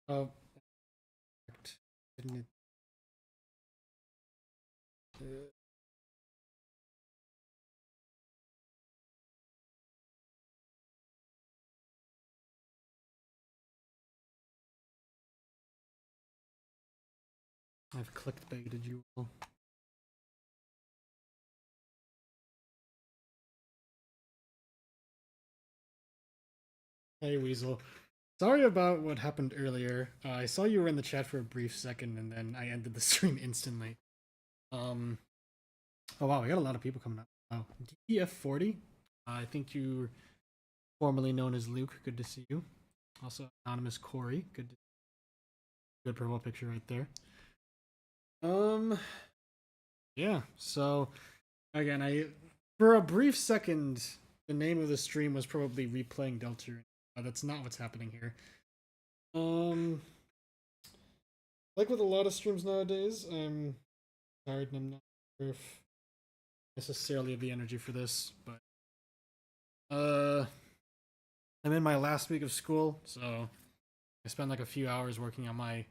Oh, didn't it? I've clickbaited you all. Hey, Weasel. Sorry about what happened earlier. I saw you were in the chat for a brief second, and then I ended the stream instantly. Um. Oh wow, we got a lot of people coming up. Wow. DF40. I think you're formerly known as Luke. Good to see you. Also, anonymous Corey. Good profile picture right there. Um. Yeah. So again, I for a brief second, the name of the stream was probably replaying Delta. That's not what's happening here. Um, like with a lot of streams nowadays, I'm tired and I'm not sure if necessarily have the energy for this, but I'm in my last week of school, so I spent like a few hours working on my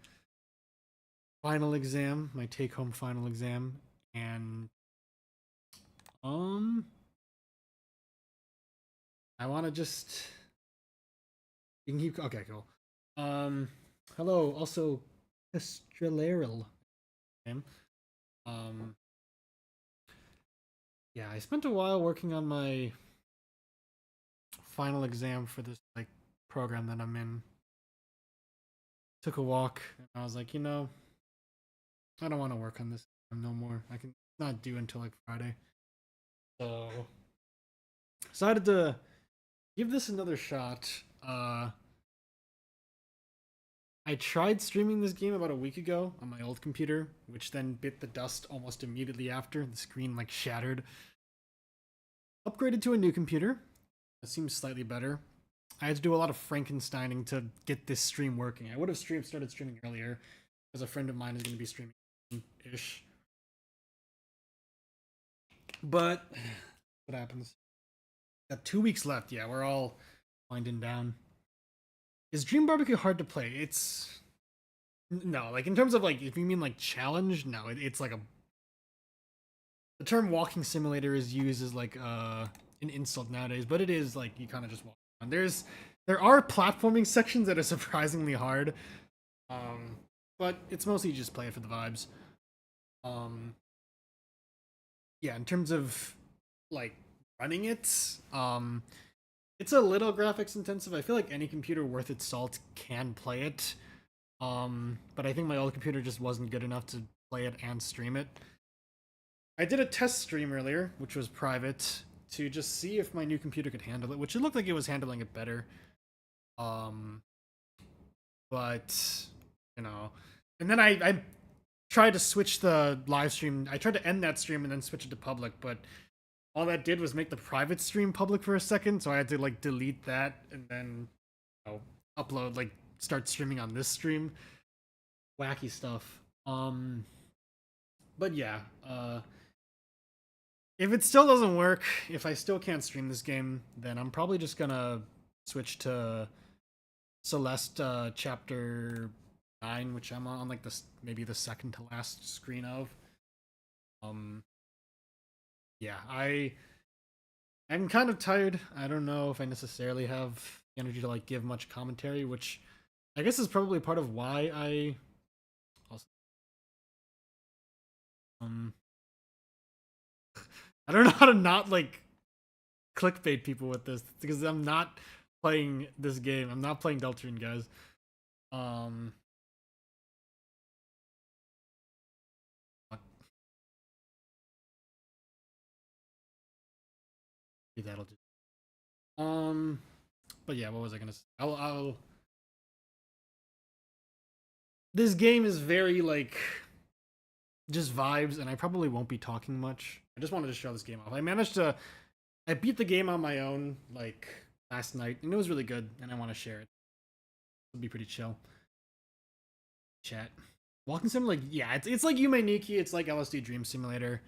final exam, my take-home final exam, and um, I want to just you can keep okay, cool. Um, hello, also Estrelaral name. Um, yeah, I spent a while working on my final exam for this like program that I'm in. Took a walk and I was like, I don't want to work on this no more. I can not do until like Friday. So decided to give this another shot. I tried streaming this game about a week ago on my old computer, which then bit the dust almost immediately after. The screen like shattered. Upgraded to a new computer. It seems slightly better. I had to do a lot of Frankensteining to get this stream working. I would have started streaming earlier, because a friend of mine is going to be streaming ish. But what happens? Got 2 weeks left. Yeah, we're all winding down. Is Dream Barbecue hard to play? It's no, like in terms of like if you mean like challenge, no, it's like a the term walking simulator is used as like an insult nowadays, but it is like you kind of just walk around. There are platforming sections that are surprisingly hard. Um but it's mostly just play it for the vibes. Um yeah, in terms of like running it, it's a little graphics intensive. I feel like any computer worth its salt can play it. But I think my old computer just wasn't good enough to play it and stream it. I did a test stream earlier, which was private, to just see if my new computer could handle it, which it looked like it was handling it better. Um, but you know, and then I tried to switch the live stream. I tried to end that stream and then switch it to public, but all that did was make the private stream public for a second, so I had to like delete that and then upload like start streaming on this stream. Wacky stuff. But yeah, if it still doesn't work, if I still can't stream this game, then I'm probably just gonna switch to Celeste chapter 9, which I'm on like this maybe the second to last screen of. Um yeah, I'm kind of tired. I don't know if I necessarily have the energy to like give much commentary, which I guess is probably part of why I also um I don't know how to not like clickbait people with this because I'm not playing this game. I'm not playing Deltarune, guys. Um that'll do. Um but yeah, what was I gonna say? I'll this game is very like just vibes and I probably won't be talking much. I just wanted to show this game off. I beat the game on my own like last night and it was really good and I want to share it. It'll be pretty chill. Chat. Walking Sim, like, yeah, it's like Yume Nikki, it's like LSD Dream Simulator.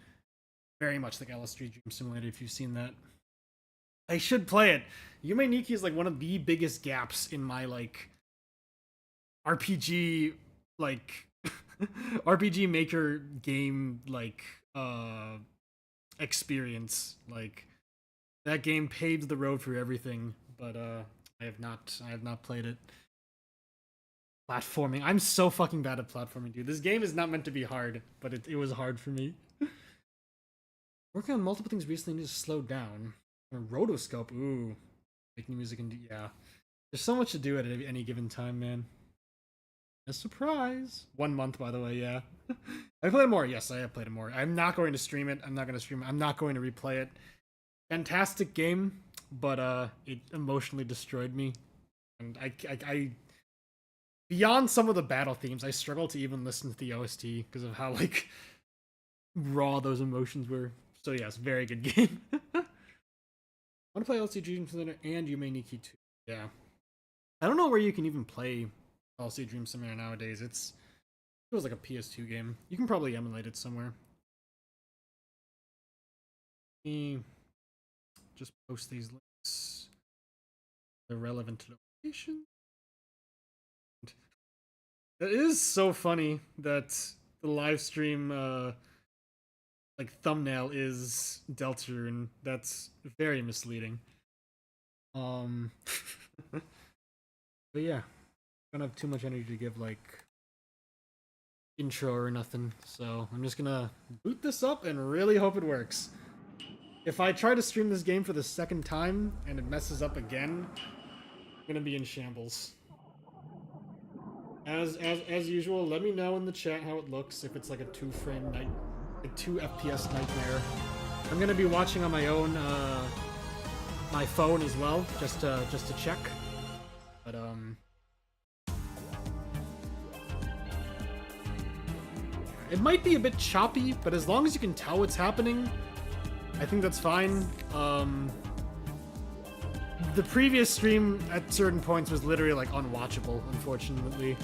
Very much like LSD Dream Simulator if you've seen that. I should play it. Yume Nikki is like one of the biggest gaps in my like RPG like RPG Maker game like experience. Like that game paved the road for everything, but I have not played it. Platforming. I'm so fucking bad at platforming, dude. This game is not meant to be hard, but it was hard for me. Working on multiple things recently needs to slow down. A rotoscope, ooh. Making music and yeah. There's so much to do at any given time, man. A surprise. 1 month, by the way, yeah. I played more. Yes, I have played it more. I'm not going to stream it. I'm not going to stream it. I'm not going to replay it. Fantastic game, but it emotionally destroyed me. And I beyond some of the battle themes, I struggle to even listen to the OST because of how like raw those emotions were. So yes, very good game. I want to play LC Dream Simulator and Yume Nikki 2. Yeah. I don't know where you can even play LC Dream Simulator nowadays. It feels like a PS2 game. You can probably emulate it somewhere. Let me just post these links. The relevant location. It is so funny that the live stream like thumbnail is Deltarune. That's very misleading. But yeah, I don't have too much energy to give like intro or nothing, so I'm just gonna boot this up and really hope it works. If I try to stream this game for the second time and it messes up again, I'm gonna be in shambles. As usual, let me know in the chat how it looks, if it's like a 2 FPS nightmare. I'm gonna be watching on my own my phone as well, just to check. But it might be a bit choppy, but as long as you can tell what's happening, I think that's fine. The previous stream at certain points was literally like unwatchable, unfortunately.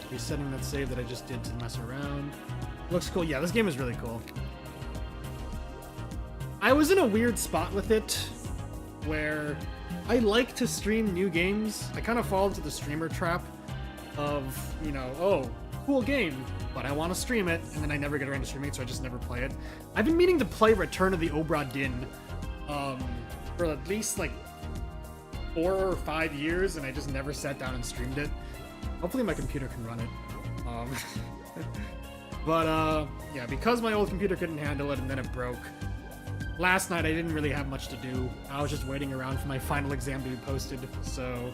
Resetting that save that I just did to mess around. Looks cool. Yeah, this game is really cool. I was in a weird spot with it where I like to stream new games. I kind of fall into the streamer trap of, you know, oh, cool game, but I want to stream it, and then I never get around to streaming it, so I just never play it. I've been meaning to play Return of the Obra Dinn for at least like 4 or 5 years, and I just never sat down and streamed it. Hopefully my computer can run it. But yeah, because my old computer couldn't handle it and then it broke. Last night I didn't really have much to do. I was just waiting around for my final exam to be posted, so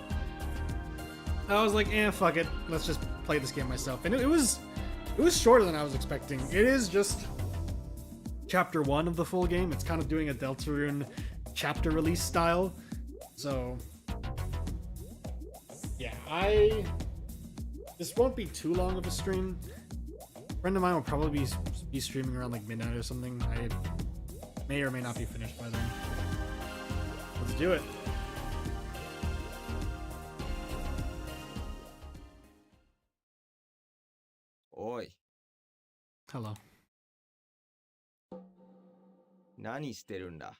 I was like, fuck it. Let's just play this game myself. And it was shorter than I was expecting. It is just chapter 1 of the full game. It's kind of doing a Deltarune chapter release style. So yeah, this won't be too long of a stream. A friend of mine will probably be streaming around like midnight or something. I may or may not be finished by then. Let's do it. Oi. Hello. 何してるんだ。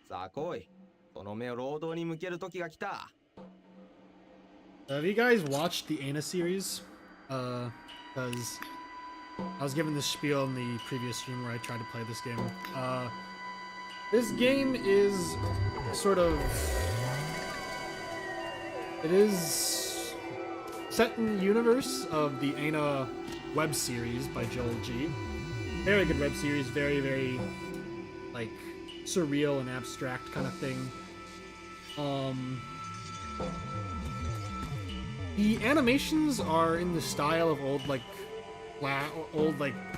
さあ来い。その目を労働に向ける時が来た。Have you guys watched the Ana series? Because I was given this spiel in the previous stream where I tried to play this game. This game is sort of... It is set in the universe of the Ana web series by Joel G. Very good web series, very, very, like, surreal and abstract kind of thing. The animations are in the style of old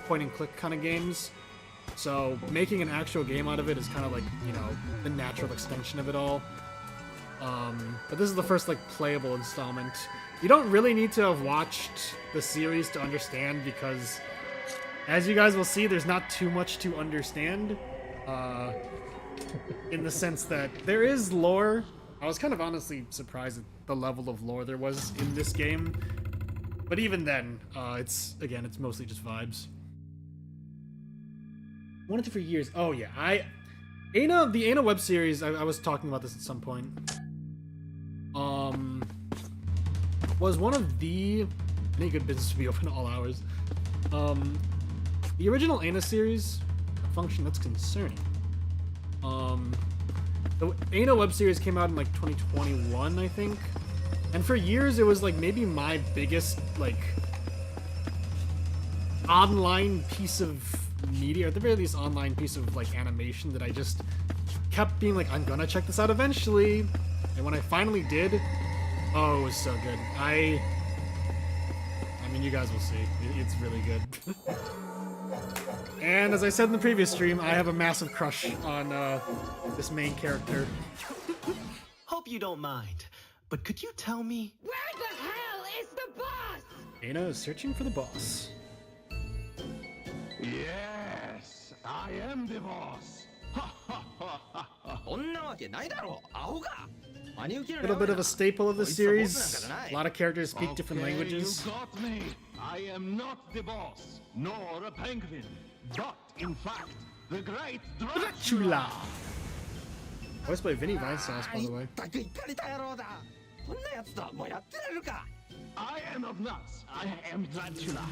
point and click kind of games. So making an actual game out of it is kind of like, you know, the natural extension of it all. But this is the first like playable installment. You don't really need to have watched the series to understand, because as you guys will see, there's not too much to understand. In the sense that there is lore. I was kind of honestly surprised at the level of lore there was in this game. But even then, it's mostly just vibes. Wanted to for years. Oh yeah, The Ana web series, I was talking about this at some point. Was one of the any good business to be open all hours. The original Ana series, a function that's concerning. The Ana web series came out in like 2021, I think. And for years it was like maybe my biggest like online piece of media, or at the very least online piece of like animation that I just kept being like, I'm gonna check this out eventually. And when I finally did, oh, it was so good. I mean, you guys will see. It's really good. And as I said in the previous stream, I have a massive crush on this main character. Hope you don't mind, but could you tell me Where the hell is the boss? Ana is searching for the boss. Yes, I am the boss. こんなわけないだろう、アホが。真に受け A るな little bit of a staple of the こいつはボスなん series. かじゃない A lot of characters speak different Okay, languages. You got me. I am not the boss, nor a penguin, but in fact, the great Dracula. Chula. Voiced by Vinny Vinesauce, by the way. たくいかれた野郎だ。こんなやつとはもうやってられるか。 I am of nuts. I am Dracula.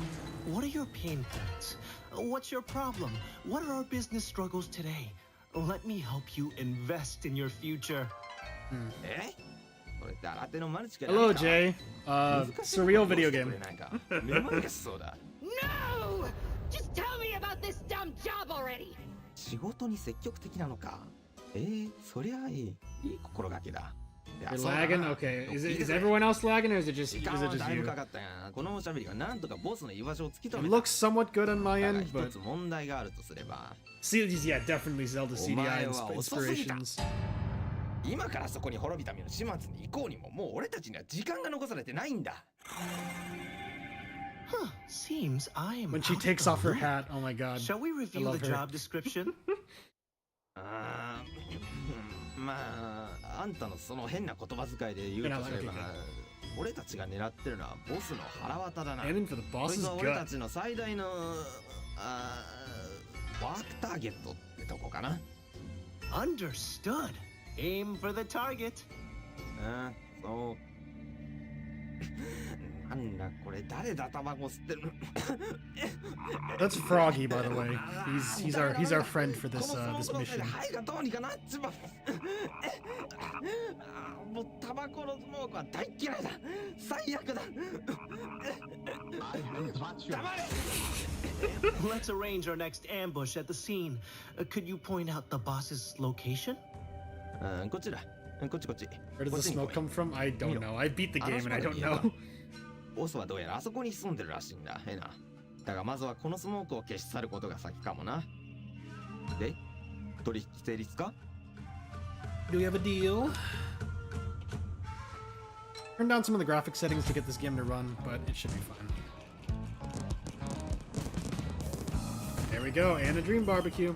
what are your pain points? What's your problem? What are our business struggles today? Let me help you invest in your future. え？これって新手のマルチか Hello, Jay. 難しいこと Surreal どうし video てく game. れないか目まぐるしそうだ。 No! Just tell me about this dumb job already! 仕事に積極的なのか。そりゃいい心がけだ。いや You're そうだな lagging? Okay. Is 聞いて is くれ everyone else lagging, or is it 時 just 間はだいぶ you? かかったが、このおしゃべりがなんとかボスの居場所を突き止 It めた。 looks somewhat good on my だが end, 一 but つ問題があるとすれば、 yeah, definitely Zelda CDI inspirations. 今からそこに滅びた身の始末に行こうにも、もう俺たちには時間が残されてないんだ。 Huh, seems I'm When she out takes the off her loop. hat, oh my god. Shall we review love the her. job description? あーまあ、あんたのその変な言葉遣いで言うとすれば Okay, okay. 俺たちが狙ってるのはボスの腹渡だな。 Aiming for the そ boss's いつは俺た gut. ちの最大のワークターゲットってとこかな。 Understood. Aim for the target. そう。なんだこれ誰だタバコ吸ってるの That's Froggy, by the way. He's our friend for this this mission. はいがどうにかなっちまうもうタバコのスモークは大嫌いだ最悪だ I am Dracula. 黙れ Let's arrange our next ambush at the scene. Could you point out the boss's location? こっちだこっち Where does the smoke come from? I don't know. I beat the game and I don't know. ボスはどうやらあそこに潜んでるらしいんだへなだがまずはこのスモークを消し去ることが先かもなで取引成立か Do we have a deal? Turn down some of the graphic settings to get this game to run, but it should be fine. There we go, and a Dream Barbecue.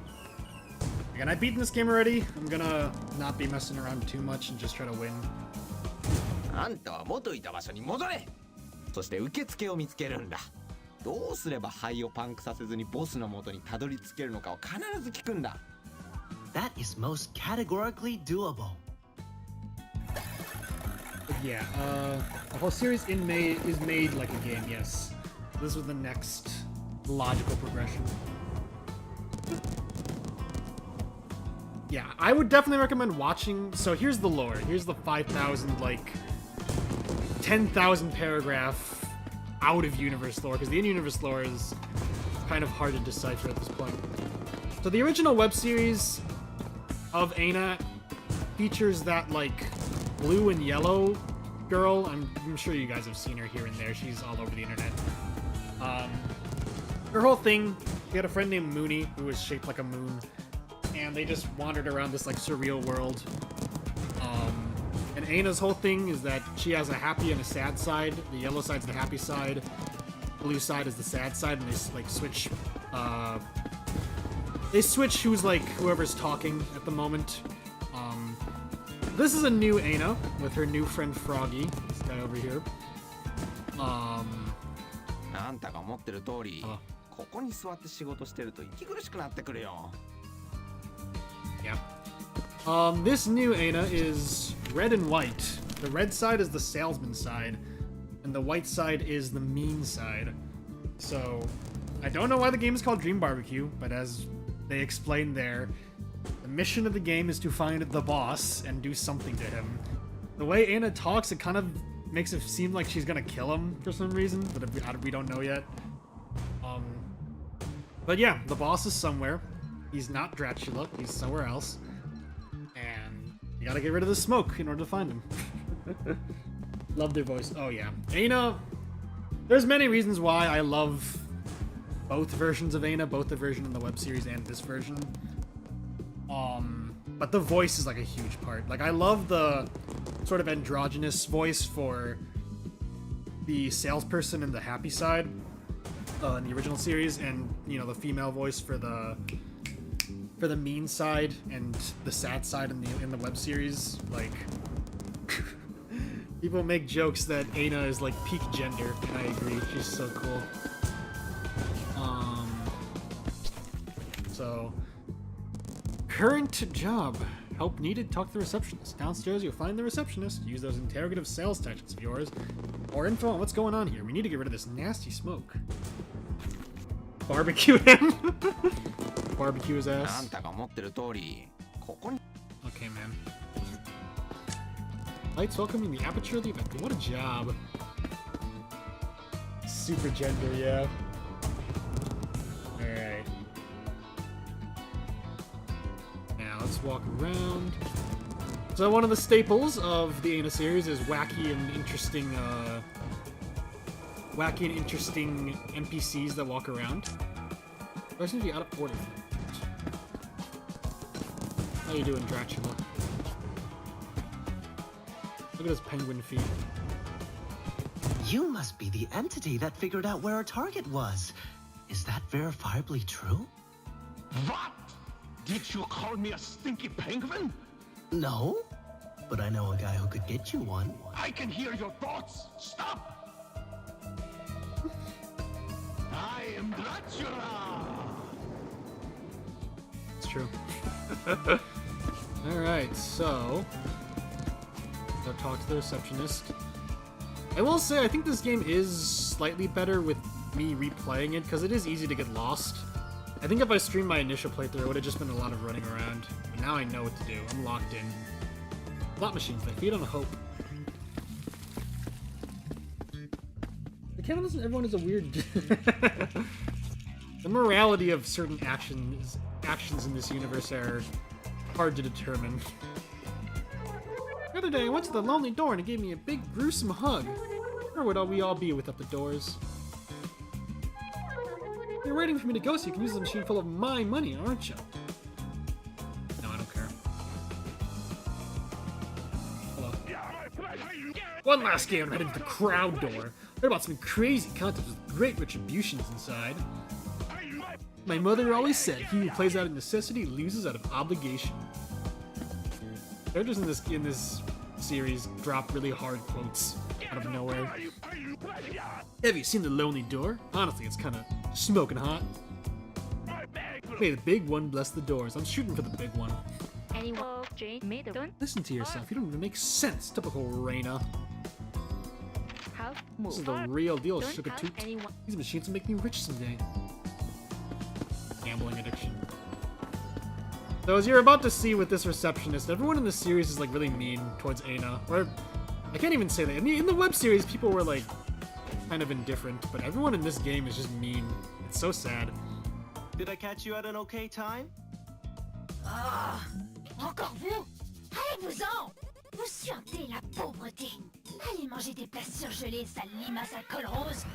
Again, I've beaten this game already. I'm gonna not be messing around too much and just try to win. あんたは元いた場所に戻れそして受付を見つけるんだどうすれば肺をパンクさせずにボスの元にたどり着けるのかを必ず聞くんだ That is most categorically doable. But yeah, the whole series is made like a game, yes. This was the next logical progression. Yeah, I would definitely recommend watching. So here's the lore. Here's the 5,000, like, 10,000 paragraph out of universe lore, because the in-universe lore is kind of hard to decipher at this point. So the original web series of Ana features that, like, blue and yellow girl. I'm sure you guys have seen her here and there. She's all over the internet. Her whole thing, she had a friend named Mooney who was shaped like a moon, and they just wandered around this, like, surreal world. And Ana's whole thing is that she has a happy and a sad side. The yellow side's the happy side, blue side is the sad side, and they, like, switch, who's, like, whoever's talking at the moment. This is a new Ana with her new friend Froggy, this guy over here. あんたが思ってる通りあここに座って仕事してると息苦しくなってくるよ Yeah. This new Aina is red and white. The red side is the salesman side, and the white side is the mean side. So, I don't know why the game is called Dream Barbecue, but as they explained there, the mission of the game is to find the boss and do something to him. The way Aina talks, it kind of makes it seem like she's gonna kill him for some reason, but we don't know yet. But yeah, the boss is somewhere. He's not Dracula, he's somewhere else. And you gotta get rid of the smoke in order to find him. Love their voice. Oh yeah. Aina, there's many reasons why I love both versions of Aina, both the version in the web series and this version. But the voice is like a huge part. Like, I love the sort of androgynous voice for the salesperson in the happy side in the original series, and you know, the female voice for the mean side and the sad side in the web series. Like, people make jokes that Aina is like peak gender, and I agree. She's so cool. So, current job. Help needed, talk to the receptionist. Downstairs, you'll find the receptionist. Use those interrogative sales tactics of yours. Or info on what's going on here. We need to get rid of this nasty smoke. Barbecue him. Barbecue his ass. Okay, man. Lights welcoming the aperture of the event. What a job. Super gender, yeah. Alright. Now let's walk around. So one of the staples of the Aina series is wacky and interesting NPCs that walk around. They seem to be out of order. How you doing, Dracula? Look at his penguin feet. You must be the entity that figured out where our target was. Is that verifiably true? What? Did you call me a stinky penguin? No, but I know a guy who could get you one. I can hear your thoughts. Stop! I am Dracula! It's true. Alright, so go talk to the receptionist. I will say, I think this game is slightly better with me replaying it, because it is easy to get lost. I think if I streamed my initial playthrough, it would have just been a lot of running around. But now I know what to do. I'm locked in. Slot machines, they feed on hope. The cannibalism everyone is a weird... The morality of certain actions in this universe are hard to determine. The other day, I went to the lonely door and it gave me a big, gruesome hug. Where would we all be without the doors? You're waiting for me to go so you can use the machine full of my money, aren't you? No, I don't care. Hello. One last game, headed to the crowd door. Heard about some crazy content with great retributions inside. My mother always said, he who plays out of necessity loses out of obligation. Characters in this series drop really hard quotes out of nowhere. Have you seen the lonely door? Honestly, it's kind of smoking hot. May the big one bless the doors. I'm shooting for the big one. Listen to yourself. You don't even make sense. Typical Reina. This is the real deal, sugar toot. These machines will make me rich someday. Gambling addiction. So as you're about to see with this receptionist, everyone in the series is like really mean towards Aina. Or I can't even say that. In the web series, people were like kind of indifferent, but everyone in this game is just mean. It's so sad. Did I catch you at an okay time? Ah, encore vous? Allez-vous-en! Vous suintez la pauvreté. Allez manger des plats surgelés, sale limace à col rose.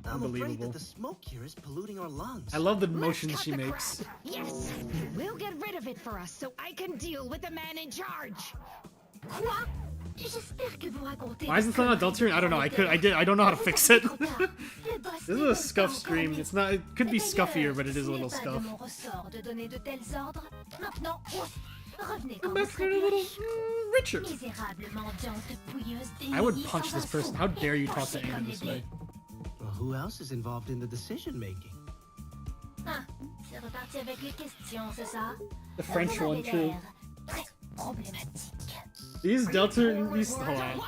I'm afraid Unbelievable. that the smoke here is polluting our lungs. I love the Let's motions cut she the makes. crap. Yes, we'll get rid of it for us so I can deal with the man in charge. Quoi? J'espère que vous racontez. Why is this not adult stream? I don't know. I don't know how to fix it. This is a scuff stream. It's not. It could be scuffier, but it is a little scuff. I'm back a little richer. I would punch this person. How dare you talk to Aina this way? Well, who else is involved in the decision making? Ah, c'est reparti avec les questions, c'est ça? The French one, true. problématique. These Deltarune, these hold on.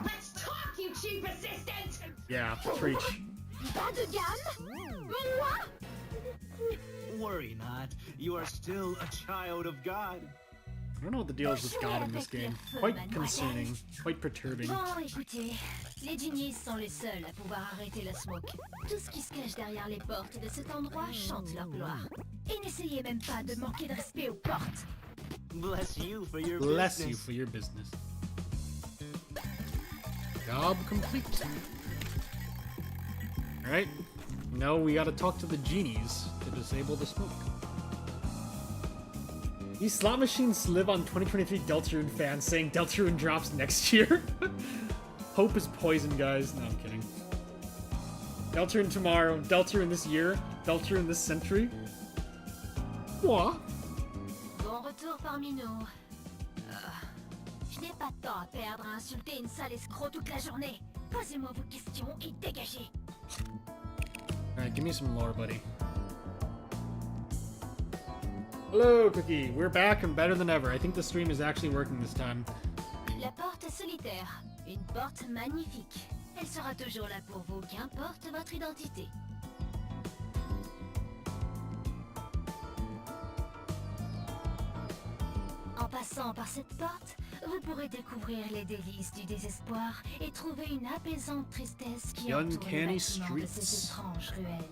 Let's talk, you cheap assistant! Yeah, preach. Bas de gamme? Moi? Worry not. You are still a child of God. I don't know what the deal is with God in this game. Quite concerning, quite perturbing. Bon, écoutez, les genies sont les seuls à pouvoir arrêter la smoke. Tout ce qui se cache derrière les portes de cet endroit chante leur gloire. Et n'essayez même pas de manquer de respect aux portes. Bless you for your Bless business. you for your business. Job complete. Alright. Now we gotta talk to the genies to disable the smoke. These slot machines live on 2023 Deltarune fans saying Deltarune drops next year. Hope is poison, guys. No, I'm kidding. Deltarune tomorrow, Deltarune this year, Deltarune this century. What? Bon retour parmi nous. Je n'ai pas de temps à perdre à insulter une sale escroc toute la journée. Posez-moi vos questions et dégagez. Alright, give me some lore, buddy. Hello, Cookie. We're back and better than ever. I think the stream is actually working this time. La porte solitaire. Une porte magnifique. Elle sera toujours là pour vous, qu'importe votre identité. En passant par cette porte, vous pourrez découvrir les délices du désespoir et trouver une apaisante tristesse qui The entoure le uncanny bâtiment de ces streets. étranges ruelles.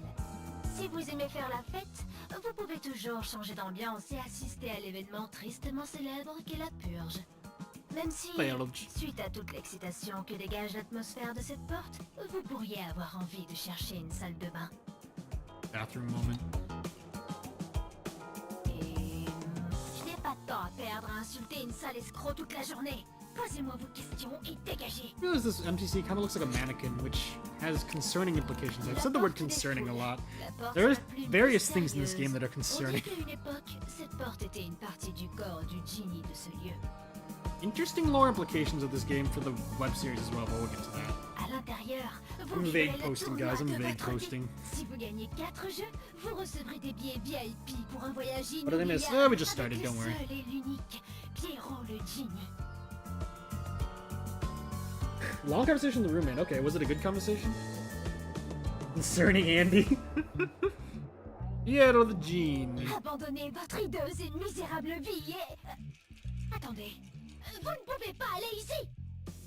Si vous aimez faire la fête, vous pouvez toujours changer d'ambiance et assister à l'événement tristement célèbre qu'est la purge. Même si, Purge. suite à toute l'excitation que dégage l'atmosphère de cette porte, vous pourriez avoir envie de chercher une salle de bain. Bathroom moment. Et... je n'ai pas de temps à perdre à insulter une sale escroc toute la journée. Posez-moi vos questions et dégagez. I realize this MTC kind of looks like a mannequin, which has concerning implications. I've said the word concerning a lot. There's various things in this game that are concerning. On dit qu'à une époque, cette porte était une partie du corps du génie de ce lieu. Interesting lore implications of this game for the web series as well, but we'll get to that. À l'intérieur, vous I'm jouerez vague la posting, tournoi guys. I'm de vague votre vie. posting. Si vous gagnez 4 jeux, vous recevrez des billets VIP pour un voyage What did I miss? inoubliable Oh, we just started, avec le don't worry. seul et l'unique Pierrot le génie. Long conversation with the roommate. Okay, was it a good conversation? Concerning Andy? Piero the Gene. Abandonnez votre hideuse et misérable vie et... attendez, vous ne pouvez pas aller ici.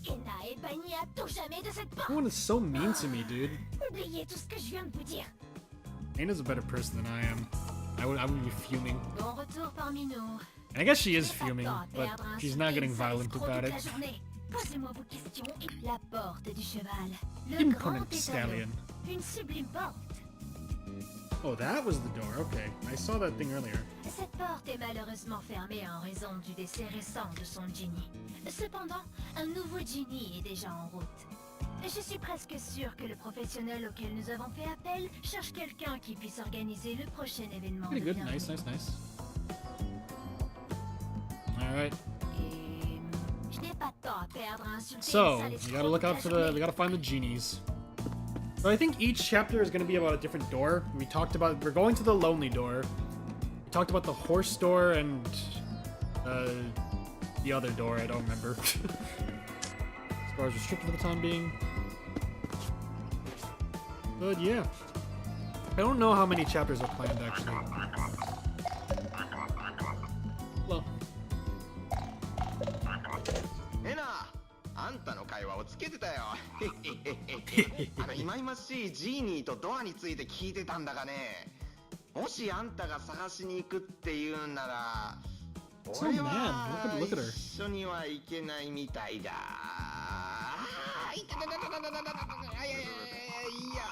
Ena est bannie à tout jamais de cette porte. Everyone is so mean to me, dude. Oubliez tout ce que je viens de vous dire. Anna's a better person than I am. I would be fuming. Bon retour parmi nous. I guess she is Je n'ai pas fuming, de temps à but perdre à she's insulter not getting une sale violent escroc about toute it. la journée. Posez-moi vos questions et la porte du cheval. Le Imponent grand étalon. stallion. Une sublime porte. Oh, that was the door. Okay, I saw that thing earlier. Cette porte est malheureusement fermée en raison du décès récent de son génie. Cependant, un nouveau génie est déjà en route. Je suis presque sûr que le professionnel auquel nous avons fait appel cherche quelqu'un qui puisse organiser le prochain événement. Pretty de good. Nice, bienvenue. nice, nice. All right. Et je n'ai pas de temps à perdre à insulter So une sale we escroc gotta look toute out la for the. journée. We gotta find the genies. So I think each chapter is gonna be about a different door. We talked about. We're going to the lonely door. We talked about the horse door and the other door. I don't remember. As far as restricted for the time being. But yeah, I don't know how many chapters are planned actually. Hello. えなあんたの会話をつけてたよ忌々しいジーニーとドアについて聞いてたんだがねもしあんたが探しに行くっていうんなら So 俺 mad. は Look at her. 一緒には行けないみたいだいたたたたたたたたたいや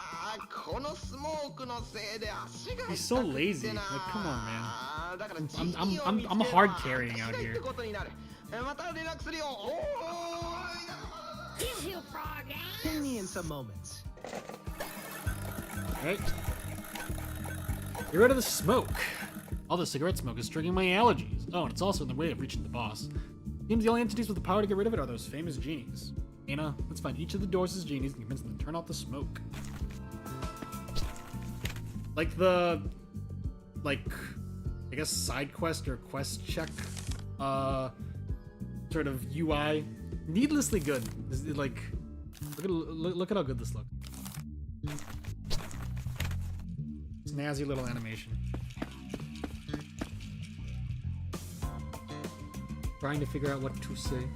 このスモークのせいで足が He's so lazy. Like, come on, man. だから I'm hard carrying out here. ってことになるまた連絡するよおー You frog ass. Ping me in some moments. Alright. Get rid of the smoke. All the cigarette smoke is triggering my allergies. Oh, and it's also in the way of reaching the boss. Seems the only entities with the power to get rid of it are those famous genies. Anna, let's find each of the doors as genies and convince them to turn off the smoke. Like the... Like... I guess side quest or quest check. sort of UI. Needlessly good. Like, look at how good this looks. Snazzy little animation. Trying to figure out what to say.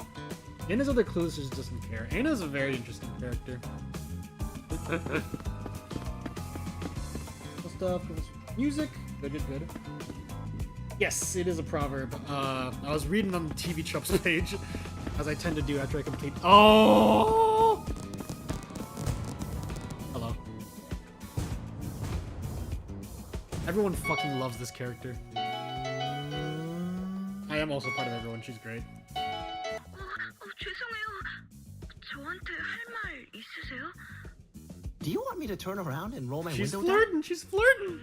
Anna's other clues just doesn't care. Anna's a very interesting character. Stuff. Music. Good. Yes, it is a proverb. I was reading on the TV Tropes page, as I tend to do after I complete. Oh! Hello. Everyone fucking loves this character. I am also part of everyone. She's great. 죄송해요. 저한테 할 말 있으세요? Do you want me to turn around and roll my She's window flirting. down? She's flirting.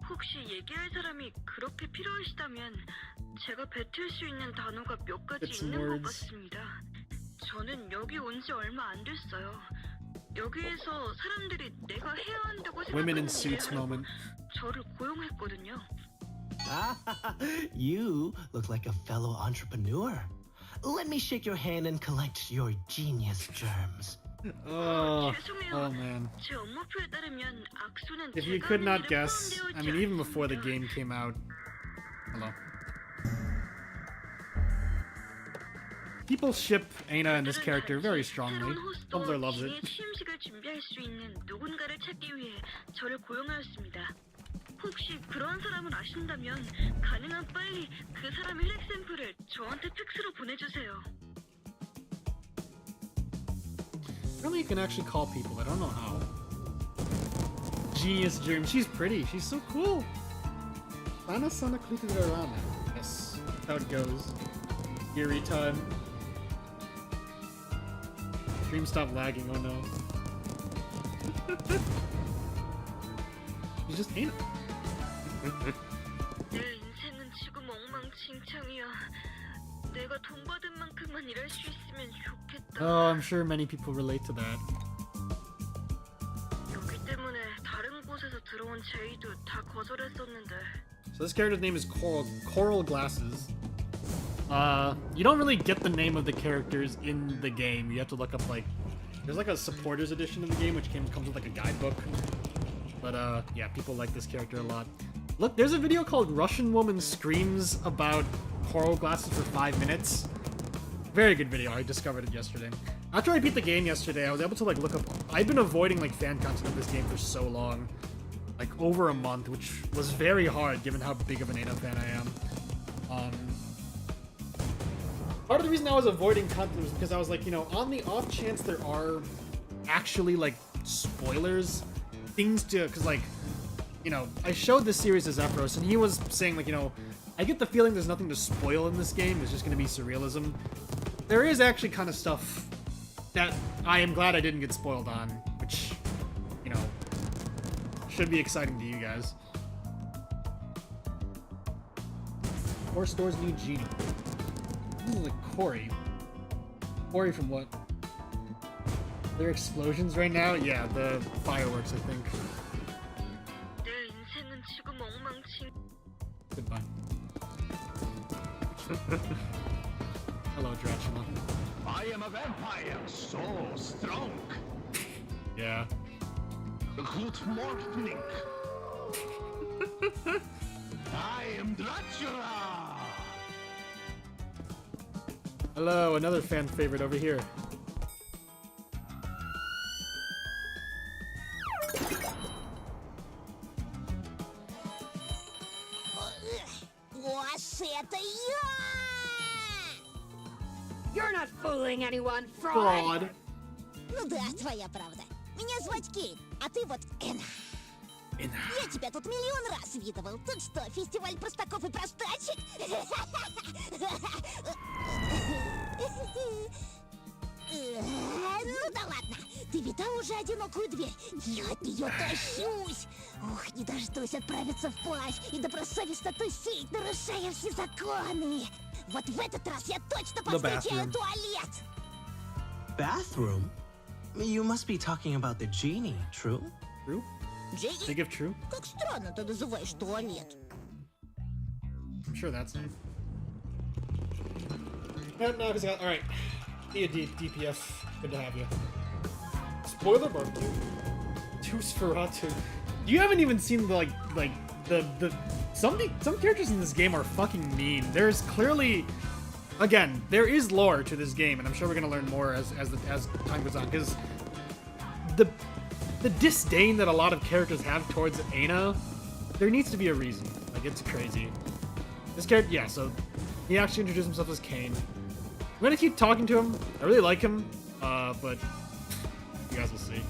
혹시 얘기할 사람이 그렇게 필요하시다면 제가 뱉을 수 있는 단어가 몇 가지 It's 있는 것 words. 같습니다. 저는 여기 온 지 얼마 안 됐어요. 여기에서 사람들이 내가 해야 한다고 Women in 생각하는 suits 일을 moment. 저를 고용했거든요. You look like a fellow entrepreneur. Let me shake your hand and collect your genius germs. Oh 죄송해요. man. 제 업무표에 따르면 악수는 If you 제가 could 하는 not 일에 guess, I mean, 포함되어 even before the 있지 game 않습니다. came out. Hello. People ship Aina and this character very strongly. Tumblr loves it. 취임식을 준비할 수 있는 누군가를 찾기 위해 저를 고용하였습니다. 혹시 그런 사람을 아신다면 가능한 빨리 그 사람의 혈액 샘플을 저한테 팩스로 보내주세요. Apparently you can actually call people. I don't know how. Genius Germ. She's pretty. She's so cool. Sana Sana Rana. Yes. That's how it goes. Eerie time. Stream stopped lagging. Oh no. She's just Aina. 내 인생은 지금 엉망진창이야. 내가 돈 받은 만큼만 일할 수 있으면 좋겠다. Oh, I'm sure many people relate to that. 여기 때문에 다른 곳에서 들어온 제의도 다 거절했었는데. So this character's name is Coral Glasses. You don't really get the name of the characters in the game. You have to look up like there's like a supporters edition of the game which comes with like a guidebook. But yeah, people like this character a lot. Look, there's a video called Russian Woman Screams about Coral Glasses for 5 minutes. Very good video. I discovered it yesterday. After I beat the game yesterday, I was able to like look up. I've been avoiding like fan content of this game for so long, like over a month, which was very hard given how big of an Aina fan I am. Part of the reason I was avoiding content was because I was like, you know, on the off chance there are actually like spoilers, things to, because like, you know, I showed this series to Zephyros and he was saying like, you know, I get the feeling there's nothing to spoil in this game. It's just going to be surrealism. There is actually kind of stuff that I am glad I didn't get spoiled on, which, you know, should be exciting to you guys. Or Store's new genie. This is like Corey. Corey from what? There are explosions right now? Yeah, the fireworks, I think. 내 인생은 지금 엉망진. Goodbye. Hello, Dracula. I am a vampire, so strong. Yeah. Good morning. I am Dracula. Hello, another fan favorite over here. You're not fooling anyone, fraud! Fraud. Ну да, твоя правда. Меня звать Кейт, а ты вот Энна. Я тебя тут миллион раз видывал. Тут что, фестиваль простаков и простачек? Ну да ладно. Ты видал уже одинокую дверь? Я от нее тащусь. Ух, не дождусь отправиться вплавь и добросовестно тусить, нарушая все законы. Вот в этот раз я точно повстречаю туалет. Bathroom? You must be talking about the genie, true? True? Джейни, Think of true? как странно ты называешь туалет. I'm sure that's it. No, he's got. All right. DPF. Good to have you. Spoiler barbecue. Tusferatu. You haven't even seen the some characters in this game are fucking mean. There's clearly, again, there is lore to this game, and I'm sure we're gonna learn more as time goes on. Because the disdain that a lot of characters have towards Aina, there needs to be a reason. Like, it's crazy. This character, yeah. So he actually introduced himself as Kane. I'm gonna keep talking to him. I really like him, but you guys will see.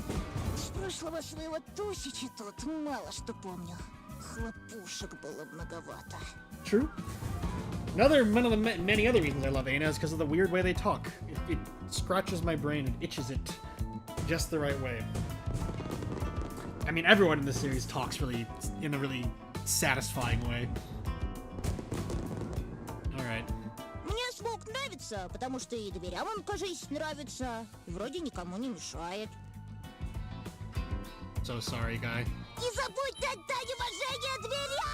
С прошлого своего тусичи тут мало что помню. Хлопушек было многовато. True. One of the many other reasons I love Aina is because of the weird way they talk. It scratches my brain and itches it just the right way. I mean, everyone in this series talks in a really satisfying way. Alright. Мне звук нравится, потому что и дверям он, кажись, нравится. И вроде никому не мешает. So sorry, guy. Не забудь отдать уважение дверям!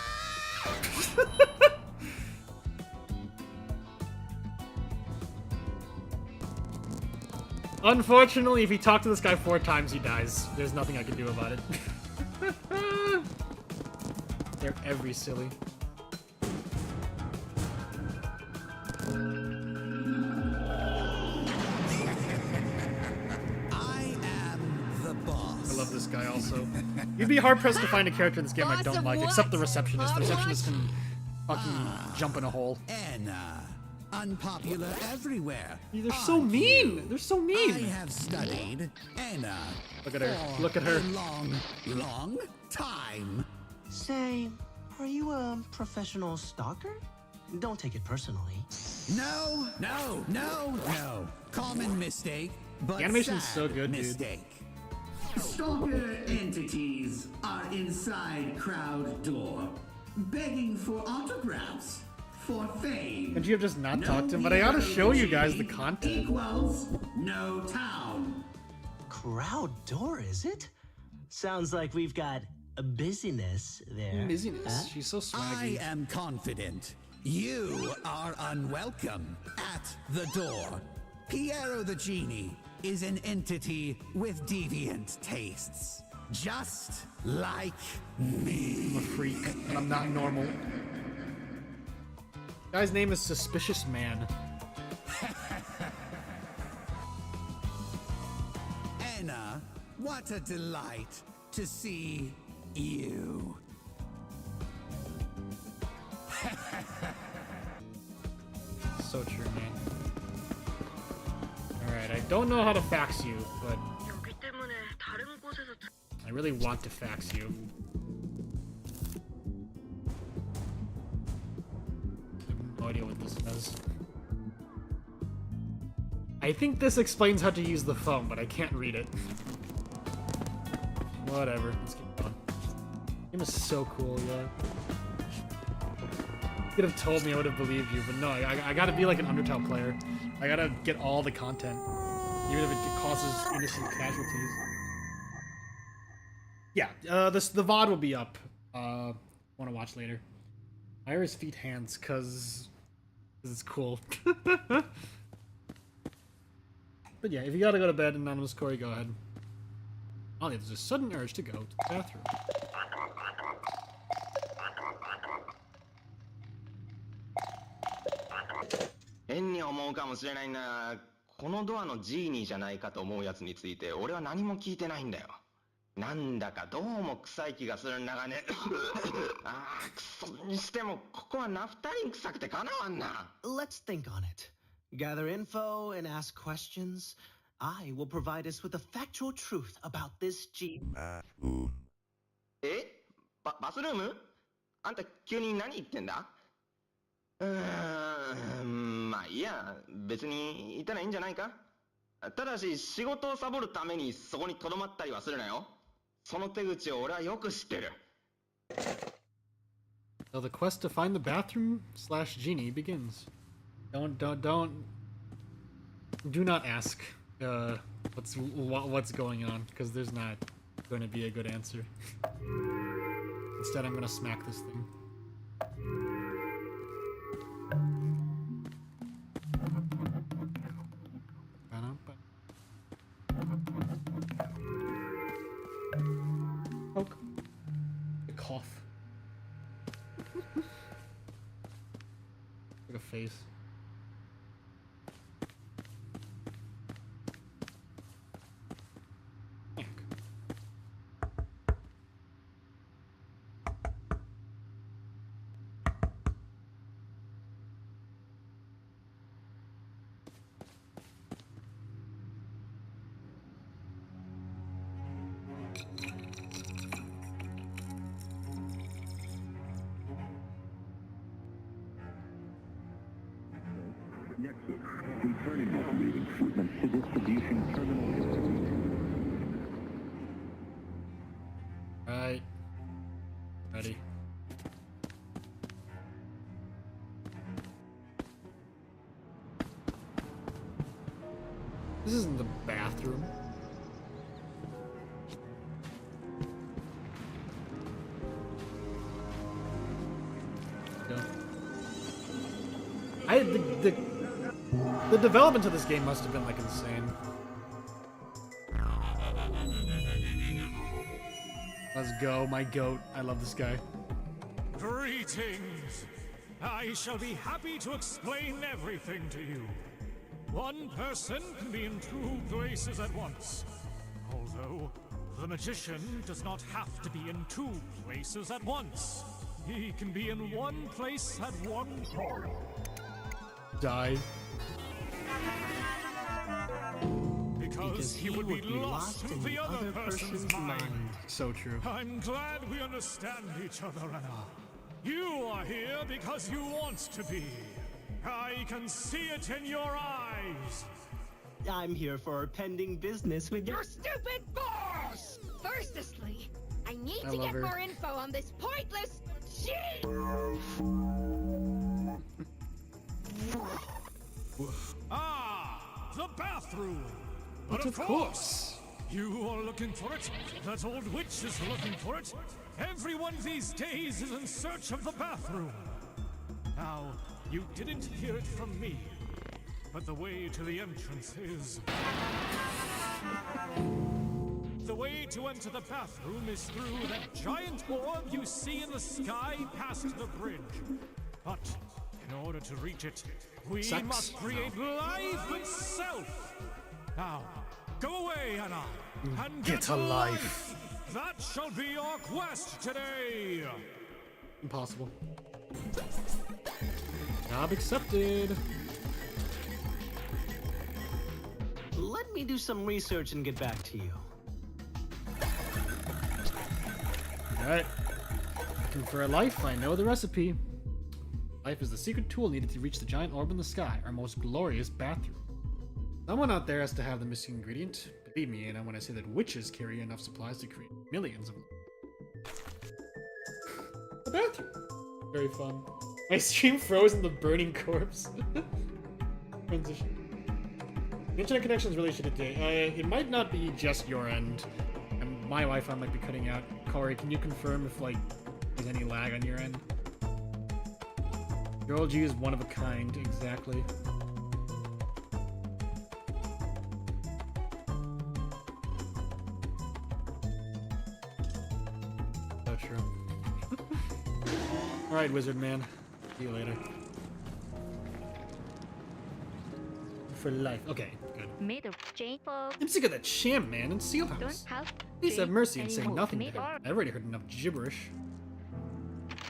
Unfortunately, if you talk to this guy 4 times, he dies. There's nothing I can do about it. They're every silly. I am the boss. I love this guy also. You'd be hard-pressed to find a character in this game I Boss don't of like, what? except the receptionist. The receptionist can fucking jump in a hole. Anna. Unpopular everywhere. They're so mean! They're so I mean! have studied Anna. Look at her. For Look at her. a long time. Say, are you a professional stalker? Don't take it personally. No. Common mistake, but The animation's sad so good, dude. mistake. Stalker entities are inside crowd door, begging for autographs, for fame. Could you have just not talked to him? But I gotta show you guys the content. Equals no town. Crowd door, is it? Sounds like we've got a busyness there. Busyness. She's so swaggy. I am confident. You are unwelcome at the door. Piero the Genie is an entity with deviant tastes. Just like me. I'm a freak, and I'm not normal. Guy's name is Suspicious Man. Anna, what a delight to see you. So true, man. Alright, I don't know how to fax you, but 여기 때문에 다른 곳에서 I really want to fax you. I have no idea what this does. I think this explains how to use the phone, but I can't read it. Whatever, let's keep going. Game is so cool, yeah. You could have told me, I would have believed you, but no, I gotta be like an Undertale player. I gotta get all the content, even if it causes innocent casualties. Yeah, the VOD will be up. Want to watch later. Iris feet hands, cause it's cool. But yeah, if you gotta go to bed, Anonymous Corey, go ahead. Oh, there's a sudden urge to go to the bathroom. 変に思うかもしれないな。このドアのジーニーじゃないかと思うやつについて俺は何も聞いてないんだよ。なんだかどうも臭い気がするんだがね。ああ、くそにしてもここはナフタリン臭くてかなわんな。 Let's think on it. Gather info and ask questions. I will provide us with the factual truth about this G. え？バスルーム？あんた急に何言ってんだ？まあいいや、別にいたらいいんじゃないか。ただし仕事をサボるためにそこに留まったりはするなよ。その手口を俺はよく知ってる。So the quest to find the bathroom / genie begins. Do not ask what's going on, because there's not going to be a good answer. Instead, I'm going to smack this thing. cough. Like a face. Returning operating shipments to distribution terminal. Right. Ready. This isn't the bathroom. The development of this game must have been like insane. Let's go, my goat. I love this guy. Greetings. I shall be happy to explain everything to you. One person can be in two places at once. Although, the magician does not have to be in two places at once. He can be in one place at one time. Die. Because he would be lost in the other person's mind. So true. I'm glad we understand each other, Anna. You are here because you want to be. I can see it in your eyes. I'm here for pending business with your stupid boss! Firstly, I need I to love get her. more info on this pointless shit! Ah, the bathroom. But of course. You are looking for it. That old witch is looking for it. Everyone these days is in search of the bathroom. Now, you didn't hear it from me, but the way to the entrance is... The way to enter the bathroom is through that giant orb you see in the sky past the bridge. But in order to reach it, we Sex? must create life itself. Now, go away, Anna, and Get a life. That shall be our quest today. Impossible. Job accepted. Let me do some research and get back to you. Alright. Looking for a life, I know the recipe. Life is the secret tool needed to reach the giant orb in the sky, our most glorious bathroom. Someone out there has to have the missing ingredient. Believe me, Anna, when I say that witches carry enough supplies to create millions of them. The bathroom. Very fun. My stream froze in the burning corpse. Transition. The internet connection is really shit today. It might not be just your end. And my Wi-Fi might be cutting out. Corey, can you confirm if, like, there's any lag on your end? Your OG is one of a kind, exactly. So true. Alright, wizard man. See you later. For life. Okay, good. Made of Jane Fogg. I'm sick of that sham man in Sealhouse. Don't have Please have mercy and say anymore. nothing to Made him. or I've already heard enough gibberish.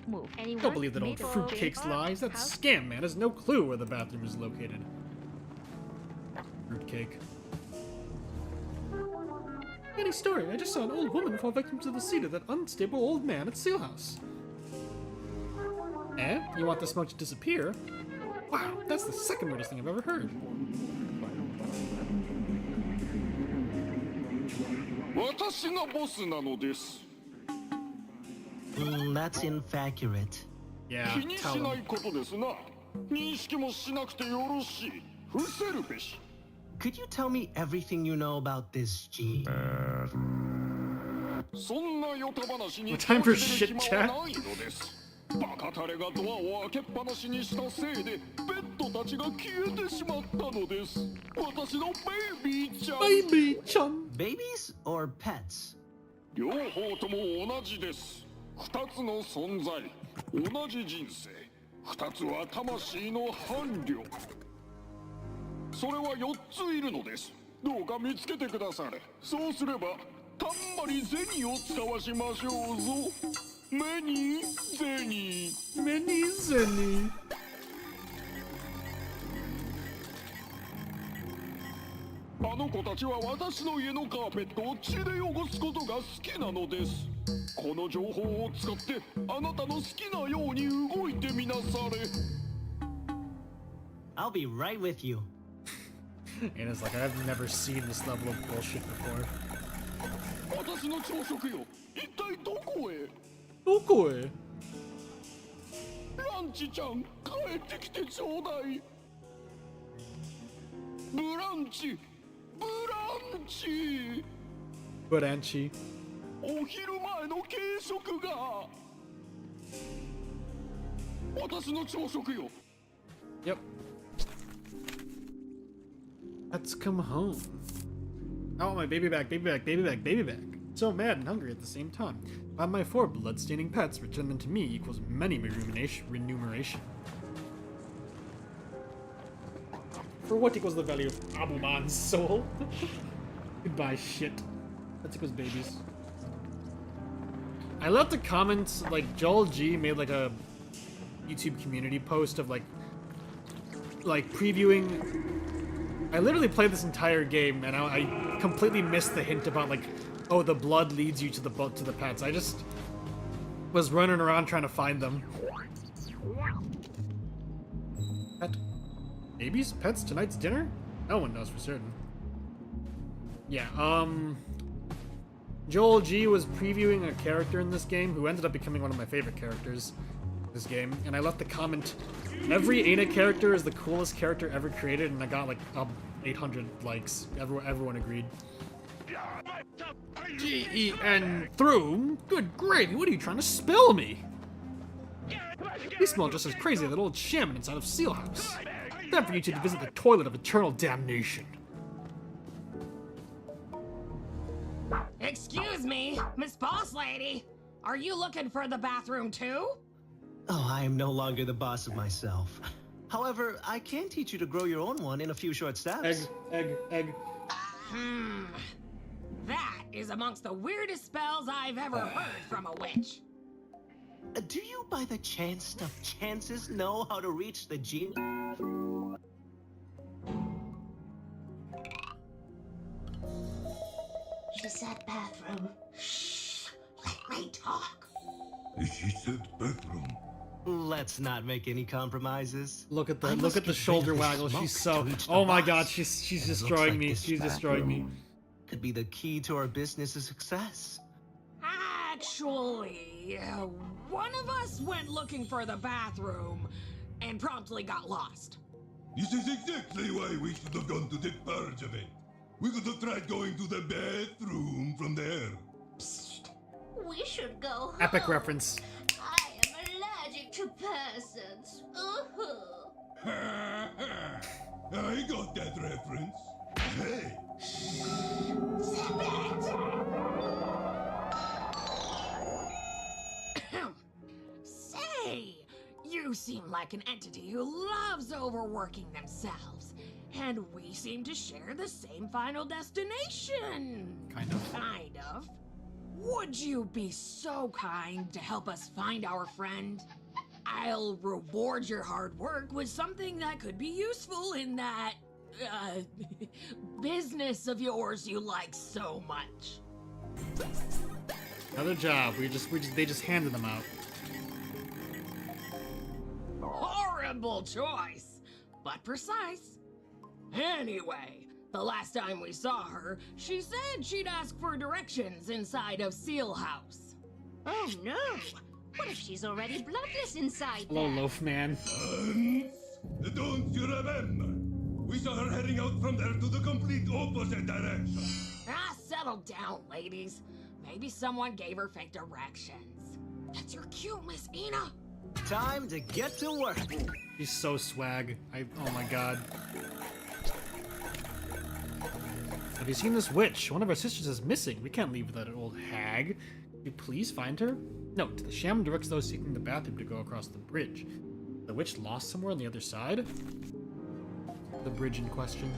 move. Anyone? Don't believe that old Made or fruitcake's Jane Fogg? lies. That House? scam man has no clue where the bathroom is located. Fruitcake. Funny story. I just saw an old woman fall victim to the seat of that unstable old man at Sealhouse. Eh? You want the smoke to disappear? Wow, that's the second weirdest thing I've ever heard. That's inaccurate. Yeah, tell him. Could you tell me everything you know about this G? No time for shit chat. バカタレがドアを開けっぱなしにしたせいでペットたちが消えてしまったのです。私のベイビーちゃん。ベイビーちゃん。 Babies or pets? 両方とも同じです。2つの存在、同じ人生。2つは魂の伴侶。それは4ついるのです。どうか見つけてくだされ。そうすればたんまり銭を使わしましょうぞ。目に銭。目に銭。あの子たちは私の家のカーペットを血で汚すことが好きなのです。この情報を使ってあなたの好きなように動いてみなされ。I'll be right with you. And it's like, I've never seen this level of bullshit before. 私の朝食よ、一体どこへ？どこへ？ランチちゃん、帰ってきてちょうだい。ブランチ、ブランチ。ブランチ。お昼前の軽食が。私の朝食よ。Yep. Let's come home. I want my baby back, baby back, baby back, baby back. So mad and hungry at the same time. By my 4 blood-staining pets, return them to me equals many remuneration. For what equals the value of Abuman's soul? Goodbye, shit. That equals babies. I love the comments, like, Joel G made, like, a YouTube community post of, like previewing... I literally played this entire game, and I completely missed the hint about, like, oh, the blood leads you to the pets. I just was running around trying to find them. Pet. Babies? Pets? Tonight's dinner? No one knows for certain. Yeah, Joel G was previewing a character in this game who ended up becoming one of my favorite characters in this game, and I left the comment, every Aina character is the coolest character ever created, and I got like 800 likes. Everyone agreed. G-E-N through? Good gravy, what are you trying to spill me? You smell just as crazy as that old shaman inside of Seal House. Time for you two to visit the toilet of eternal damnation. Excuse me, Miss Boss Lady. Are you looking for the bathroom too? Oh, I am no longer the boss of myself. However, I can teach you to grow your own one in a few short steps. Egg. That is amongst the weirdest spells I've ever heard from a witch. Do you by the chance of chances know how to reach the genie? She said bathroom. Shh. Let me talk. She said bathroom. Let's not make any compromises. Look at the shoulder waggle. She's so. Oh my god, she's destroying me. She's destroying me. Could be the key to our business's success. Actually, one of us went looking for the bathroom and promptly got lost. This is exactly why we should have gone to the purge event. We could have tried going to the bathroom from there. Psst. We should go home. Epic reference. I am allergic to persons. I got that reference. Hey. Say, you seem like an entity who loves overworking themselves. And we seem to share the same final destination. Kind of. Kind of. Would you be so kind to help us find our friend? I'll reward your hard work with something that could be useful in that, business of yours you like so much. Another job. They just handed them out. Horrible choice, but precise. Anyway, the last time we saw her, she said she'd ask for directions inside of Seal House. Oh no! What if she's already bloodless inside Hello, there? Loaf Man. Don't you remember? We saw her heading out from there to the complete opposite direction. Settle down, ladies. Maybe someone gave her fake directions. That's your cue, Miss Ina. Time to get to work. She's so swag. Oh my god. Have you seen this witch? One of our sisters is missing. We can't leave without an old hag. You please find her? Note, the sham directs those seeking the bathroom to go across the bridge. The witch lost somewhere on the other side? The bridge in question.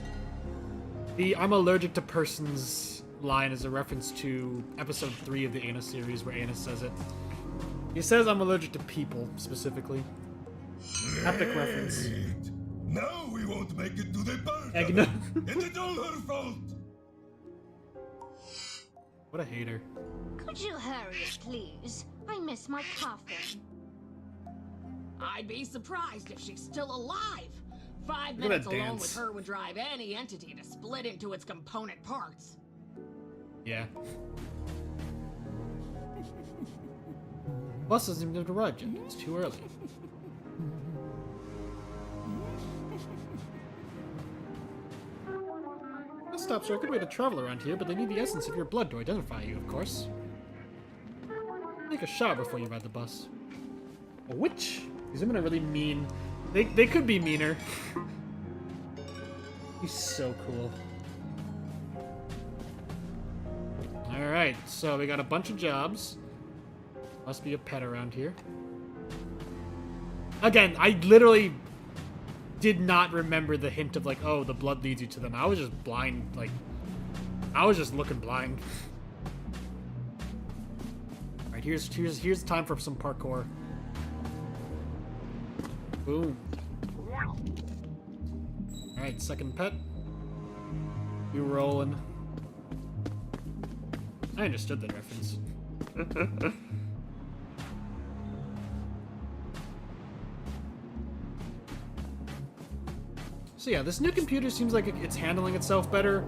The I'm allergic to persons line is a reference to episode 3 of the Anna series where Anna says it. He says I'm allergic to people, specifically. Epic reference. Now we won't make it to the party. Egna. And it's all her fault. What a hater. Could you hurry it, please? I miss my coffee. I'd be surprised if she's still alive. 5 Look at minutes that alone dance. with her would drive any entity to split into its component parts. Yeah. Bus hasn't even arrived yet. It's too early. Bus stops are a good way to travel around here, but they need the essence of your blood to identify you, of course. Take a shower before you ride the bus. A witch? These women are really mean. They could be meaner. He's so cool. Alright, so we got a bunch of jobs. Must be a pet around here. Again, I literally did not remember the hint of like, oh, the blood leads you to them. I was just blind, like, I was just looking blind. Alright, here's time for some parkour. Boom. Alright, second pet. You rolling. I understood that reference. So yeah, this new computer seems like it's handling itself better.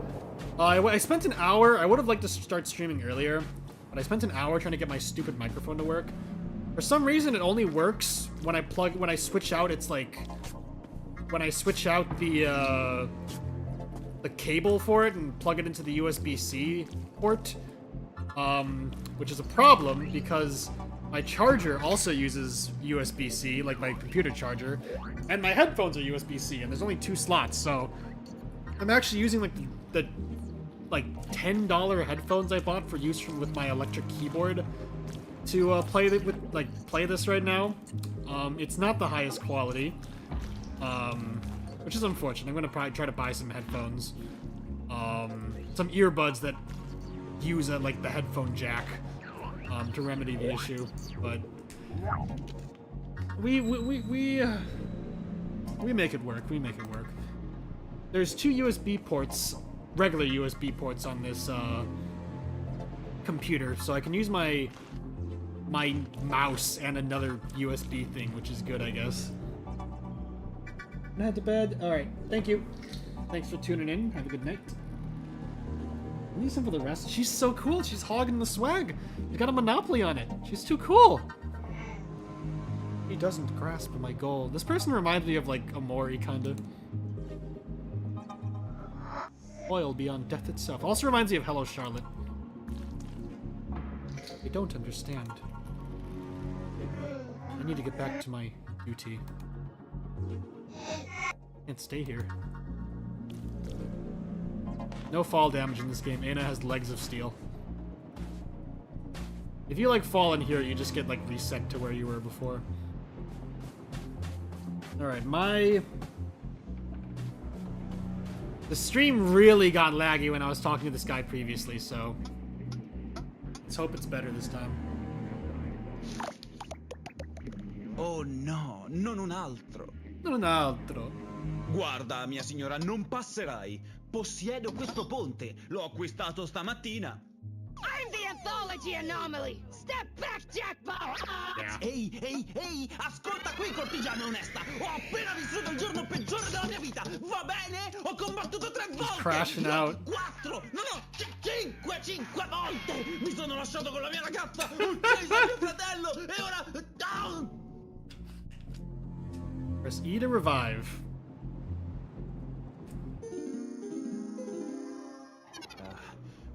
I spent an hour, I would have liked to start streaming earlier, but I spent an hour trying to get my stupid microphone to work. For some reason, it only works when I switch out, it's like, when I switch out the cable for it and plug it into the USB-C port, which is a problem because my charger also uses USB-C, like my computer charger, and my headphones are USB-C, and there's only 2 slots, so I'm actually using like the $10 headphones I bought for use with my electric keyboard to play this right now. It's not the highest quality, which is unfortunate. I'm gonna probably try to buy some headphones, some earbuds that use like the headphone jack to remedy the issue, but we make it work. We make it work. There's 2 USB ports, regular USB ports on this computer, so I can use my mouse and another USB thing, which is good, I guess. I head to bed. All right, thank you. Thanks for tuning in. Have a good night. Leave some for the rest. She's so cool. She's hogging the swag. She's got a monopoly on it. She's too cool. He doesn't grasp my goal. This person reminds me of like Amori, kinda. Oil beyond death itself. Also reminds me of Hello Charlotte. I don't understand. I need to get back to my duty. Can't stay here. No fall damage in this game. Anna has legs of steel. If you like fall in here, you just get like reset to where you were before. Alright, the stream really got laggy when I was talking to this guy previously, so let's hope it's better this time. Oh no, non un altro. Non un altro. Guarda, mia signora, non passerai. Possiedo questo ponte. L'ho acquistato stamattina. I'm the anthology anomaly! Step back, Jackpot! Ehi, ascolta qui, cortigiana onesta! Ho appena vissuto il giorno peggiore della mia vita! Va bene? Ho combattuto 3 volte! Crashing out. 4! No, 5 volte! Mi sono lasciato con la mia ragazza! Ho ucciso mio fratello! E ora... Press E to revive.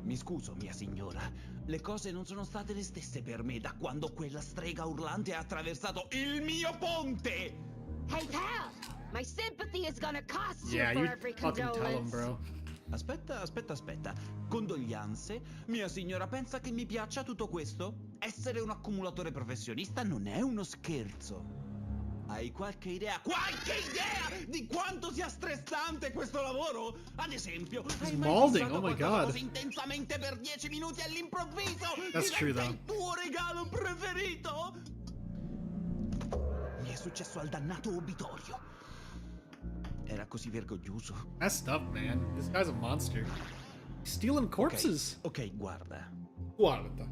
Mi scuso, mia signora. Le cose non sono state le stesse per me da quando quella strega urlante ha attraversato il mio ponte! Hey, pal! My sympathy is gonna cost you Yeah, for you every fucking tell him, condolence. bro. Aspetta. Condoglianze? Mia signora pensa che mi piaccia tutto questo? Essere un accumulatore professionista non è uno scherzo. Hai qualche idea di quanto sia stressante questo lavoro? Ad esempio, hai mai Malding, fissato oh my qualcosa God. così intensamente per 10 minuti all'improvviso? That's true, Diventa though. il tuo regalo preferito? Mi è successo al dannato obitorio. Era così vergognoso. Messed up, man. This guy's a monster. He's stealing corpses. Ok, guarda. Guarda.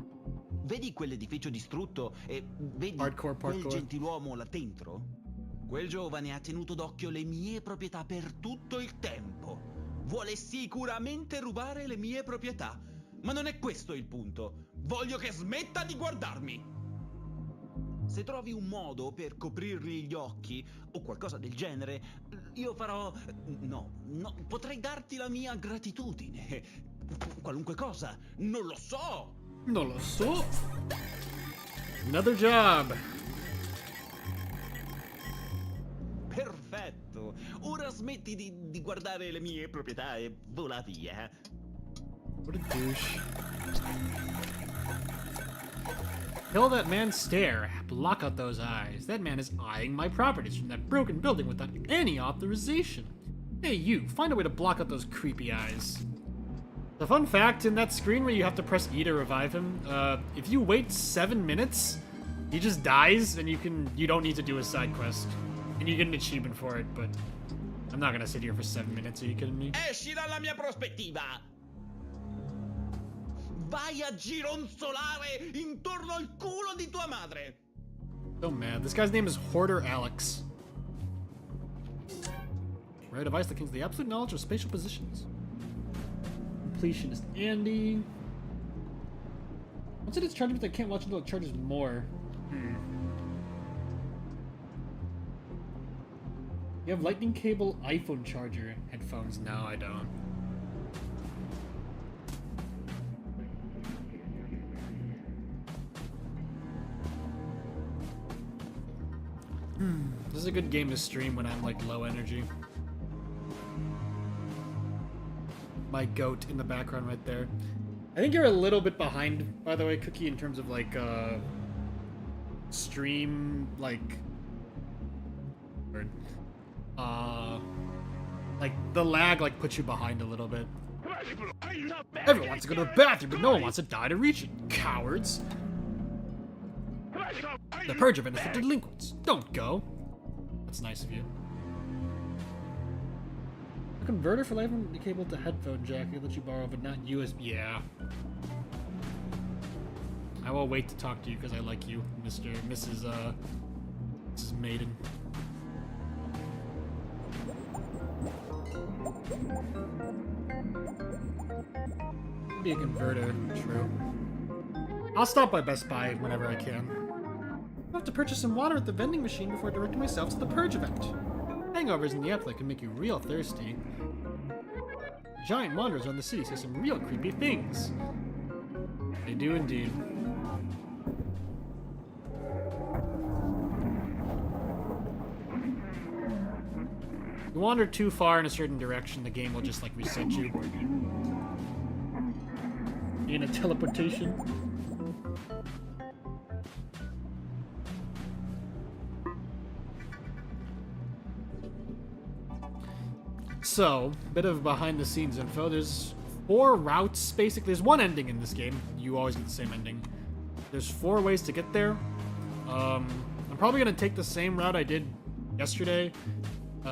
Vedi quell'edificio distrutto e vedi quel gentiluomo là dentro? Quel giovane ha tenuto d'occhio le mie proprietà per tutto il tempo. Vuole sicuramente rubare le mie proprietà. Ma non è questo il punto. Voglio che smetta di guardarmi. Se trovi un modo per coprirgli gli occhi o qualcosa del genere, io farò... No, potrei darti la mia gratitudine. Qualunque cosa, non lo so. Non lo so. Another job. Perfetto. Ora smetti di guardare le mie proprietà e vola via. What a douche. Kill that man's stare. Block out those eyes. That man is eyeing my properties from that broken building without any authorization. Hey, you, find a way to block out those creepy eyes. The fun fact, in that screen where you have to press E to revive him, if you wait 7 minutes, he just dies, and you don't need to do a side quest. And you get an achievement for it, but I'm not gonna sit here for 7 minutes, are you kidding me? Esci dalla mia prospettiva! Vai a gironzolare intorno al culo di tua madre! So mad. This guy's name is Hoarder Alex. Rare device that contains the absolute knowledge of spatial positions. Completionist Andy. Once it is charging, but I can't watch until it charges more. You have lightning cable iPhone charger headphones? No, I don't. This is a good game to stream when I'm like low energy. My goat in the background right there. I think you're a little bit behind, by the way, Cookie, in terms of like stream like the lag like puts you behind a little bit. Everyone wants to go to the bathroom, but no one wants to die to reach it. Cowards. The purge event is for delinquents. Don't go. That's nice of you. A converter for lightning cable to headphone jack I let you borrow, but not USB. Yeah. I will wait to talk to you because I like you, Mrs. Maiden. Be a converter, true. I'll stop by Best Buy whenever I can. I have to purchase some water at the vending machine before directing myself to the purge event. Hangovers in the afterlife can make you real thirsty. Giant monitors on the city say some real creepy things. They do indeed. You wander too far in a certain direction, the game will just like reset you. In a teleportation. So, bit of behind the scenes info. There's 4 routes, basically. There's one ending in this game. You always get the same ending. There's 4 ways to get there. I'm probably going to take the same route I did yesterday,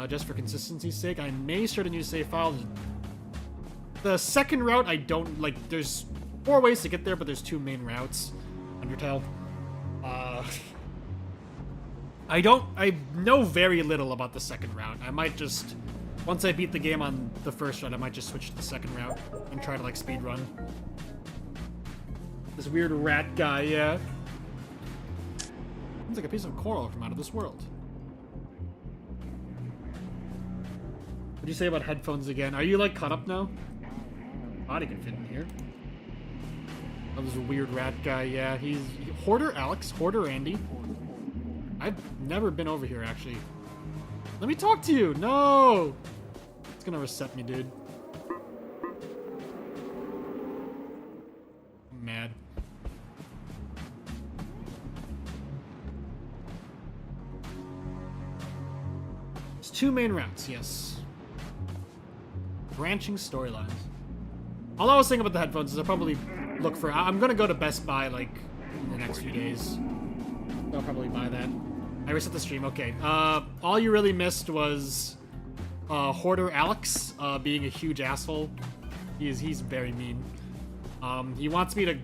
just for consistency's sake. I may start a new save file. The second route, I don't, like, there's 4 ways to get there, but there's 2 main routes. Undertale. I know very little about the second route. I might just... Once I beat the game on the first route, I might just switch to the second route and try to, like, speedrun. This weird rat guy, yeah. Looks like a piece of coral from out of this world. What'd you say about headphones again? Are you, like, caught up now? Body can fit in here. Oh, there's a weird rat guy, yeah. He's... Hoarder Alex, Hoarder Andy. I've never been over here, actually. Let me talk to you! No! It's gonna reset me, dude. It's 2 main routes, yes. Branching storylines. All I was saying about the headphones is I'll probably look for... I'm gonna go to Best Buy, like, in the next few days. I'll probably buy that. I reset the stream, okay. All you really missed was Hoarder Alex being a huge asshole. He's very mean. He wants me to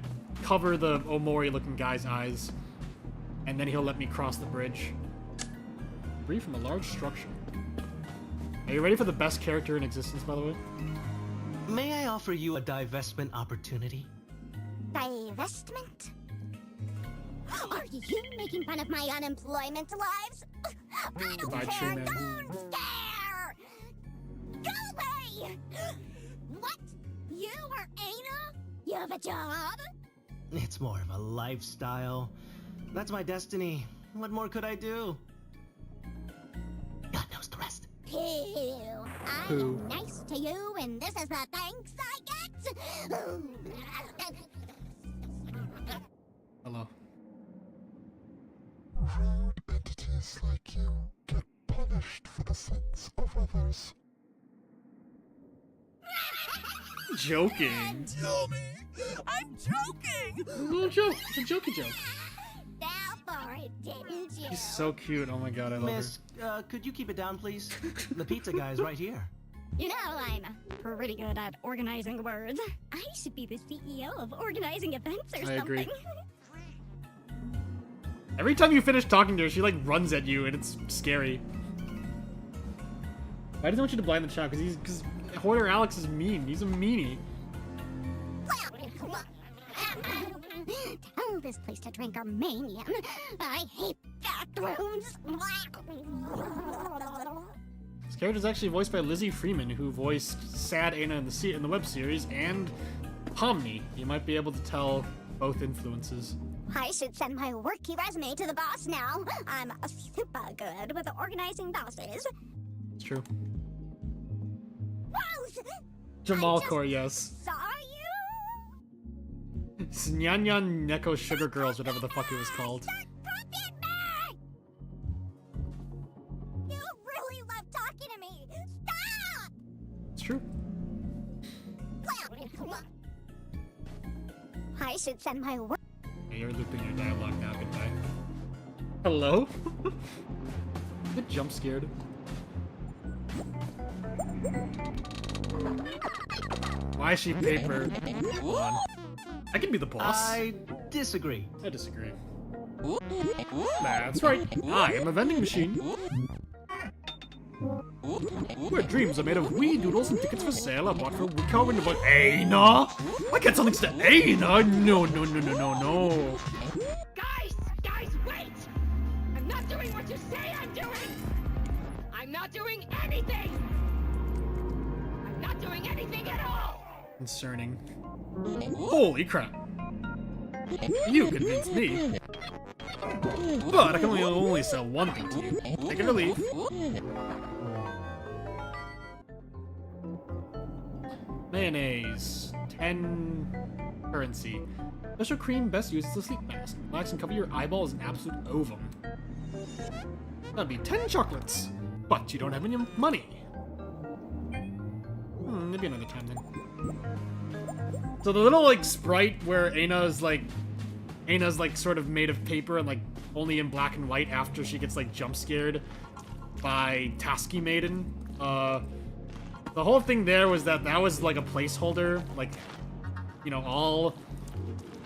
cover the Omori-looking guy's eyes, and then he'll let me cross the bridge. Free from a large structure. Are you ready for the best character in existence, by the way? May I offer you a divestment opportunity? Divestment? Are you making fun of my unemployment lives? I don't care, don't care! Go away! What? You are Aina? You have a job? It's more of a lifestyle. That's my destiny. What more could I do? God knows the rest. Ew. I'm nice to you, and this is the thanks I get? Hello. Rude entities like you get punished for the sins of others. Joking. Tell me! I'm joking! It's a little joke. It's a jokey joke. Fell for it, didn't you? She's so cute. Oh my god, I love Miss, could you keep it down, please? The pizza guy is right here. You know, I'm pretty good at organizing words. I should be the CEO of organizing events or I something. agree. Every time you finish talking to her, she like runs at you, and it's scary. Why doesn't want you to blind the child? Because Hoarder Alex is mean. He's a meanie. Tell this place to drink Armenian. I hate bathrooms. This character is actually voiced by Lizzie Freeman, who voiced Sad Aina in the web series, and Pomni. You might be able to tell both influences. I should send my worky resume to the boss now. I'm super good with organizing bosses. It's true. Rose! Jamal Core, yes. Saw you? Nyanyan Neko Sugar Girls, whatever the fuck it was called. You really love talking to me. Stop! It's true. I should send my work. Hey, you're looping your dialogue now. Goodbye. Hello? Get jump scared. Why is she paper? Come on. I can be the boss. I disagree. I disagree. That's right. I am a vending machine. Where dreams are made of wee doodles and tickets for sale are bought for Wicca and about Aina? I can't sell things to Aina. No. Guys, wait! I'm not doing what you say I'm doing! I'm not doing anything! I'm not doing anything at all! Concerning. Holy crap. You convinced me. But I can only sell one thing to you. Take it or leave. Mayonnaise. 10 currency. Special cream best used as a sleep mask. Relax and cover your eyeballs in absolute ovum. That'd be 10 chocolates. But you don't have any money. Maybe another time then. So the little like sprite where Aina's like sort of made of paper and like only in black and white after she gets like jump scared by Tasky Maiden. The whole thing there was that was like a placeholder, like, you know, all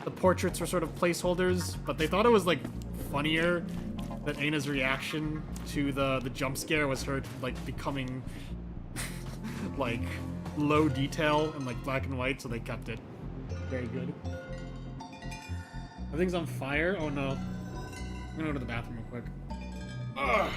the portraits were sort of placeholders, but they thought it was like funnier that Aina's reaction to the jump scare was her like becoming like low detail and like black and white, so they kept it. Very good. Everything's on fire? Oh no. I'm gonna go to the bathroom real quick. Ugh.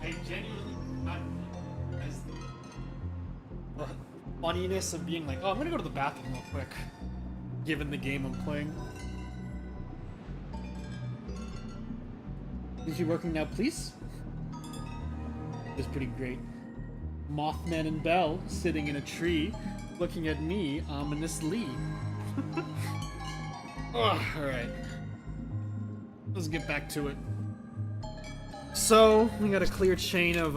I genuinely not as the funniness of being like, oh, I'm gonna go to the bathroom real quick, given the game I'm playing. Is she working now, please? It's pretty great. Mothman and Belle sitting in a tree, looking at me ominously. Alright. Let's get back to it. So, we got a clear chain of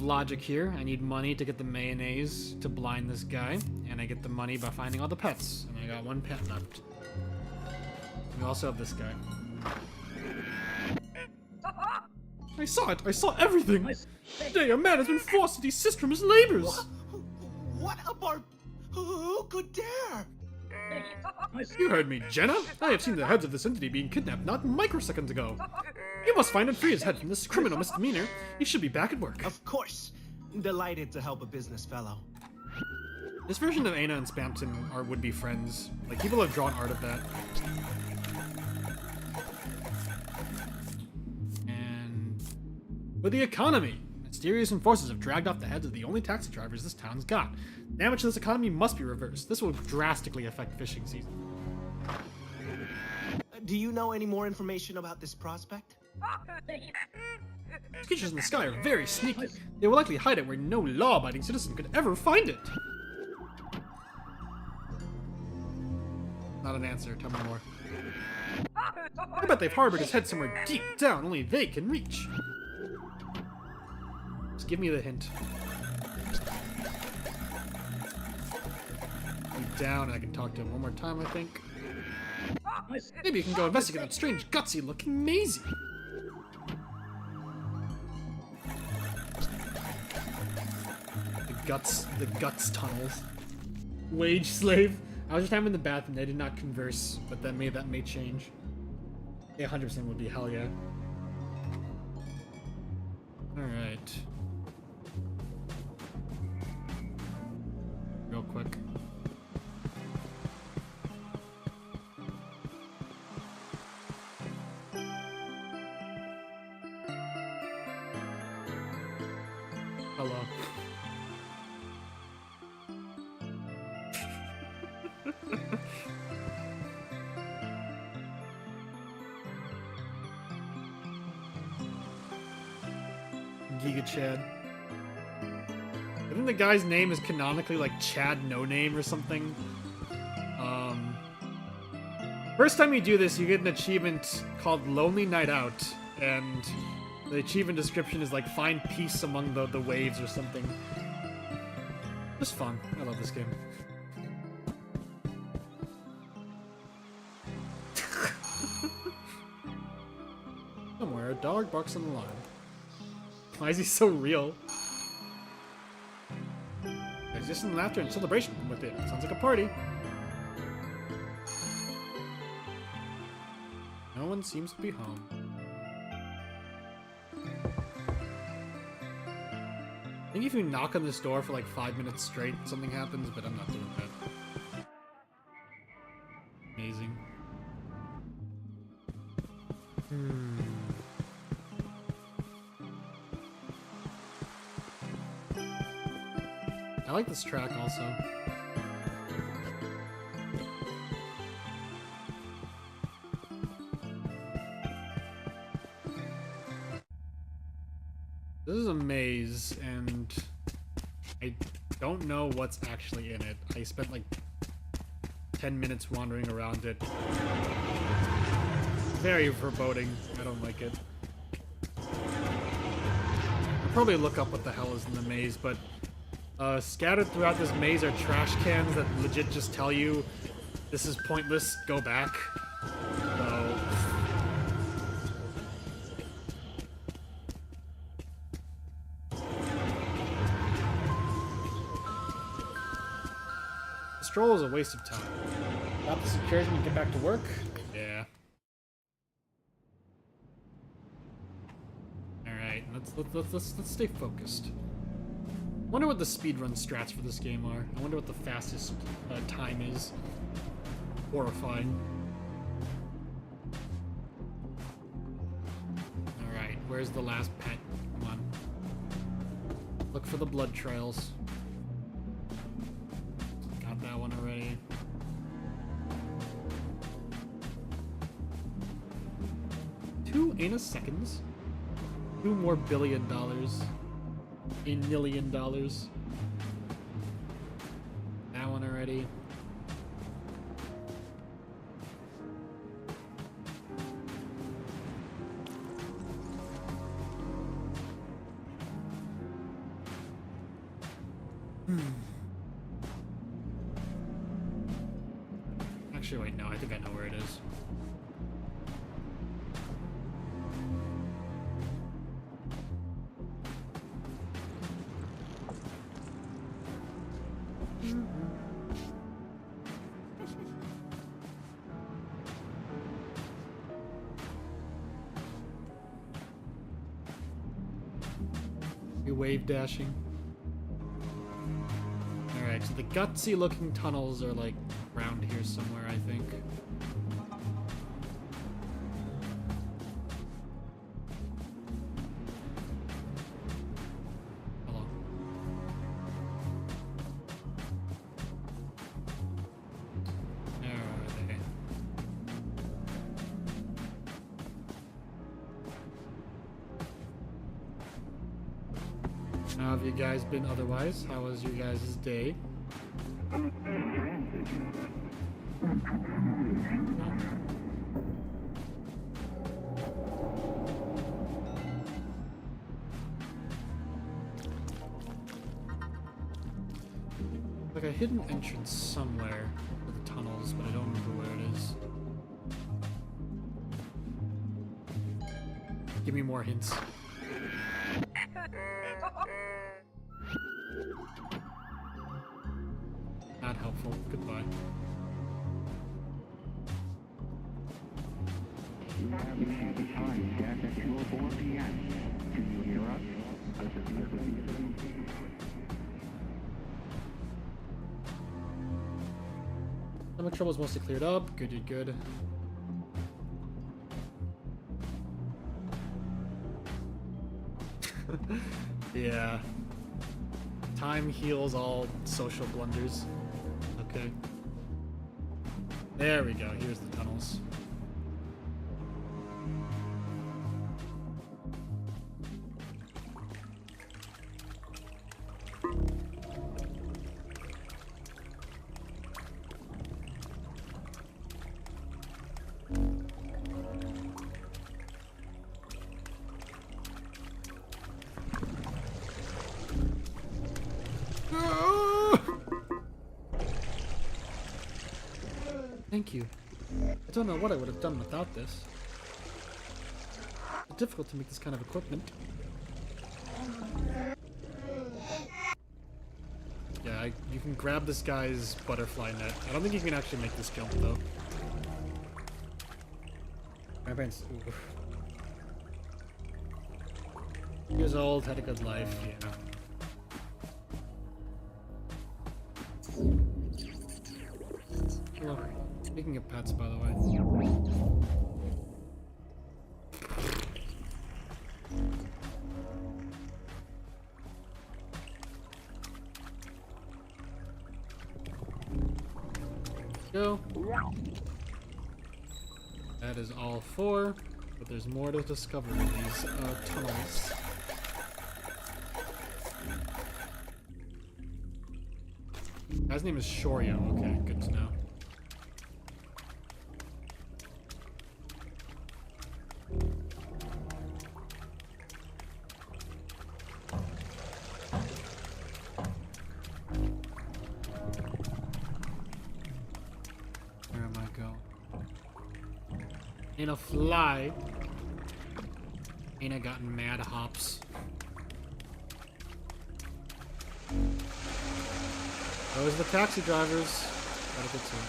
logic here. I need money to get the mayonnaise to blind this guy, and I get the money by finding all the pets. And I got one pet left. We also have this guy. I saw it! I saw everything! Today a man has been forced to desist from his labors! What a who could dare? You heard me, Jenna! I have seen the heads of this entity being kidnapped not microseconds ago. You must find and free his head from this criminal misdemeanor. He should be back at work. Of course. Delighted to help a business fellow. This version of Aina and Spamton are would-be friends. Like, people have drawn art of that. And... with the economy! Mysterious forces have dragged off the heads of the only taxi drivers this town's got. Damage to this economy must be reversed. This will drastically affect fishing season. Do you know any more information about this prospect? Creatures in the sky are very sneaky. They will likely hide it where no law-abiding citizen could ever find it. Not an answer. Tell me more. I bet they've harbored his head somewhere deep down only they can reach. Just give me the hint. Deep down, and I can talk to him one more time, I think. Maybe you can go investigate that strange, gutsy-looking Maisie. The guts tunnels. Wage slave. I was just having the bathroom. They did not converse, but that may change. Yeah, 100% would be hell yeah. All right. Real quick. Hello. Giga Chad. I think the guy's name is canonically like Chad No Name or something. First time you do this, you get an achievement called Lonely Night Out, and the achievement description is like find peace among the waves or something. Just fun. I love this game. Somewhere a dog barks on the line. Why is he so real? There's just some laughter and celebration with it. Sounds like a party. No one seems to be home. I think if you knock on this door for like 5 minutes straight, something happens, but I'm not doing that. Amazing. I like this track also. This is a maze, and I don't know what's actually in it. I spent like 10 minutes wandering around it. Very foreboding. I don't like it. I'll probably look up what the hell is in the maze, but scattered throughout this maze are trash cans that legit just tell you this is pointless, go back. So... the stroll is a waste of time. Got the security and get back to work? Yeah. Alright, let's stay focused. Wonder what the speedrun strats for this game are. I wonder what the fastest time is. Horrifying. Where's the last pet? Come on. Look for the blood trails. Got that one already. $2 seconds. $2 more billion. $1 million. That one already. Actually, wait, no, I think I know where it is. You wave dashing. Alright, so the gutsy looking tunnels are like around here somewhere, I think. Hello. Where are they? How have you guys been otherwise? How was your guys' day? Like a hidden entrance somewhere to the tunnels, but I don't remember where it is. Give me more hints. Not helpful. Goodbye. You have reached the time desk at 2:04 p.m. Can you hear us? Stomach trouble's mostly cleared up. Good, good. Yeah. Time heals all social blunders. Okay. There we go. Here's the tunnels. Thank you. I don't know what I would have done without this. It's difficult to make this kind of equipment. Yeah, you can grab this guy's butterfly net. I don't think you can actually make this jump, though. He was old, had a good life, yeah. Hello. Speaking of pets, by the way. Go. That is all 4, but there's more to discover in these tunnels. Guy's name is Shoryo. Okay, good to know. Where am I going? Ain't a fly. Ain't I gotten mad hops. Those are the taxi drivers. Gotta get to them.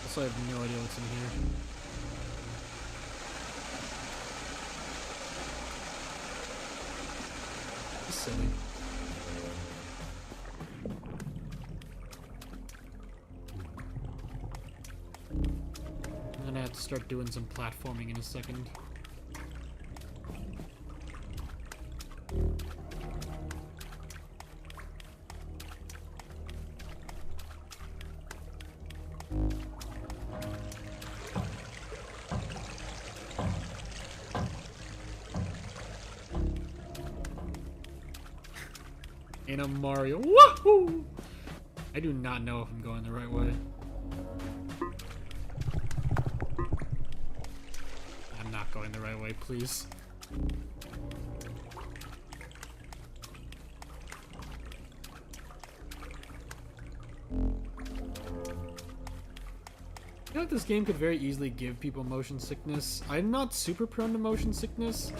Also, I have no idea what's in here. It's silly. I'm gonna have to start doing some platforming in a second. in a Mario. Woohoo! I do not know if I'm going the right way. I'm not going the right way, please. I feel like this game could very easily give people motion sickness. I'm not super prone to motion sickness,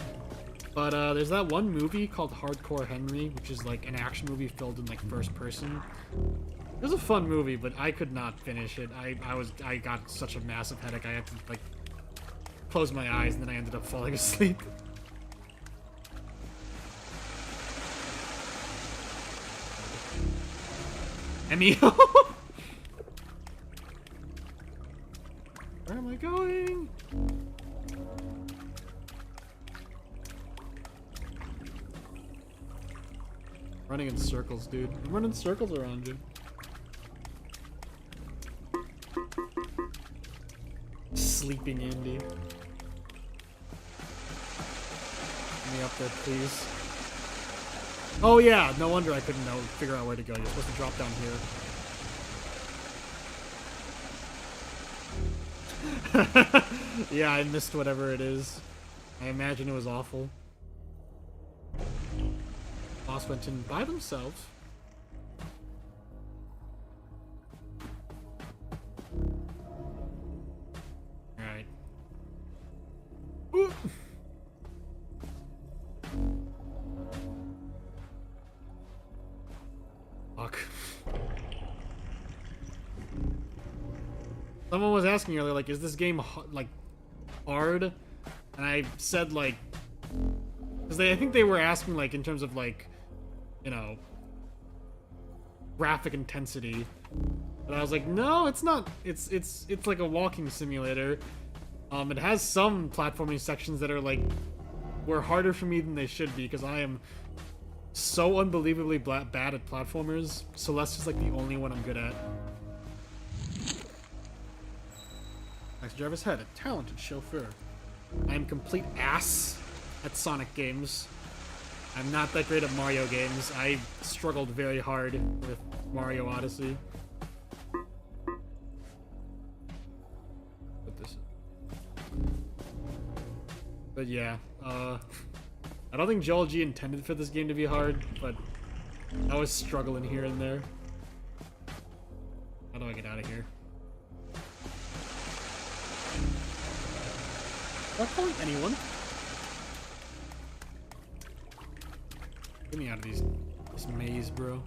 but there's that one movie called Hardcore Henry, which is like an action movie filled in like first person. It was a fun movie, but I could not finish it. I got such a massive headache. I had to like close my eyes, and then I ended up falling asleep. Emio. Where am I going? Running in circles, dude. I'm running circles around you. Sleeping Andy. Get me up there, please. Oh yeah, no wonder I couldn't figure out where to go. You're supposed to drop down here. Yeah, I missed whatever it is. I imagine it was awful. Boss went in by themselves. Alright. Fuck. Someone was asking earlier, like, is this game like hard? And I said like, because I think they were asking like in terms of like, you know, graphic intensity. But I was like, no, it's not. It's like a walking simulator. It has some platforming sections that are like were harder for me than they should be because I am so unbelievably bad at platformers. Celeste is like the only one I'm good at. Taxi driver's head, a talented chauffeur. I am complete ass at Sonic games. I'm not that great at Mario games. I struggled very hard with Mario Odyssey. Put this in. But yeah, I don't think Joel G intended for this game to be hard, but I was struggling here and there. How do I get out of here? Am I calling anyone? Get me out of this maze, bro.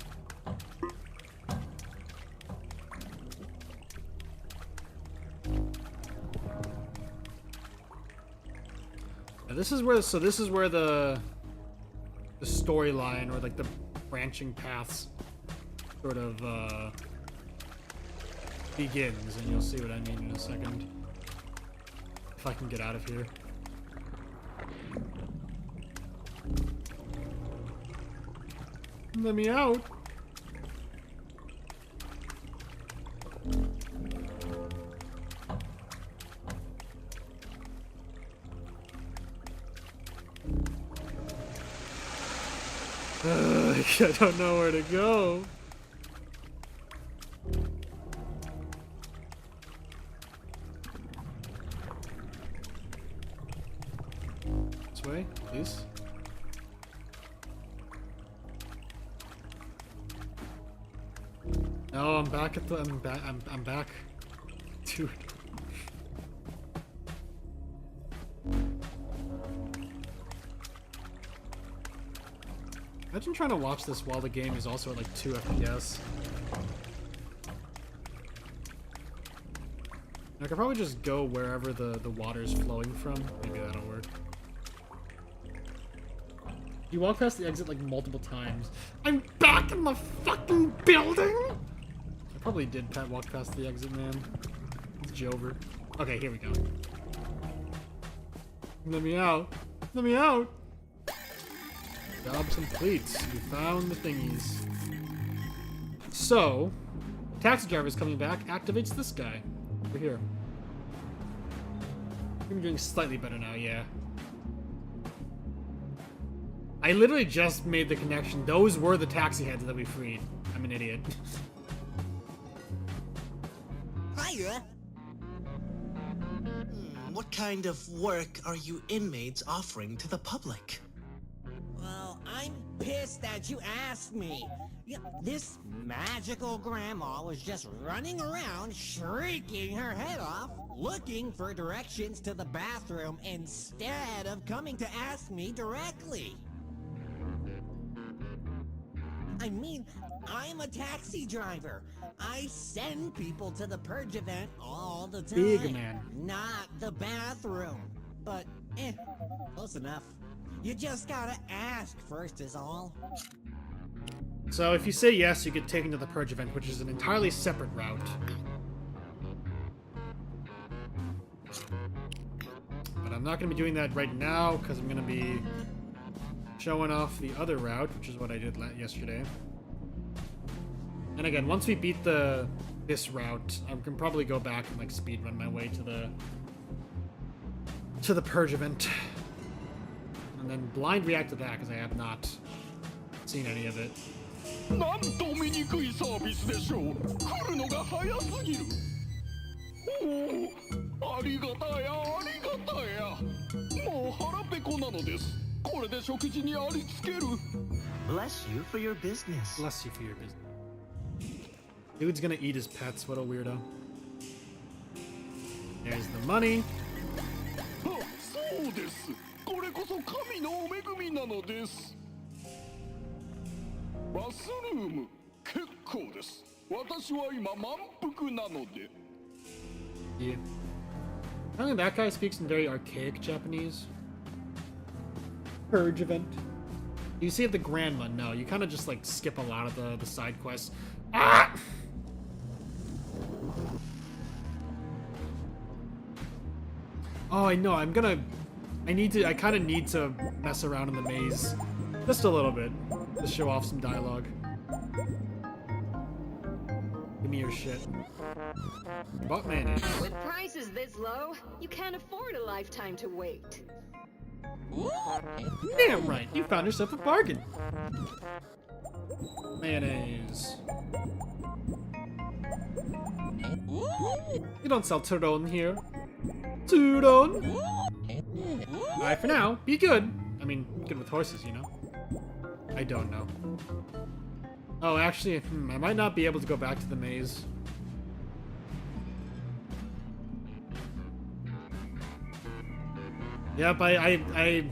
Now this is where the storyline or like the branching paths sort of begins, and you'll see what I mean in a second. If I can get out of here. Let me out. I don't know where to go. This way, please. No, I'm back at the. I'm back. Dude. Imagine trying to watch this while the game is also at like 2 FPS. I could probably just go wherever the water's flowing from. Maybe that'll work. You walk past the exit like multiple times. I'm back in the fucking building! I probably did walk past the exit, man. It's Jover. Okay, here we go. Let me out. Let me out! Job complete. We found the thingies. So, taxi driver's coming back, activates this guy. Over here. I'm doing slightly better now, yeah. I literally just made the connection. Those were the taxi heads that we freed. I'm an idiot. Hiya. What kind of work are you inmates offering to the public? Well, I'm pissed that you asked me. Yeah, this magical grandma was just running around shrieking her head off, looking for directions to the bathroom instead of coming to ask me directly. I mean, I'm a taxi driver. I send people to the purge event all the time. Big man. Not the bathroom. But, close enough. You just gotta ask first is all. So if you say yes, you get taken to the purge event, which is an entirely separate route. But I'm not going to be doing that right now, because I'm going to be showing off the other route, which is what I did yesterday. And again, once we beat this route, I can probably go back and like speedrun my way to the purge event. And then blind react to that, because I have not seen any of it. なんと醜いサービスでしょう。来るのが早すぎる。おお、ありがたやありがたや。もう腹ペコなのです。これで食事にありつける。Bless you for your business. Bless you for your business. Dude's gonna eat his pets. What a weirdo. There's the money. そうです。これこそ神のお恵みなのです。バスルーム結構です。私は今満腹なので。Yeah. I think that guy speaks in very archaic Japanese. Purge event. You save the grandma. No, you kind of just like skip a lot of the side quests. Ah! Oh, I know. I kind of need to mess around in the maze. Just a little bit. To show off some dialogue. Give me your shit. Bought mayonnaise. With prices this low, you can't afford a lifetime to wait. Damn right, you found yourself a bargain. Mayonnaise. You don't sell turon here. Turon. Alright, for now, be good. I mean, good with horses, you know. I don't know. Oh, actually, I might not be able to go back to the maze. Yep, I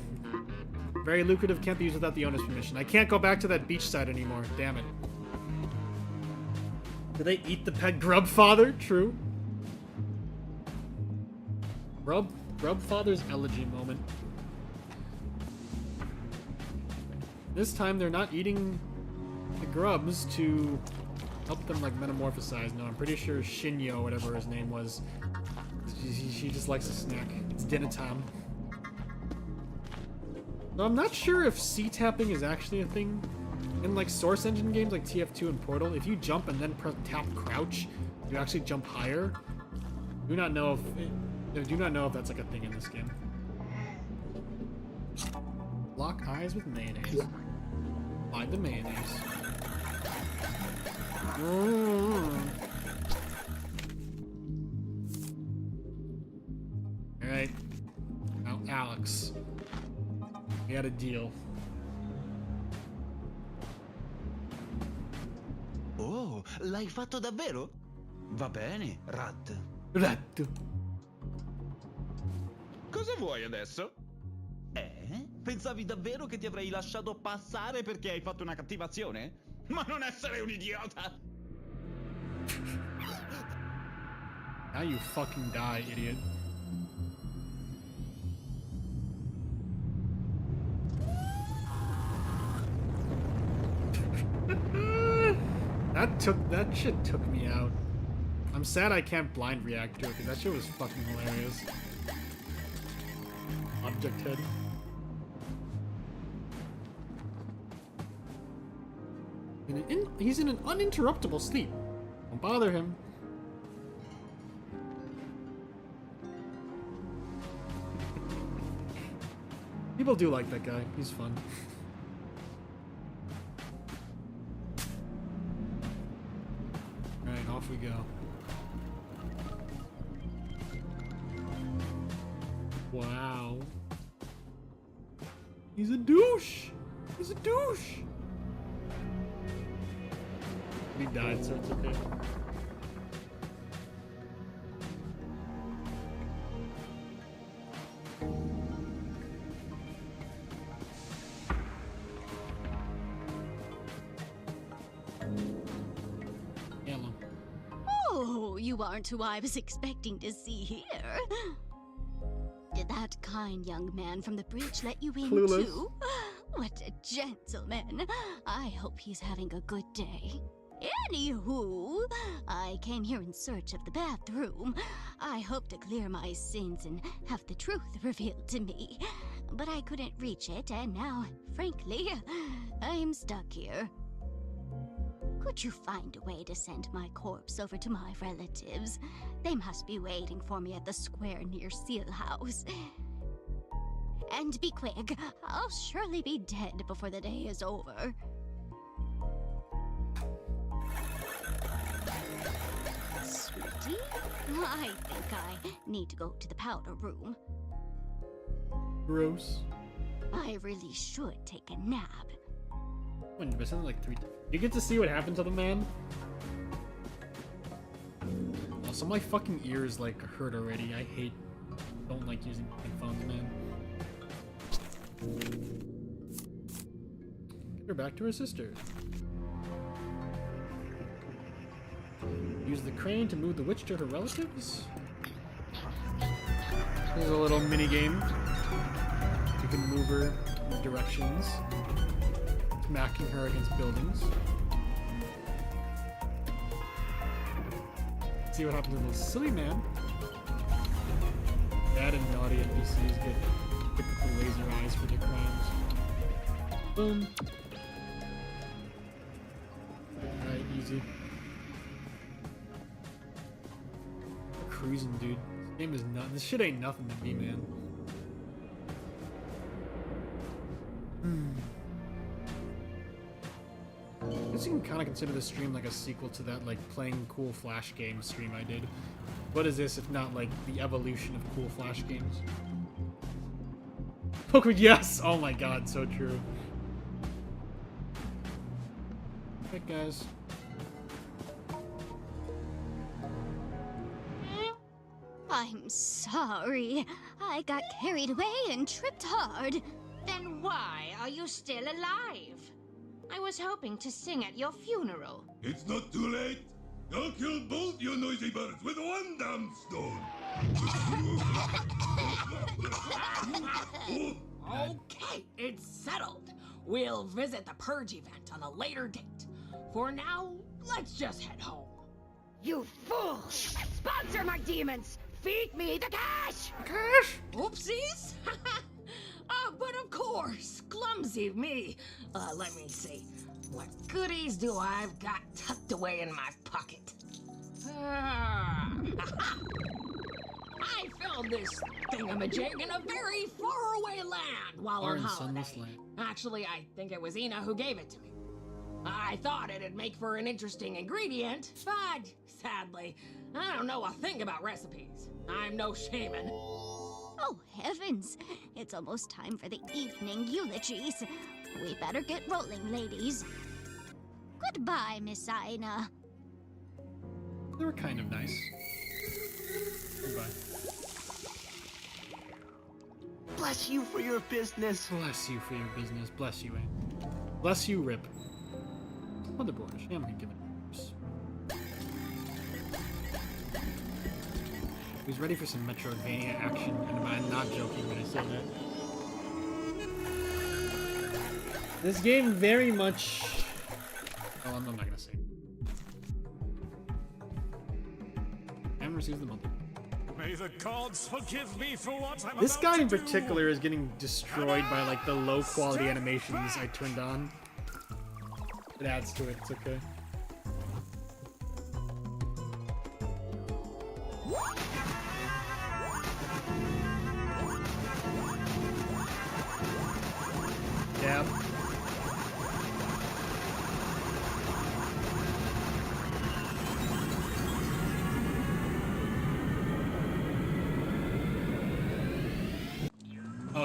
very lucrative, can't be used without the owner's permission. I can't go back to that beach side anymore, damn it. Do they eat the pet grub father? True. Grub father's elegy moment. This time they're not eating the grubs to help them like metamorphosize. No, I'm pretty sure Shinyo, whatever his name was, she just likes a snack. It's dinner time. So I'm not sure if C-tapping is actually a thing in like Source Engine games like TF2 and Portal. If you jump and then tap crouch, you actually jump higher. Do not know if that's like a thing in this game. Lock eyes with mayonnaise. Find the mayonnaise. Alright. Now, Alex. We had a deal. Oh, l'hai fatto davvero? Va bene, Rat. Rat. Cosa vuoi adesso? Pensavi davvero che ti avrei lasciato passare perché hai fatto una cattivazione? Ma non essere un idiota! Now you fucking die, idiot. That shit took me out. I'm sad I can't blind react to it because that shit was fucking hilarious. Object head. He's in an uninterruptible sleep. Don't bother him. People do like that guy. He's fun. Off we go. Wow. He's a douche. He's a douche. He died, so it's okay. Oh, you aren't who I was expecting to see here. Did that kind young man from the bridge let you in Clueless. too? What a gentleman. I hope he's having a good day. Anywho, I came here in search of the bathroom. I hope to clear my sins and have the truth revealed to me. But I couldn't reach it, and now, frankly, I'm stuck here. Could you find a way to send my corpse over to my relatives? They must be waiting for me at the square near Seal House. And be quick, I'll surely be dead before the day is over. Sweetie, I think I need to go to the powder room. Gross. I really should take a nap. When you something like 3 times. You get to see what happened to the man. Also, my fucking ears like hurt already. I don't like using headphones, man. Get her back to her sister. Use the crane to move the witch to her relatives. Here's a little mini game. You can move her in directions, smacking her against buildings. See what happens to the silly man. Bad and naughty NPCs get typical laser eyes for their crimes. Boom. Alright, easy. We're cruising, dude. This game is not. This shit ain't nothing to me, man. I guess you can kind of consider this stream like a sequel to that, like, playing cool Flash game stream I did. What is this if not, like, the evolution of cool Flash games? Pokemon, yes! Oh my god, so true. Right, guys. I'm sorry. I got carried away and tripped hard. Then why are you still alive? I was hoping to sing at your funeral. It's not too late. I'll kill both you noisy birds with one damn stone. Okay, it's settled. We'll visit the Purge event on a later date. For now, let's just head home. You fool! Sponsor my demons! Feed me the cash! Cash? Oopsies? But of course, clumsy me. Let me see. What goodies do I've got tucked away in my pocket? I found this thingamajig in a very faraway land while on holiday. Actually, I think it was Ina who gave it to me. I thought it'd make for an interesting ingredient, but sadly, I don't know a thing about recipes. I'm no shaman. Oh, heavens. It's almost time for the evening eulogies. We better get rolling, ladies. Goodbye, Miss Ina. They were kind of nice. Goodbye. Bless you for your business. Bless you for your business. Bless you, Ann. Bless you, Rip. Motherboard, I'm gonna give it. He's ready for some Metroidvania action, and I'm not joking when I say that. This game very much... Oh, I'm not gonna say. I haven't received the monthly. May the gods forgive me for what I'm This about guy in to do. particular is getting destroyed by like the low quality animations I turned on. It adds to it, it's okay. Dab.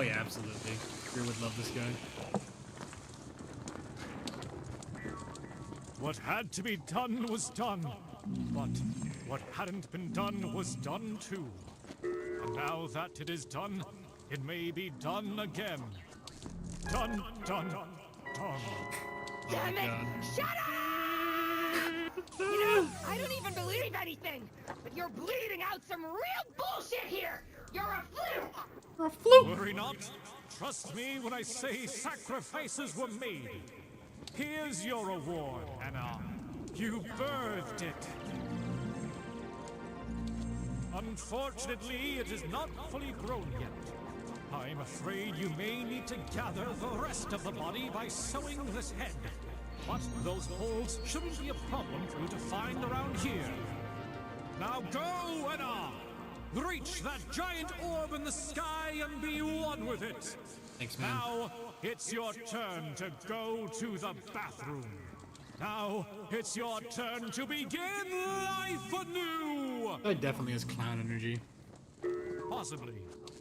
yeah, absolutely. Drew would love this guy. What had to be done was done, but what hadn't been done was done too. And now that it is done, it may be done again. Done, done, done. Damn it! Shut up! You know, I don't even believe anything, but you're bleeding out some real bullshit here! You're a fluke! You're a fluke! Worry not. Trust me when I say sacrifices were made. Here's your reward, Anna. You birthed it. Unfortunately, it is not fully grown yet. I'm afraid you may need to gather the rest of the body by sewing this head. But those holes shouldn't be a problem for you to find around here. Now go, Anna! Reach that giant orb in the sky and be one with it! Thanks, man. Now, it's your turn to go to the bathroom. Now, it's your turn to begin life anew! That definitely has clown energy. Possibly.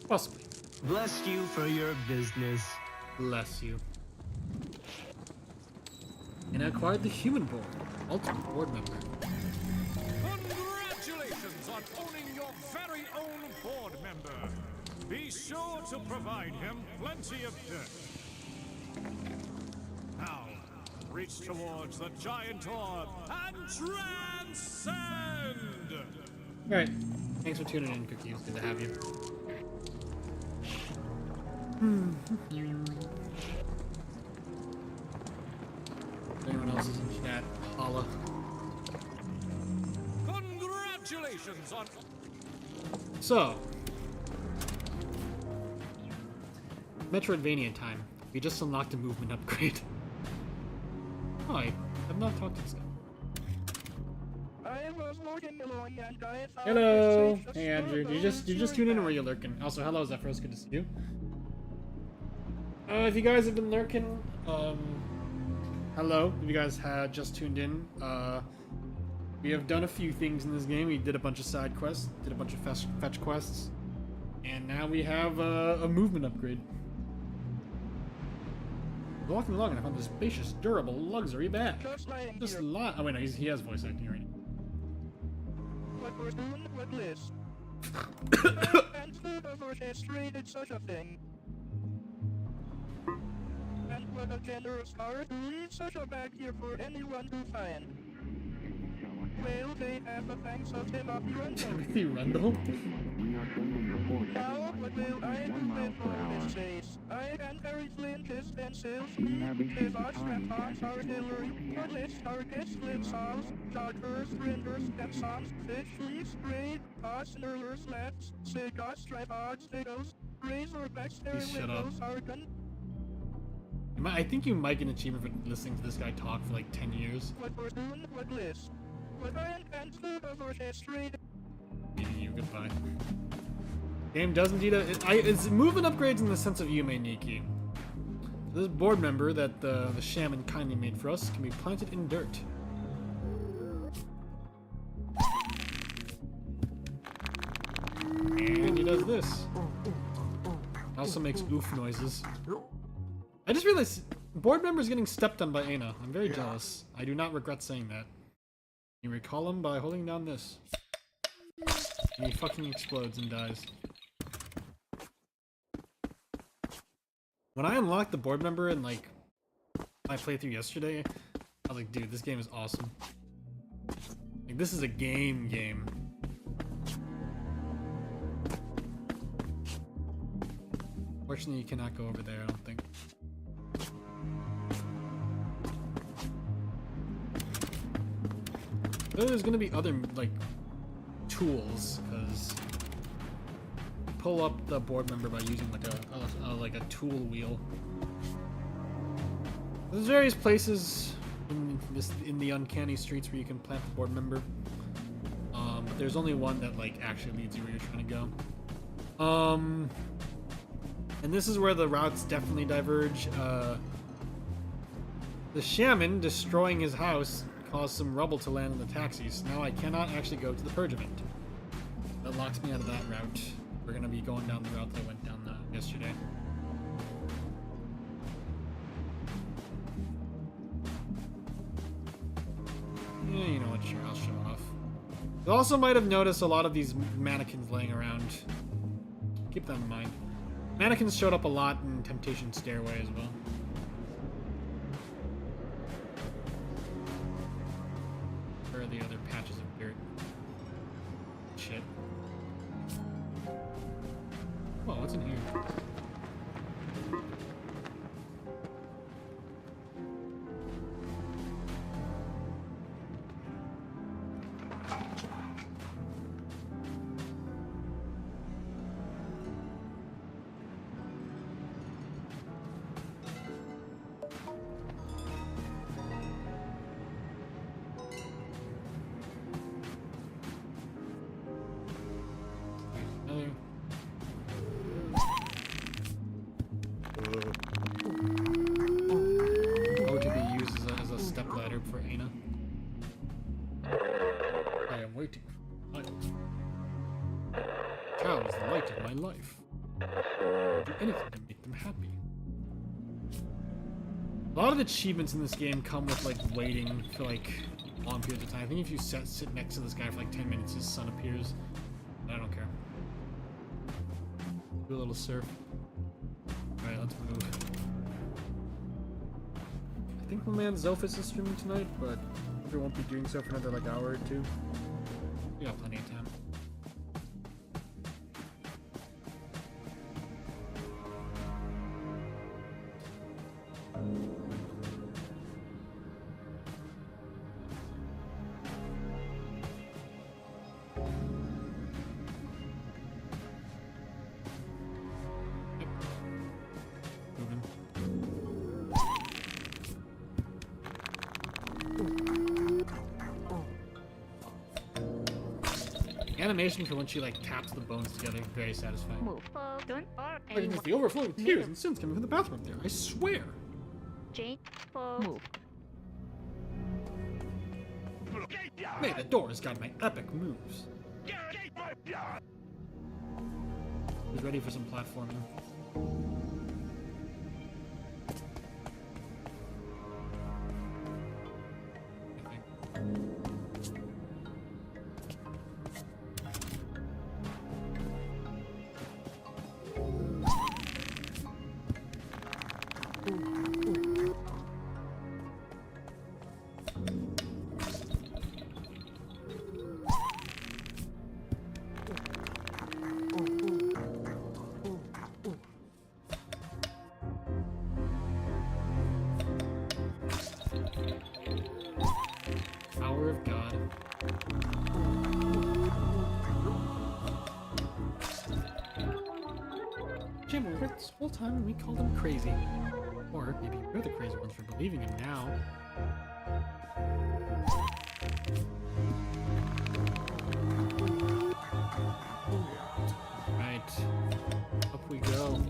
Possibly. Bless you for your business. Bless you. And I acquired the human board. Ultimate board member. Congratulations on owning your very own board member. Be sure to provide him plenty of dirt. Now, reach towards the giant orb and transcend! Alright. Thanks for tuning in, Cookie. It's good to have you. Anyone else is in chat? Holla. Congratulations on... So, Metroidvania time. We just unlocked a movement upgrade. Oh, I have not talked to this guy. Hello! Hey Andrew, did you just tune in or were you lurking? Also, hello Zephyros, good to see you. If you guys have been lurking, hello. If you guys had just tuned in, we have done a few things in this game. We did a bunch of side quests, did a bunch of fetch quests, and now we have a movement upgrade. Walking along and I found this spacious, durable luxury bag. Just a lot. Oh wait, no, he has voice acting right now. What we're doing with this. And who ever orchestrated such a thing? And what a generous heart to leave such a bag here for anyone to find. Well, they have the thanks of Timothy Rundle. Timothy Rundle? Now, what will I do with all this space? I can carry flinches, pencils, pivots, ramparts, artillery, bullets, targets, flip saws, chargers, renders, capsons, fish fleets, braid, pots, knurlers, slats, cigarettes, tripods, digos, razorbacks, stair windows, argon. I think you might get an achievement for listening to this guy talk for like 10 years. What we're doing with this. What I can do of orchestrated. You, goodbye. Game does indeed it's movement upgrades in the sense of Yume Nikki. This board member that the shaman kindly made for us can be planted in dirt. And he does this. Also makes oof noises. I just realized board members getting stepped on by Aina. I'm very jealous. I do not regret saying that. You recall him by holding down this. And he fucking explodes and dies. When I unlocked the board member in like my playthrough yesterday, I was like, dude, this game is awesome. Like, this is a game. Fortunately, you cannot go over there, I don't think. There's gonna be other, like, tools, because pull up the board member by using like a tool wheel. There's various places in the uncanny streets where you can plant the board member. But there's only one that like actually leads you where you're trying to go. And this is where the routes definitely diverge. The shaman destroying his house caused some rubble to land in the taxis. Now I cannot actually go to the purge event. That locks me out of that route. We're gonna be going down the route that I went down yesterday. Sure, I'll show off. You also might have noticed a lot of these mannequins laying around. Keep that in mind. Mannequins showed up a lot in Temptation Stairway as well. Where are the other patches of dirt? Shit. Whoa, what's in here? Oh, to be used as a stepladder for Ana. I am waiting for light. Cow is the light of my life. I'll do anything to make them happy. A lot of achievements in this game come with like waiting for like long periods of time. I think if you sit next to this guy for like 10 minutes, his sun appears. But I don't care. Do a little surf. Alright, let's move. I think my man Zophis is streaming tonight, but he won't be doing so for another like hour or two. We got plenty of time. Animation for when she like taps the bones together, very satisfying. Move. Don't or I can the overflowing tears and sins coming from the bathroom there. I swear. Jane, move. May the doors guide my epic moves. Who's ready for some platforming? Power of God. Jim, we were this whole time and we called him crazy. Or maybe we're the crazy ones for believing him now. Right. Up we go.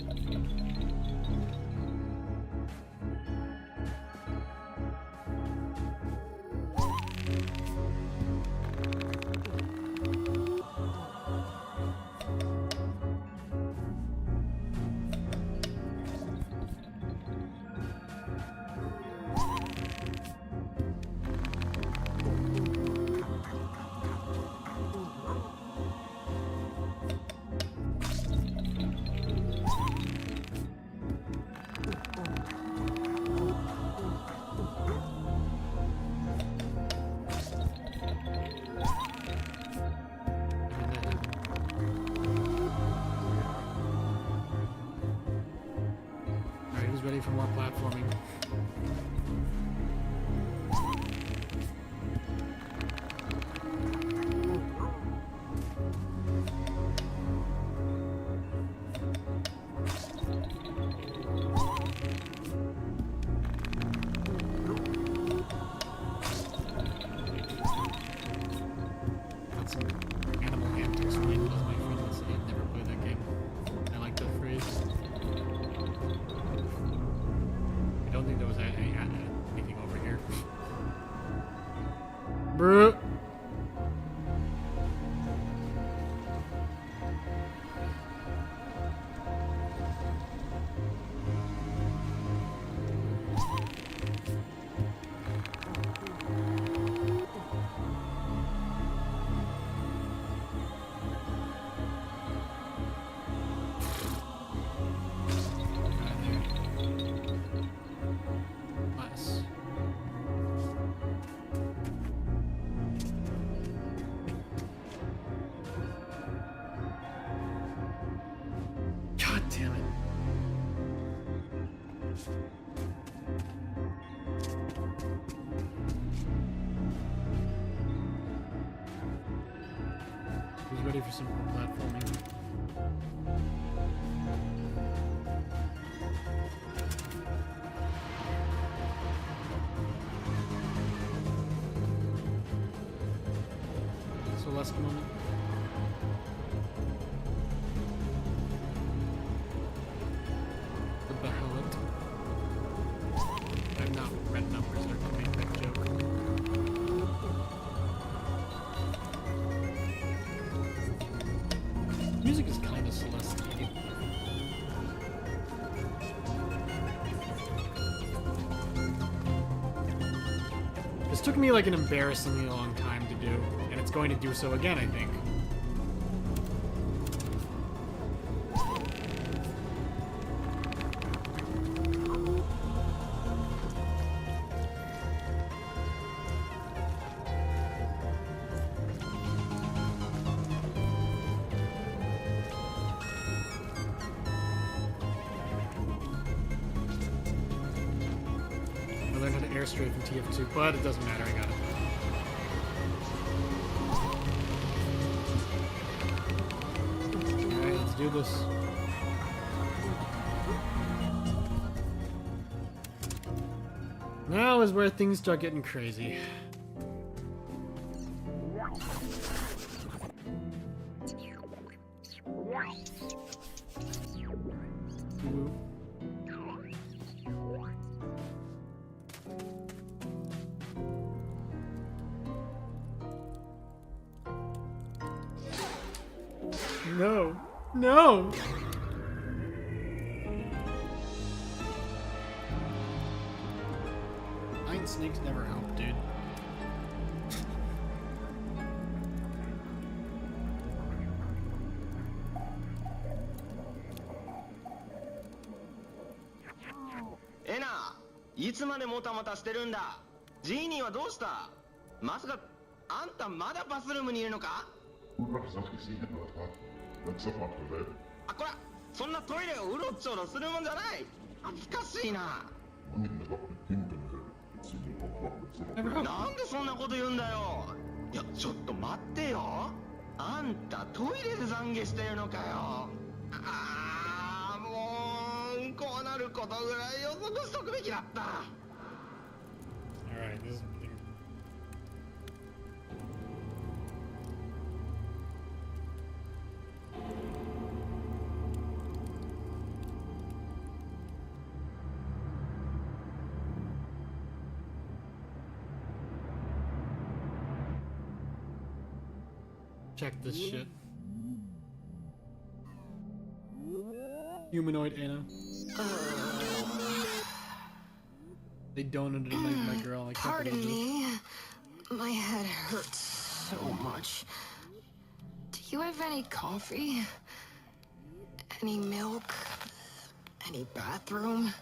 Ready for more platforming. Got some animal antics related, as my friend would say. I've never played that game. I like that phrase. I don't think there was anything over here. Bruh. Who's ready for some more platforming? Celeste moment. The Bahamut. I'm not red numbers, they're to make that joke. Music is kind of Celeste-y. This took me like an embarrassingly long time to do, and it's going to do so again, I think. I learned how to airstrafe in TF2, but it doesn't matter, I got it. Alright, let's do this. Now is where things start getting crazy. No. No! Giant snakes never help, dude.エナ、いつまでもたもたしてるんだ。ジーニーはどうした？まさかあんたまだバスルームにいるのか？あ、こら、そんなトイレをうろちょろするもんじゃない。恥ずかしいな。なんでそんなこと言うんだよ。いや、ちょっと待ってよ。あんたトイレで懺悔してるのかよ。ああ、もうこうなることぐらい予測しとくべきだった。Alright, this is... Check this shit. Humanoid Anna. They donated my girl. I can't Pardon believe me. My head hurts so much. Do you have any coffee? Any milk? Any bathroom?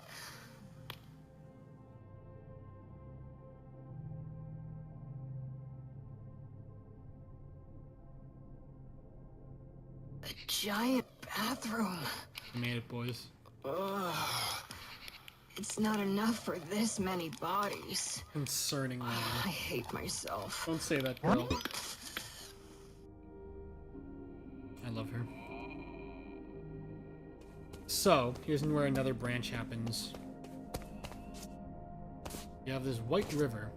A giant bathroom. You made it, boys. Ugh. It's not enough for this many bodies. Concerning man. I hate myself. Don't say that, girl. I love her. So, here's where another branch happens. You have this white river.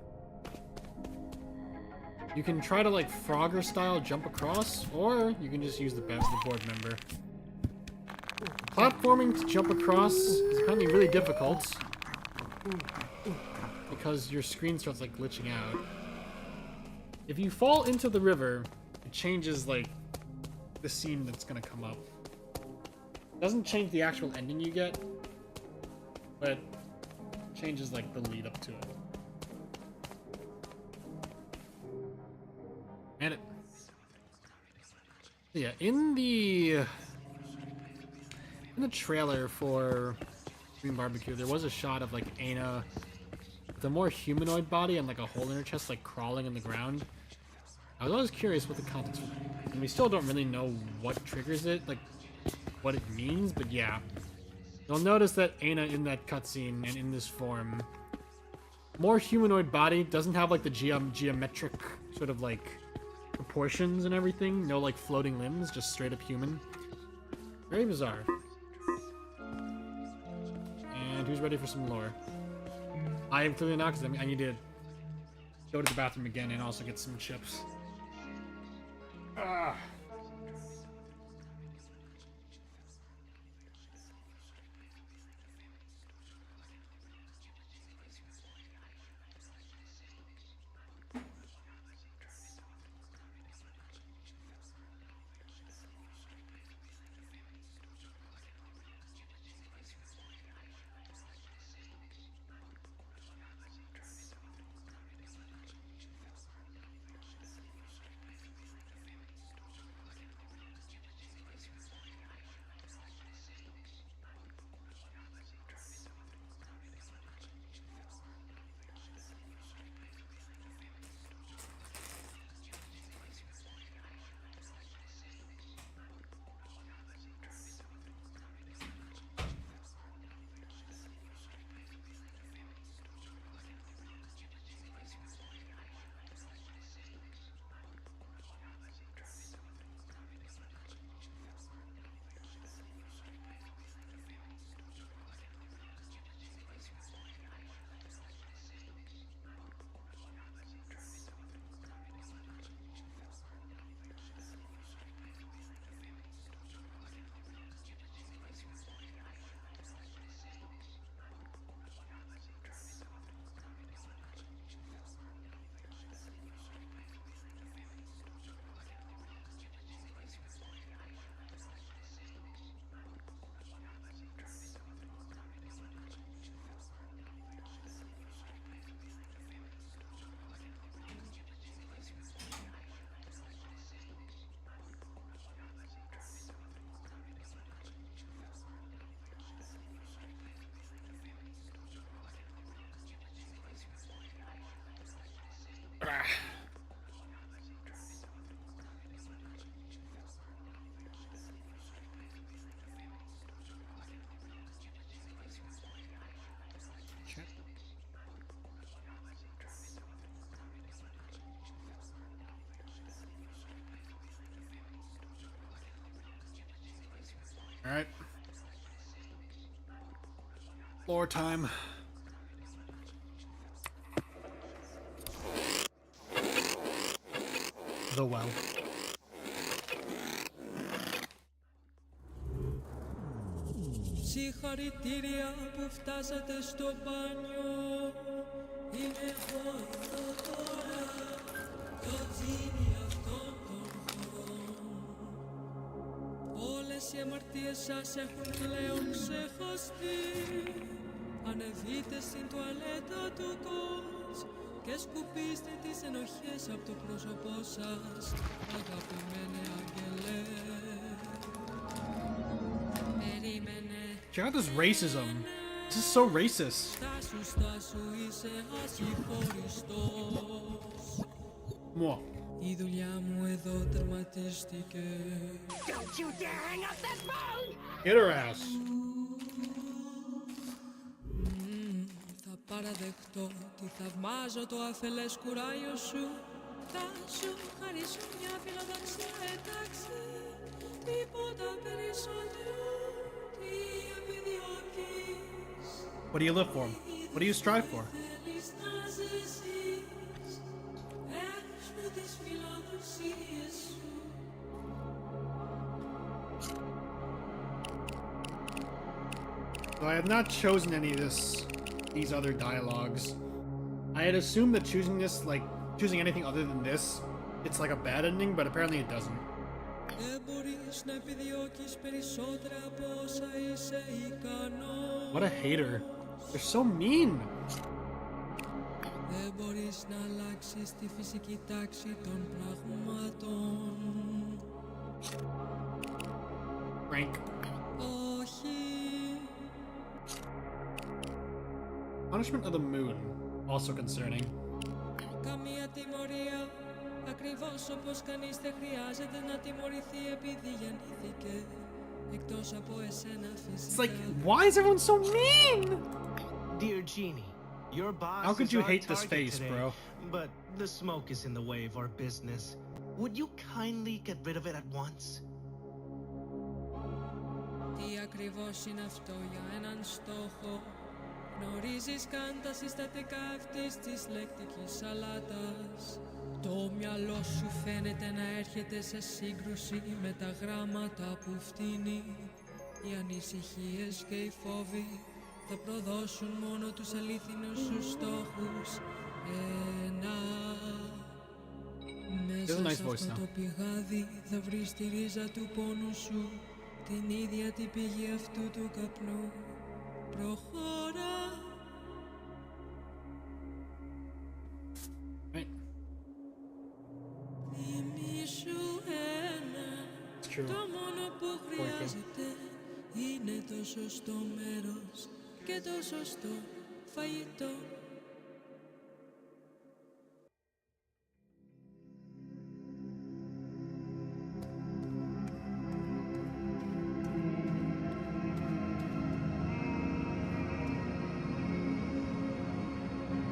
You can try to, like, Frogger style jump across, or you can just use the board member. Platforming to jump across is apparently really difficult because your screen starts, like, glitching out. If you fall into the river, it changes, like, the scene that's gonna come up. It doesn't change the actual ending you get, but it changes, like, the lead up to it. And it... Yeah, in the trailer for Green Barbecue, there was a shot of, like, Aina with a more humanoid body and, like, a hole in her chest, like, crawling in the ground. I was always curious what the context was. And we still don't really know what triggers it, like, what it means, but yeah. You'll notice that Aina in that cutscene and in this form, more humanoid body, doesn't have like the geometric sort of like proportions and everything. No like floating limbs, just straight up human. Very bizarre. And who's ready for some lore? I am clearly not, because I need to go to the bathroom again and also get some chips. Ah. Alright. Lore time. The well. Συγχαρητήρια που φτάσατε στο μπάνιο. Είμαι εγώ εδώ τώρα, το τζίνι αυτών των χωρών. Όλες οι αμαρτίες σας έχουν πλέον ξεχαστεί. Ανεβείτε στην τουαλέτα του κότς και σκουπίστε τις ενοχές από το πρόσωπό σας, αγαπημένε άγγελε. Check out this racism. This is so racist. Moi. Η δουλειά μου εδώ τερματίστηκε. Don't you dare hang up that phone! Get her ass. Θα παραδεχτώ ότι θαυμάζω το αφελές κουράγιο σου. Θα σου χαρίσω μια φιλοδοξία εντάξει. Τίποτα περισσότερο. Τι επιδιώκεις. What do you live for? What do you strive for? Θέλεις να ζήσεις. Έχεις τις φιλοδοξίες σου. So I have not chosen any of these other dialogues. I had assumed that choosing anything other than this, it's like a bad ending, but apparently it doesn't. What a hater. They're so mean. Δεν μπορείς να αλλάξεις τη φυσική τάξη των πραγμάτων. Rank. Όχι. Punishment of the Moon. Also concerning. Καμία τιμωρία. Ακριβώς όπως κανείς δεν χρειάζεται να τιμωρηθεί επειδή γεννήθηκε. It's like, why is everyone so mean? Dear Genie, your boss How could is you our hate this target face, today, bro? but the smoke is in the way of our business. Would you kindly get rid of it at once? Τι ακριβώς είναι αυτό για έναν στόχο? Γνωρίζεις καν τα συστατικά αυτής της λεκτικής σαλάτας. Το μυαλό σου φαίνεται να έρχεται σε σύγκρουση με τα γράμματα που φτύνει. Οι ανησυχίες και οι φόβοι θα προδώσουν μόνο τους αλήθινους σου στόχους. Ένα. Μέσα σε αυτό το πηγάδι θα βρεις τη ρίζα του πόνου σου, την ίδια την πηγή αυτού του καπνού. Προχώρα. Θυμήσου ένα, το μόνο που χρειάζεται είναι το σωστό μέρος και το σωστό φαγητό.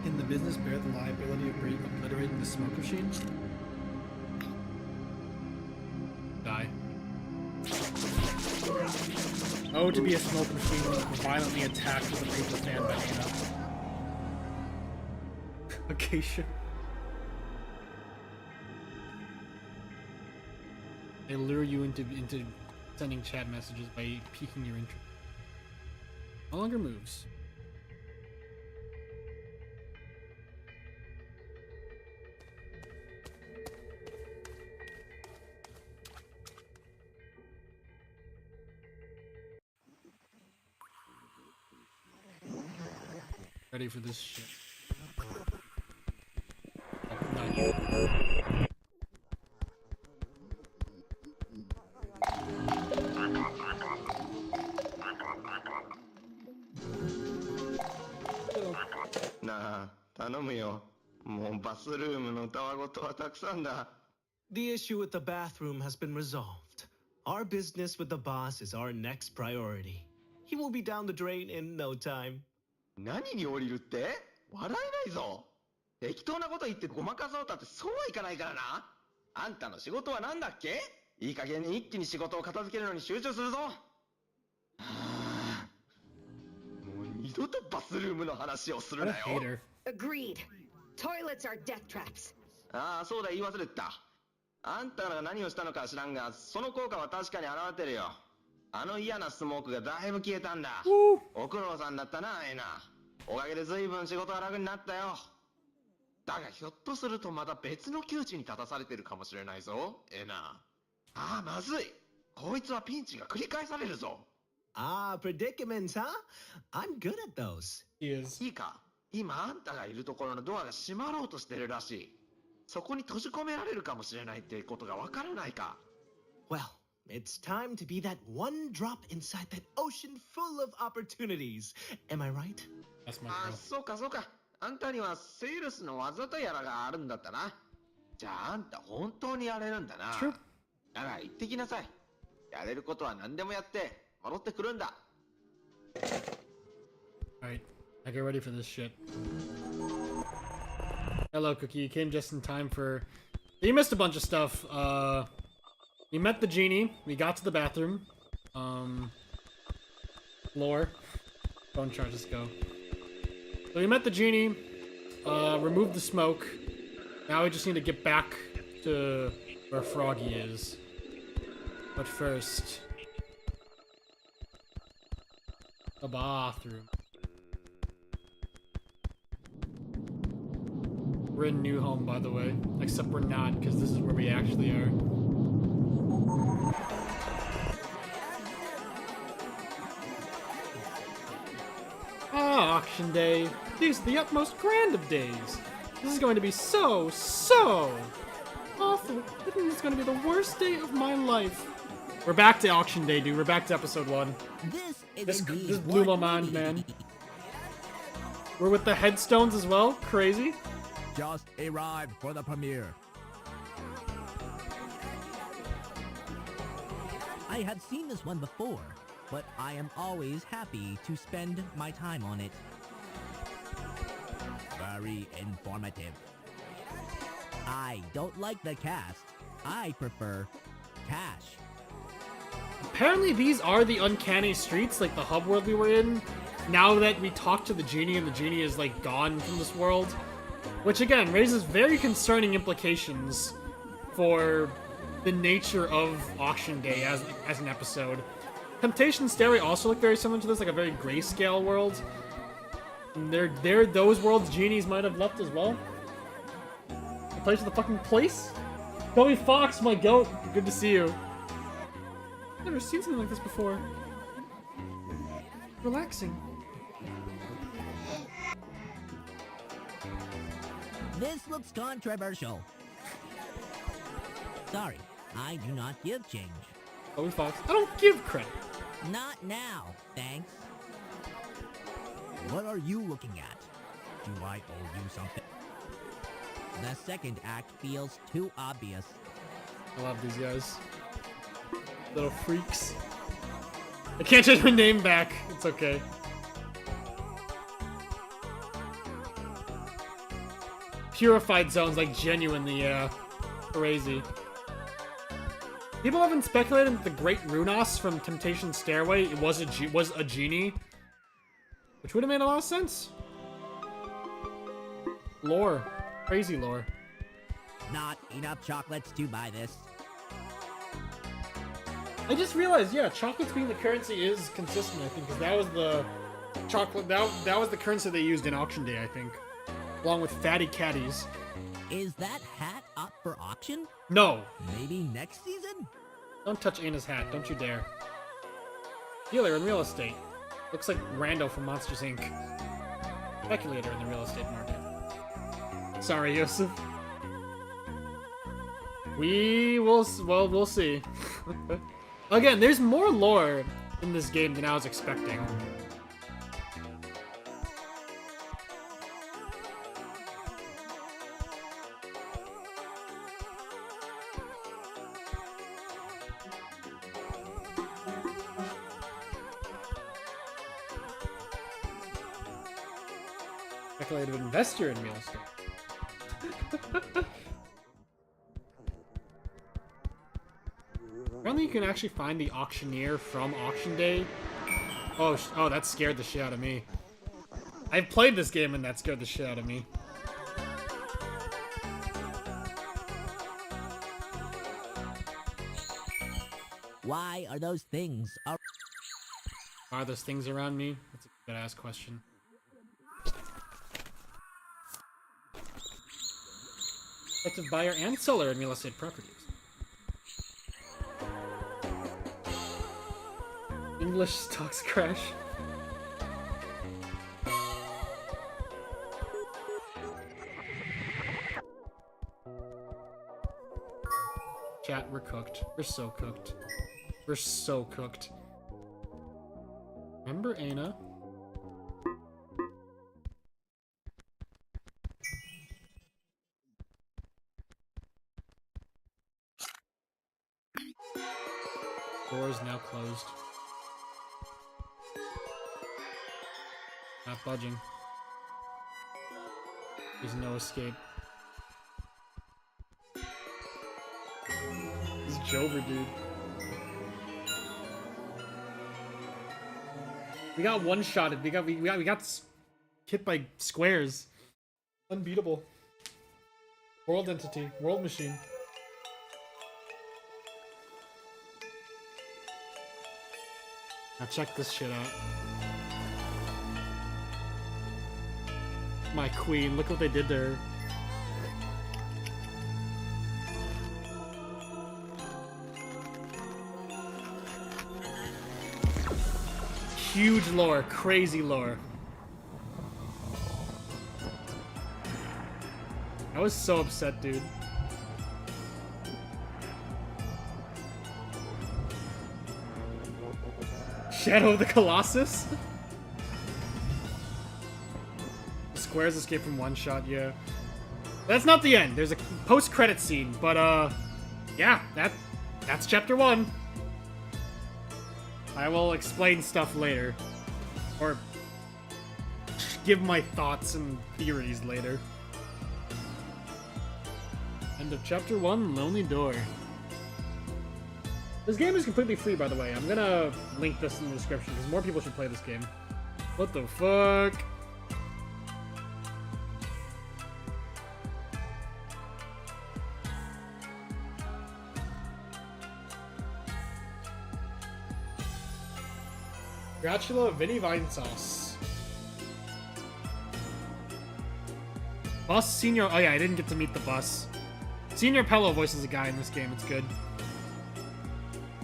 Can the business bear the liability of obliterating the smoke machine? Die. Oh, to be a smoke machine violently attacked with a paper fan by Anna. Acacia. They lure you into sending chat messages by piquing your interest. No longer moves. Ready for this shit. The issue with the bathroom has been resolved. Our business with the boss is our next priority. He will be down the drain in no time. 何に降りるって？笑えないぞ。適当なこと言ってごまかそうたってそうはいかないからな。あんたの仕事は何だっけ？いい加減に一気に仕事を片付けるのに集中するぞ。はあ、もう二度とバスルームの話をするなよ。Agreed. Toilets are death traps. ああ、そうだ、言い忘れてた。あんたが何をしたのか知らんが、その効果は確かに現れてるよ。あの嫌なスモークがだいぶ消えたんだ。ご苦労さんだったな、エナ。おかげで随分仕事が楽になったよ。だがひょっとするとまた別の窮地に立たされてるかもしれないぞ、エナ。ああ、まずい。こいつはピンチが繰り返されるぞ。Ah, predicaments, huh? I'm good at those. いいか、今あんたがいるところのドアが閉まろうとしてるらしい。そこに閉じ込められるかもしれないってことがわからないか。Well, it's time to be that one drop inside that ocean full of opportunities. Am I right? あ、そうかそうか。あんたにはセールスの技とやらがあるんだったな。じゃああんた本当にやれるんだな。だから行ってきなさい。やれることは何でもやって戻ってくるんだ。Alright, I get ready for this shit. Hello, Cookie. You came just in time for... You missed a bunch of stuff. We met the genie. We got to the bathroom. Floor. Phone charges go. So we met the genie. Removed the smoke. Now we just need to get back to where Froggy is. But first... the bathroom. We're in New Home, by the way. Except we're not, because this is where we actually are. Ah, auction day. These are the utmost grand of days. This is going to be so awful. I think it's going to be the worst day of my life. We're back to auction day, dude. We're back to episode 1. This blew my mind, man. We're with the headstones as well. Crazy. Just arrived for the premiere. I I have seen this one before, but I am always happy to spend my time on it. Very informative. I don't like the cast. I prefer cash. Apparently these are the uncanny streets, like the hub world we were in. Now that we talked to the genie and the genie is like gone from this world. Which again raises very concerning implications for the nature of Auction Day as an episode. Temptation Stairway also looked very similar to this, like a very grayscale world. And those worlds genies might have left as well. The place with the fucking place? Toby Fox, my goat, good to see you. I've never seen something like this before. Relaxing. This looks controversial. Sorry, I do not give change. Toby Fox, I don't give credit. Not now, thanks. What are you looking at? Do I owe you something? The second act feels too obvious. I love these guys. Little freaks. I can't change my name back. It's okay. Purified zones, like genuinely, yeah. Crazy. People have been speculating that the Great Runos from Temptation Stairway was a genie. Which would have made a lot of sense. Lore. Crazy lore. Not enough chocolates to buy this. I just realized, yeah, chocolates being the currency is consistent, I think, because that was the chocolate, that was the currency they used in Auction Day, I think. Along with Fatty Caddies. Is that hat up for auction? No. Maybe next season? Don't touch Anna's hat, don't you dare. Dealer in real estate. Looks like Rando from Monsters, Inc. Speculator in the real estate market. Sorry, Yosef. We'll see. Again, there's more lore in this game than I was expecting. Speculative investor in real estate. Apparently you can actually find the auctioneer from Auction Day. Oh, that scared the shit out of me. I've played this game and that scared the shit out of me. Why are those things around? Are those things around me? That's a good ass question. Effective buyer and seller in real estate properties. English stocks crash. Chat, we're cooked. We're so cooked. We're so cooked. Remember Anna? Door is now closed. Not budging. There's no escape. This is Jover, dude. We got one-shotted. We got hit by squares. Unbeatable. World entity. World machine. Now check this shit out. My queen, look what they did to her. Huge lore, crazy lore. I was so upset, dude. Shadow of the Colossus? The squares escape from one shot, yeah. That's not the end. There's a post-credit scene, but yeah, that's chapter 1. I will explain stuff later. Or give my thoughts and theories later. End of chapter 1, Lonely Door. This game is completely free, by the way. I'm gonna link this in the description, because more people should play this game. What the fuck? Gratula Vinny Vine Sauce. Boss Senior. Oh yeah, I didn't get to meet the boss. Senior Pello voices a guy in this game. It's good.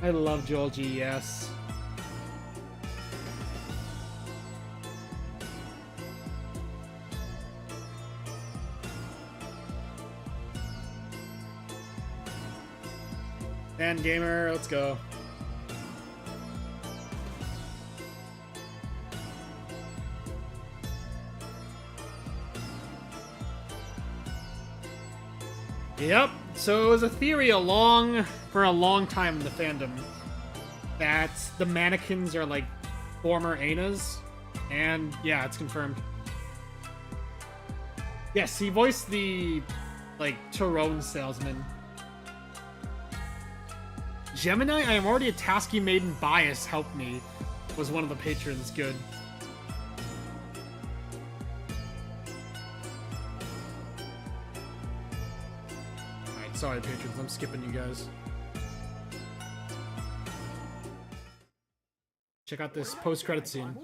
I love Joel G. Yes. And gamer, let's go. Yep, so it was a theory for a long time in the fandom that the mannequins are like former Anas, and yeah, it's confirmed. Yes, he voiced the like Tyrone salesman. Gemini, I am already a Tasky Maiden bias, help me, was one of the patrons. Good. Sorry, patrons, I'm skipping you guys. Check out this post-credit scene.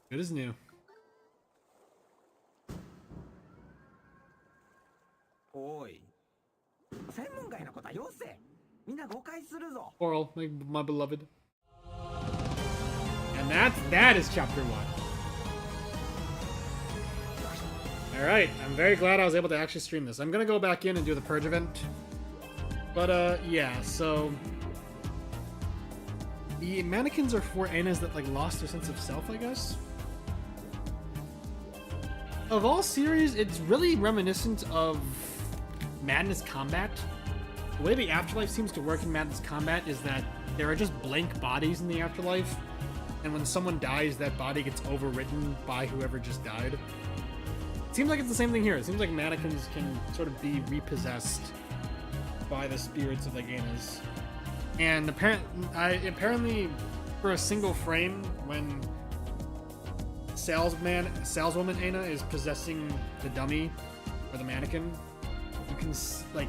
Good as new. Oral, my beloved. And that is chapter 1. Alright, I'm very glad I was able to actually stream this. I'm gonna go back in and do the Purge event. But, yeah, so... the mannequins are for Anas that, like, lost their sense of self, I guess? Of all series, it's really reminiscent of Madness Combat. The way the Afterlife seems to work in Madness Combat is that there are just blank bodies in the Afterlife, and when someone dies, that body gets overwritten by whoever just died. It seems like it's the same thing here. It seems like mannequins can sort of be repossessed by the spirits of like Anas. And apparently, for a single frame, when saleswoman Ana is possessing the dummy or the mannequin, you can like.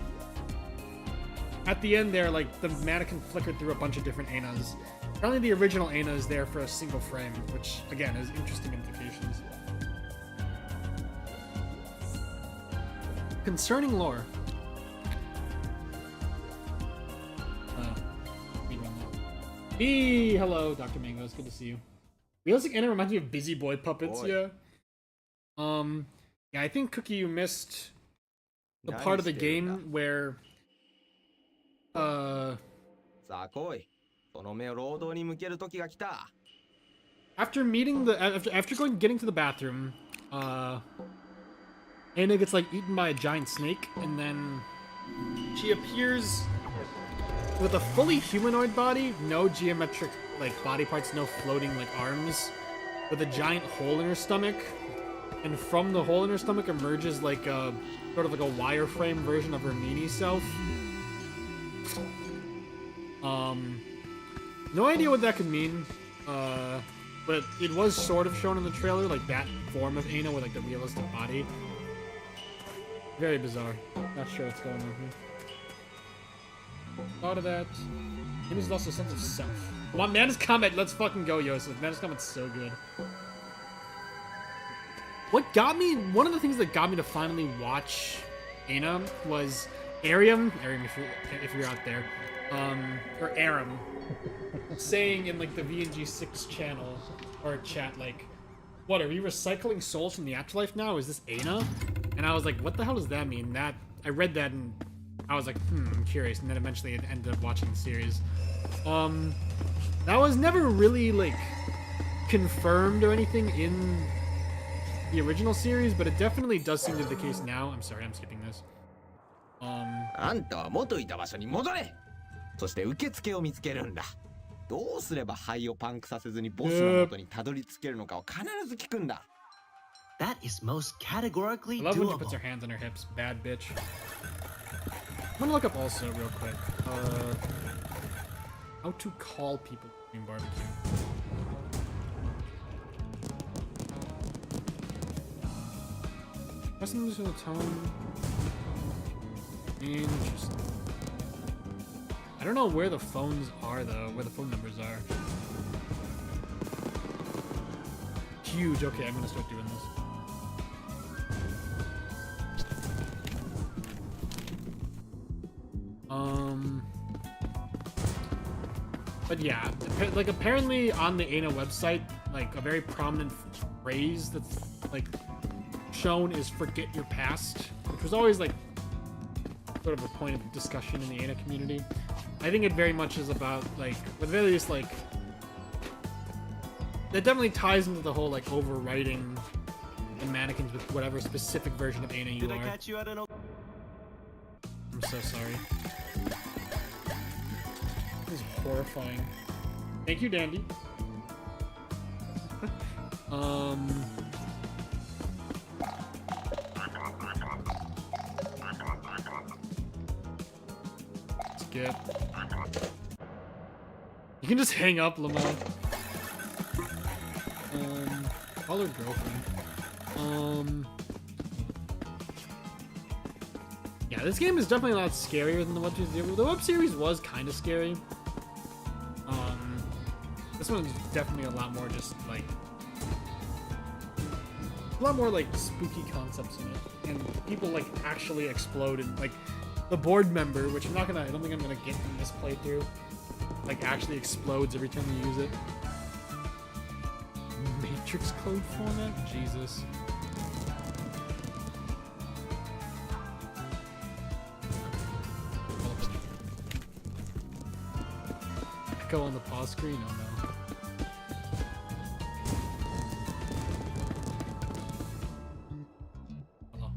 At the end there, like, the mannequin flickered through a bunch of different Anas. Apparently the original Ana is there for a single frame, which, again, has interesting implications. Concerning lore. Hello, Dr. Mango, it's good to see you. Realistic Ana reminds me of Busy Boy Puppets, yeah. Yeah, I think, Cookie, you missed the part of the game where... After getting to the bathroom, Ana gets like eaten by a giant snake, and then she appears with a fully humanoid body, no geometric like body parts, no floating like arms, with a giant hole in her stomach, and from the hole in her stomach emerges like a sort of like a wireframe version of her meanie self. No idea what that could mean, but it was sort of shown in the trailer, like that form of Ana with like the realistic body. Very bizarre. Not sure what's going on here. Thought of that. Ana's lost a sense of self. Come on, Madness Combat, let's fucking go, Yosef. Madness Combat's so good. One of the things that got me to finally watch Ana was Arium if you're out there, or Aram, saying in like the VNG6 channel or chat like, "What, are we recycling souls from the afterlife now? Is this Ana?" And I was like, "What the hell does that mean?" I read that and I was like, I'm curious, and then eventually I ended up watching the series. That was never really like confirmed or anything in the original series, but it definitely does seem to be the case now. I'm sorry, I'm skipping this. あんたは元いた場所に戻れ。そして受付を見つけるんだ。どうすれば肺をパンクさせずにボスの元にたどり着けるのかを必ず聞くんだ。That is most categorically I love when she puts doable. her hands on her hips. Bad bitch. I'm gonna look up also real quick. How to call people in barbecue. Pressing to the tone. Interesting. I don't know where the phones are though. Where the phone numbers are. Huge. Okay, I'm gonna start doing this. But yeah, like apparently on the ANA website, like a very prominent phrase that's like shown is "forget your past," which was always like sort of a point of discussion in the ANA community. I think it very much is about like, at the very least, like that definitely ties into the whole like overwriting the mannequins with whatever specific version of ANA you Did are. I catch you? I don't know. I'm so sorry. This is horrifying. Thank you, Dandy. Skip. You can just hang up, Lamont. Call her girlfriend. Yeah, this game is definitely a lot scarier than the web series. The web series was kind of scary. This one is definitely a lot more just like a lot more like spooky concepts in it, and people like actually explode, and like the board member, which I don't think I'm gonna get in this playthrough, like actually explodes every time you use it. Matrix code format? Jesus. Echo on the pause screen? Oh no. Hello.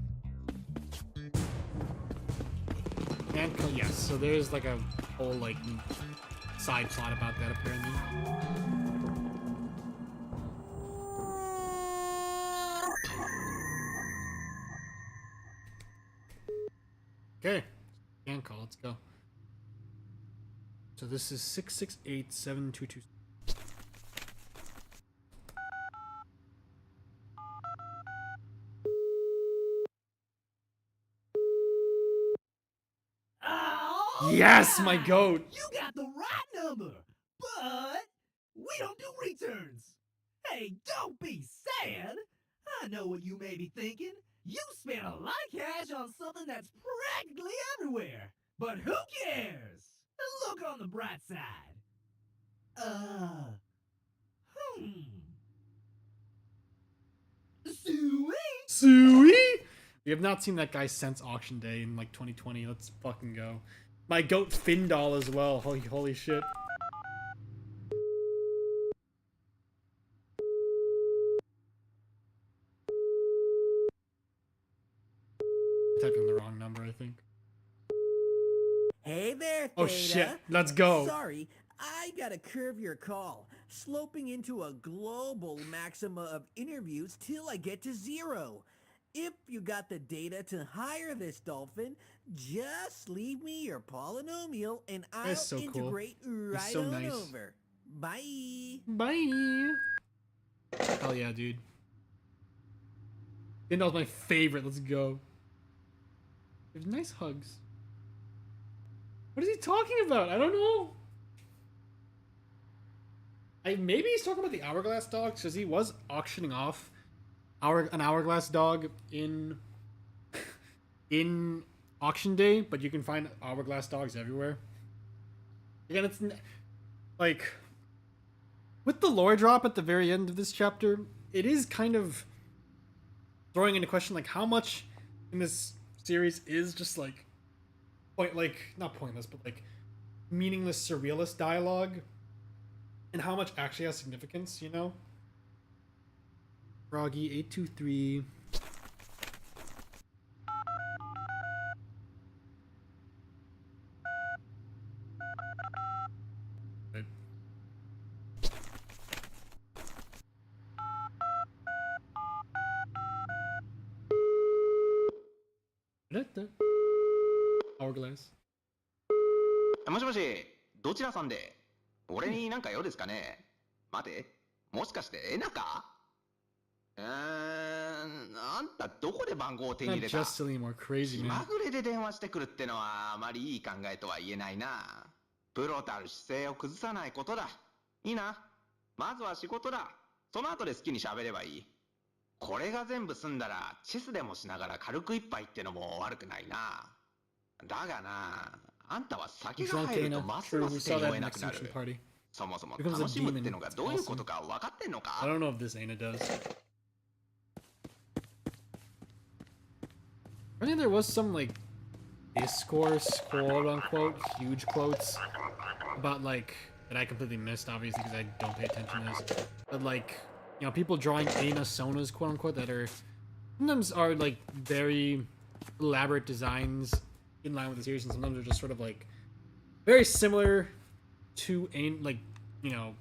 And yes, so there's like a whole like side plot about that apparently. Okay, scan call. Let's go. So this is 668-7226. Yes, my goat. You got the right number, but we don't do returns. Hey, don't be sad. I know what you may be thinking. You spent a lot of cash on something that's practically everywhere. But who cares? Look on the bright side. Suey? We have not seen that guy since auction day in like 2020. Let's fucking go. My goat Findal as well. Holy shit. Typing the wrong number, I think. Hey there, Theta. Oh shit, let's go. Sorry, I gotta curve your call, sloping into a global maxima of interviews till I get to 0. If you got the data to hire this dolphin, just leave me your polynomial and I'll That's so cool. integrate right so on nice. over. Bye. Bye. Hell yeah, dude. Findal's my favorite. Let's go. There's nice hugs. What is he talking about? I don't know. Maybe he's talking about the hourglass dog, because he was auctioning off an hourglass dog in auction day, but you can find hourglass dogs everywhere. Again, it's like with the lore drop at the very end of this chapter, it is kind of throwing into question like how much in this series is just like not pointless, but like meaningless surrealist dialogue, and how much actually has significance, you know? Froggy 823. Hourglass. もしもし、どちらさんで俺になんか用ですかね。待て、もしかしてエナか。あんたどこで番号を手に入れた。 Not just silly, more crazy, 気 man. まぐれで電話してくるってのはあまりいい考えとは言えないな。プロたる姿勢を崩さないことだ。いいな。まずは仕事だ。その後で好きに喋ればいい。これが全部済んだらチェスでもしながら軽く一杯ってのも悪くないな。だがな、あんたは酒が入るとますます手に負えなくなる。そもそも楽しむってのがどういうことか分かってんのか。 I don't know if this Aina does. I think there was some like discourse, quote unquote, huge quotes about like that I completely missed, obviously, because I don't pay attention to this. But like, you know, people drawing Aina Sonas, quote unquote, that are sometimes are like very elaborate designs in line with the series, and sometimes are just sort of like very similar to Aina, like, you know,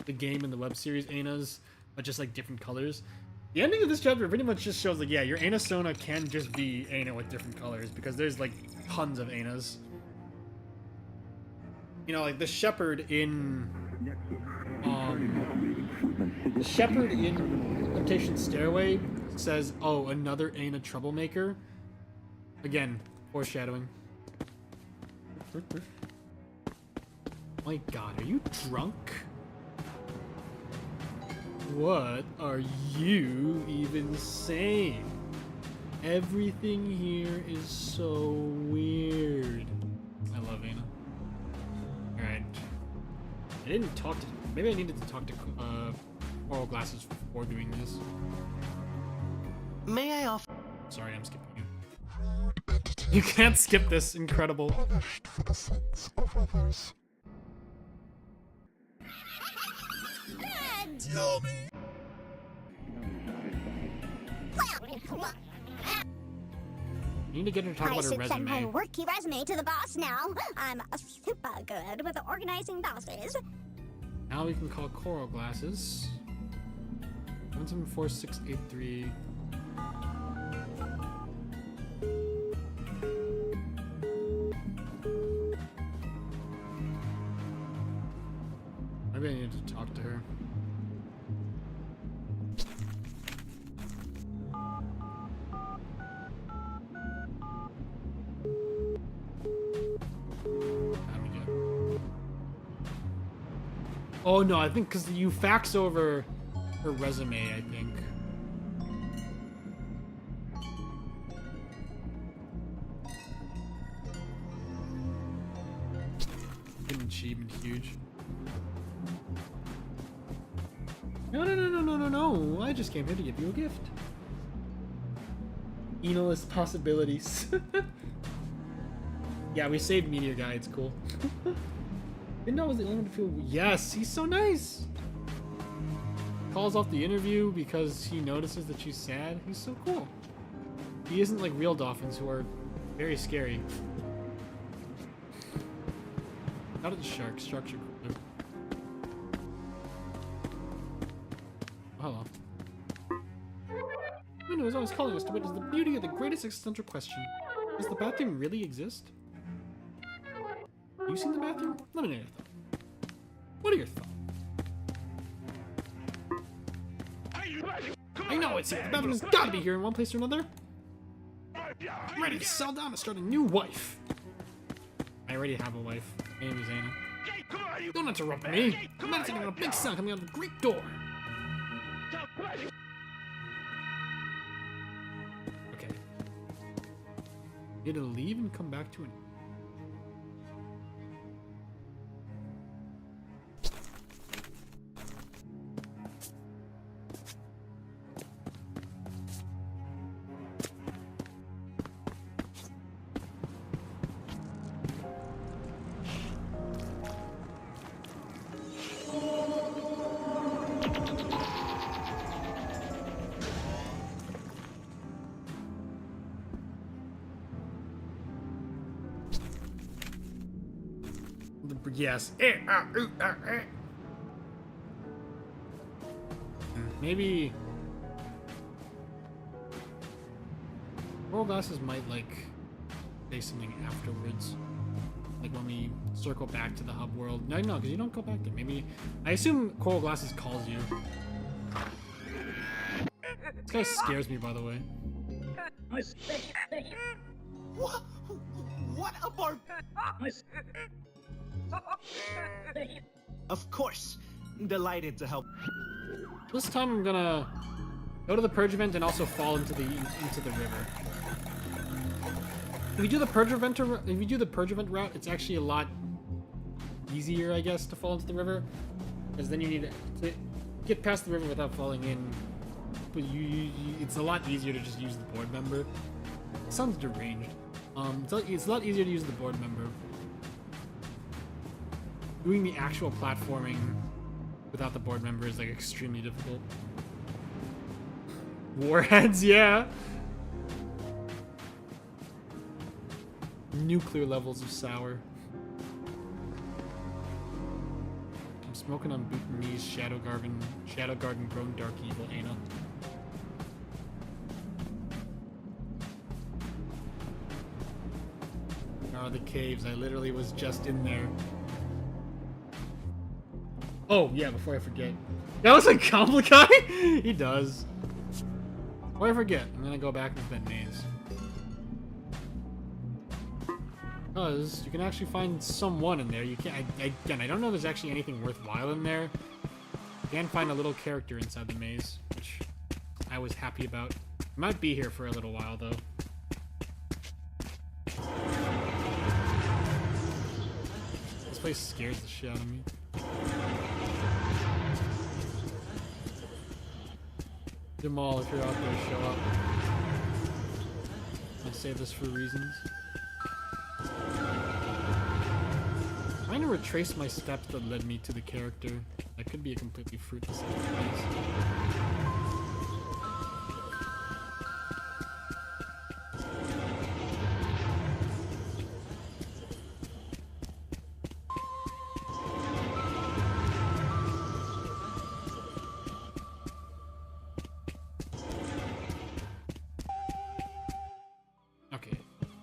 the game and the web series Ainas, but just like different colors. The ending of this chapter pretty much just shows like, yeah, your Aina Sona can just be Aina with different colors, because there's like tons of Ainas. You know, like the shepherd in Temptation Stairway says, "Oh, another Aina troublemaker." Again, foreshadowing. My God, are you drunk? What are you even saying? Everything here is so weird. I love Aina. Alright. I didn't talk to... Maybe I needed to talk to Coral Glasses before doing this. May I offer... Sorry, I'm skipping you. You can't skip this. Incredible. Tell me. You need to get her to talk I about her should send my resume. worky resume to the boss now. I'm super good with organizing bosses. Now we can call Coral Glasses. 174683. Maybe I need to talk to her. Oh no, I think because you fax over her resume, I think. An achievement huge. No. I just came here to give you a gift. Endless possibilities. Yeah, we saved Meteor Guy, it's cool. Didn't know I was the only one to feel... Yes, he's so nice! Calls off the interview because he notices that she's sad. He's so cool. He isn't like real dolphins who are very scary. How did the sharks? Sharks are cooler. Oh, hello. Who knows? I was calling us to witness the beauty of the greatest existential question. Does the bathroom really exist? You seen the bathroom? Let me know your thoughts. What are your thoughts? I know it's here. The bathroom has got to be here in one place or another. I'm ready to settle down and start a new wife. I already have a wife. My name is Anna. Don't interrupt me. I'm meditating on a big sound coming out of the Greek door. Okay. You need to leave and come back to an... Yes. Maybe Coral glasses might like say something afterwards, like when we circle back to the hub world. No, because you don't go back there. Maybe I assume Coral glasses calls you. This guy scares me, by the way. What a bar... Of course. Delighted to help. This time I'm gonna go to the purge event and also fall into the river. If you do the purge event route, it's actually a lot easier, I guess, to fall into the river, because then you need to get past the river without falling in. But it's a lot easier to just use the board member. It sounds deranged. It's a lot easier to use the board member. Doing the actual platforming without the board member is like extremely difficult. Warheads, yeah. Nuclear levels of sour. I'm smoking on Bhutanese Shadow Garden grown dark evil Ana. Oh, the caves. I literally was just in there. Oh, yeah, before I forget. That was a complicated? He does. Before I forget, I'm gonna go back into that maze. Because you can actually find someone in there. You can't. Again, I don't know if there's actually anything worthwhile in there. You can find a little character inside the maze, which I was happy about. Might be here for a little while, though. This place scares the shit out of me. Jamal, if you're out there, show up. I say this for reasons. I'm trying to retrace my steps that led me to the character. That could be a completely fruitless exercise.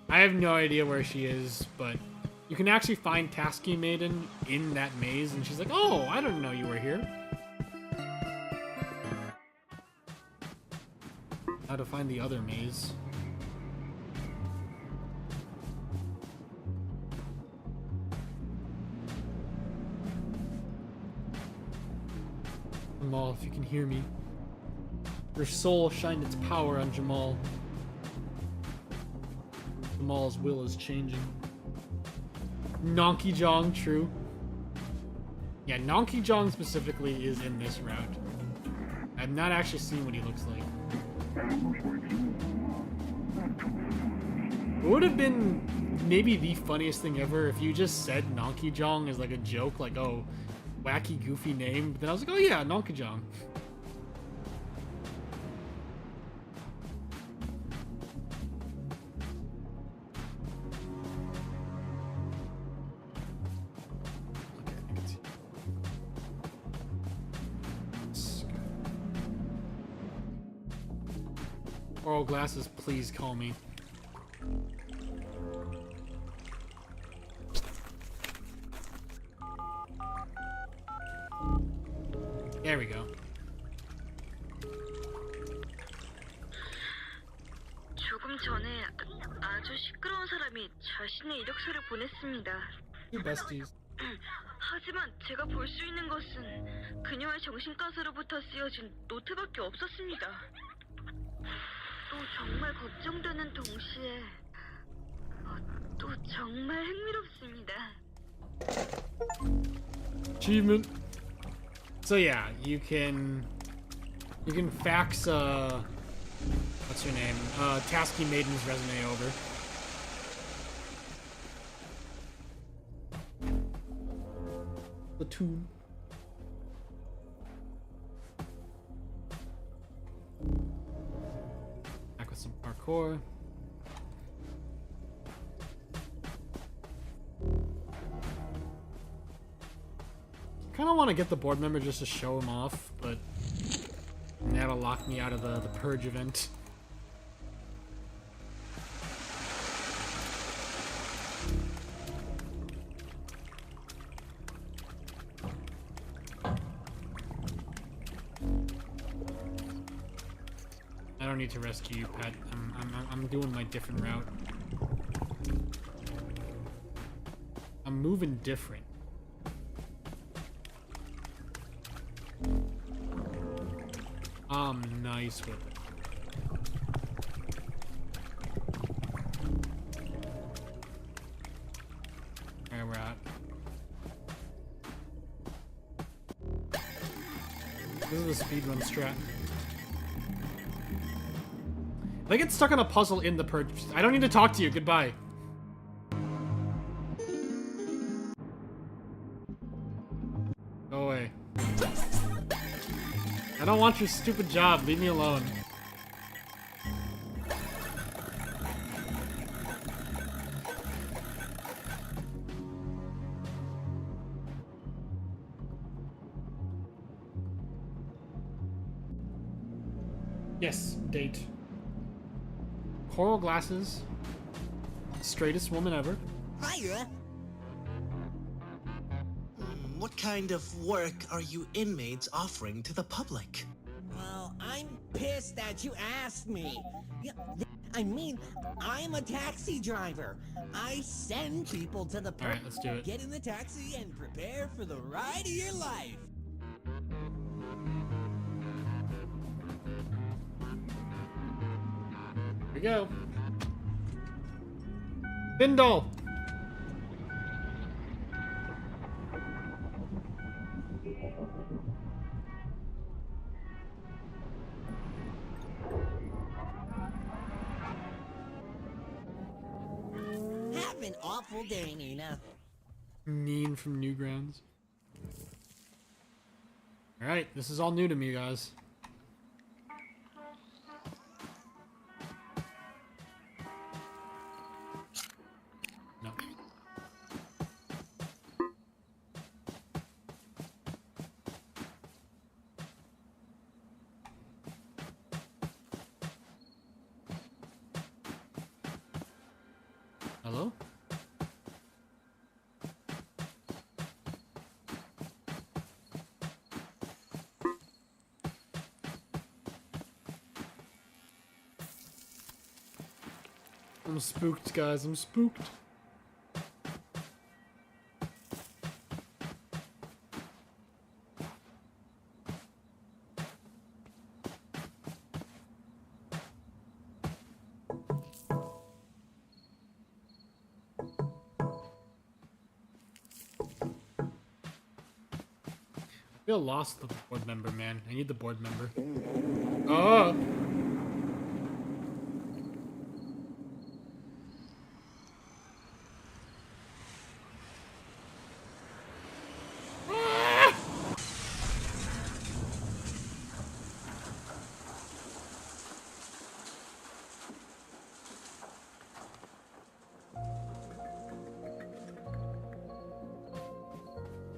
I have no idea where she is, but you can actually find Tasky Maiden in that maze, and she's like, "Oh, I didn't know you were here." How to find the other maze. Jamal, if you can hear me. Your soul shined its power on Jamal. Jamal's will is changing. Nonky Jong, true. Yeah, Nonky Jong specifically is in this route. I've not actually seen what he looks like. It would have been maybe the funniest thing ever if you just said Nonky Jong as like a joke, like, oh, wacky, goofy name. But then I was like, oh yeah, Nonky Jong. Oral glasses, please call me. There we go. 조금 전에 아주 시끄러운 사람이 자신의 이력서를 보냈습니다. besties. 하지만 제가 볼 수 있는 것은 그녀의 정신가사로부터 쓰여진 노트밖에 없었습니다. 또 정말 걱정되는 동시에 또 정말 흥미롭습니다. Achievement. So yeah, you can fax what's her name? Tasky Maiden's resume over. Platoon. Back with some parkour. kind of want to get the board member just to show him off, but that'll lock me out of the purge event. I don't need to rescue you, Pat. I'm doing my different route. I'm moving different. I'm nice with it. Alright, we're out. This is the speedrun strat. If I get stuck on a puzzle in the purge, I don't need to talk to you. Goodbye. Go away. I don't want your stupid job. Leave me alone. Yes, date. Coral glasses. Straightest woman ever. Hiya. What kind of work are you inmates offering to the public? Well, I'm pissed that you asked me. Yeah, I mean, I'm a taxi driver. I send people to the All right, let's do it. Get in the taxi and prepare for the ride of your life. Here we go. Bindle. Have an awful day, Nina. Mean from Newgrounds. Alright, this is all new to me, guys. No. Hello? I'm spooked, guys. I'm spooked. I feel lost with the board member, man. I need the board member. Oh!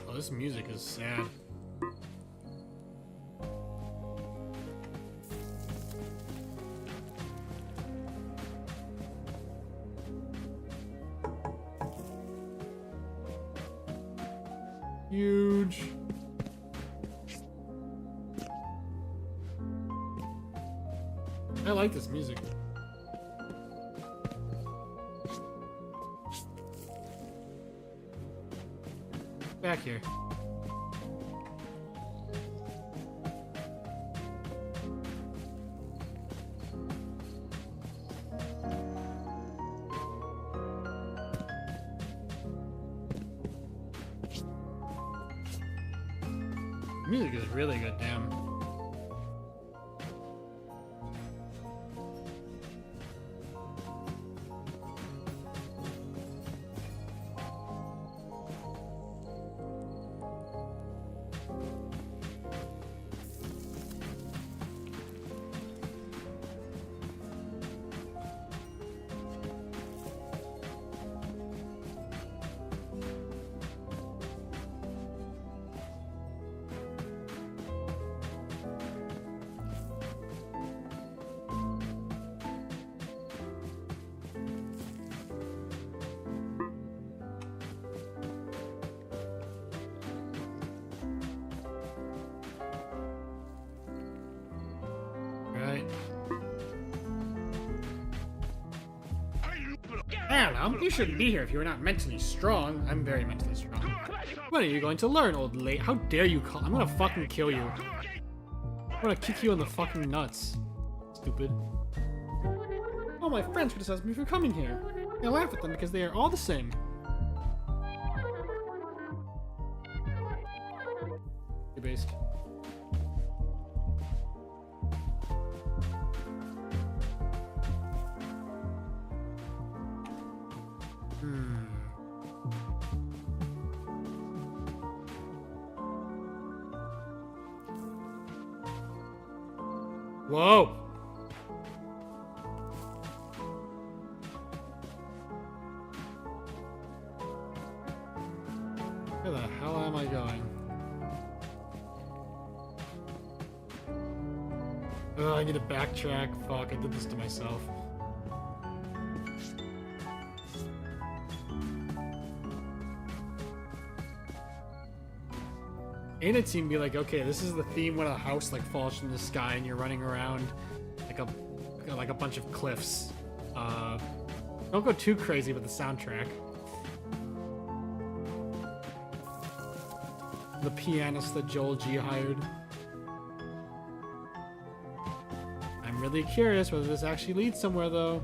Oh, this music is sad. Huge. I like this music. Back here. Music is really good, damn. I don't know. You shouldn't be here if you were not mentally strong. I'm very mentally strong. When are you going to learn, old lady? How dare you call? I'm gonna fucking kill you. I'm gonna kick you in the fucking nuts. Stupid. All my friends criticize me for coming here. I laugh at them because they are all the same. Based. Whoa! Where the hell am I going? Oh, I need to backtrack. Fuck, I did this to myself. Ain't it seem be like, okay, this is the theme when a house like falls from the sky and you're running around like a bunch of cliffs. Don't go too crazy with the soundtrack. The pianist that Joel G hired. I'm really curious whether this actually leads somewhere, though.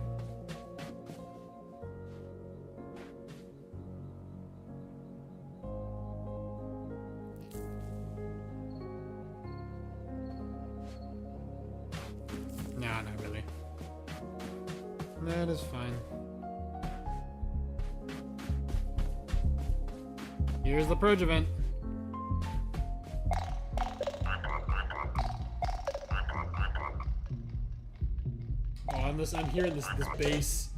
Nah, not really. That is fine. Here's the purge event. I'm hearing this bass.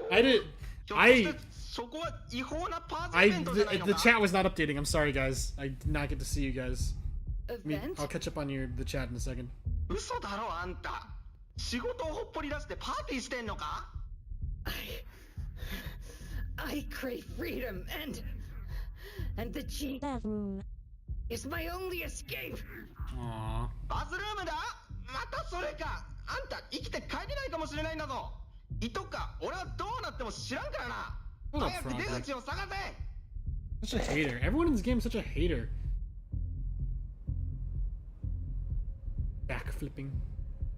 The chat was not updating. I'm sorry, guys. I did not get to see you guys. I'll catch up on the chat in a second. I crave freedom and the cheap bathroom is my only escape. Aww. バスルームだ。またそれか。あんた生きて帰れないかもしれないんだぞ。いとか、俺はどうなっても知らんからな。早く出口を探せ。 Such a hater. Everyone in this game is such a hater. Backflipping.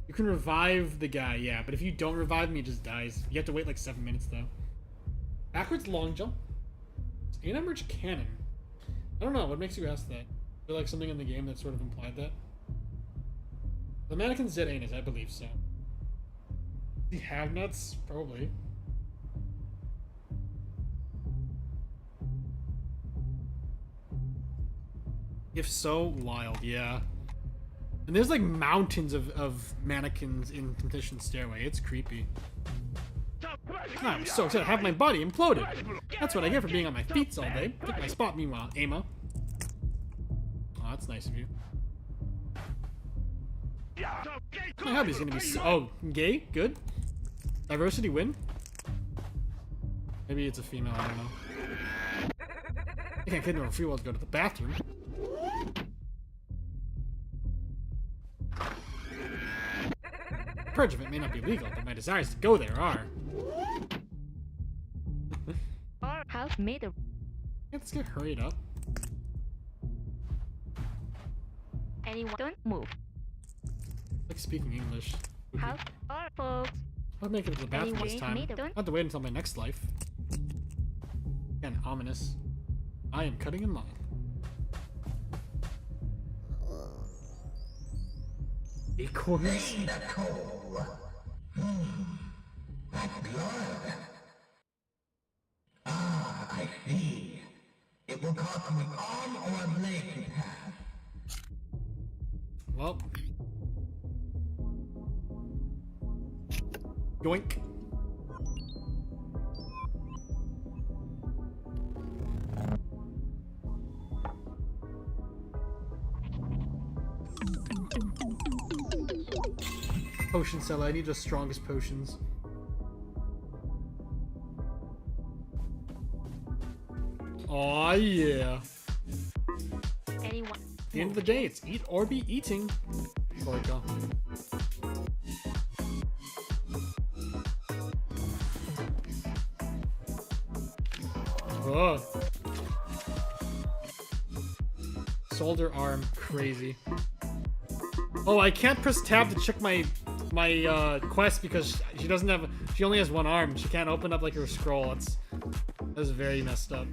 You can revive the guy, yeah, but if you don't revive him, he just dies. You have to wait like 7 minutes, though. Backwards long jump? Is Ana merch canon? I don't know. What makes you ask that? Is there like something in the game that sort of implied that? The mannequin's dead anus, I believe so. Does he have nuts? Probably. If so, wild, yeah. And there's like mountains of mannequins in Temptation Stairway. It's creepy. I was so excited to have my body imploded. That's what I get for being on my feet all day. Took my spot, meanwhile, Ama. Oh, that's nice of you. My hobby's gonna be oh, gay? Good. Diversity win? Maybe it's a female, I don't know. I can't kid her free will to go to the bathroom. Purge of it may not be legal, but my desires to go there are. Our house made a... Let's get hurried up. Anyone don't move. Like speaking English. House or folks. I'll make it to the bathroom this time. I'll have to wait until my next life. Again, ominous. I am cutting in line. Acorns? That blood. Ah, I see. It will cost me arm or a leg to pass. Well. Yoink. Potion seller, I need the strongest potions. Aw, yeah. Anyone? At the end of the day, it's eat or be eating. Before I go. Oh. Soldier arm, crazy. Oh, I can't press tab to check my quest because she doesn't have. She only has one arm. She can't open up like her scroll. That's very messed up.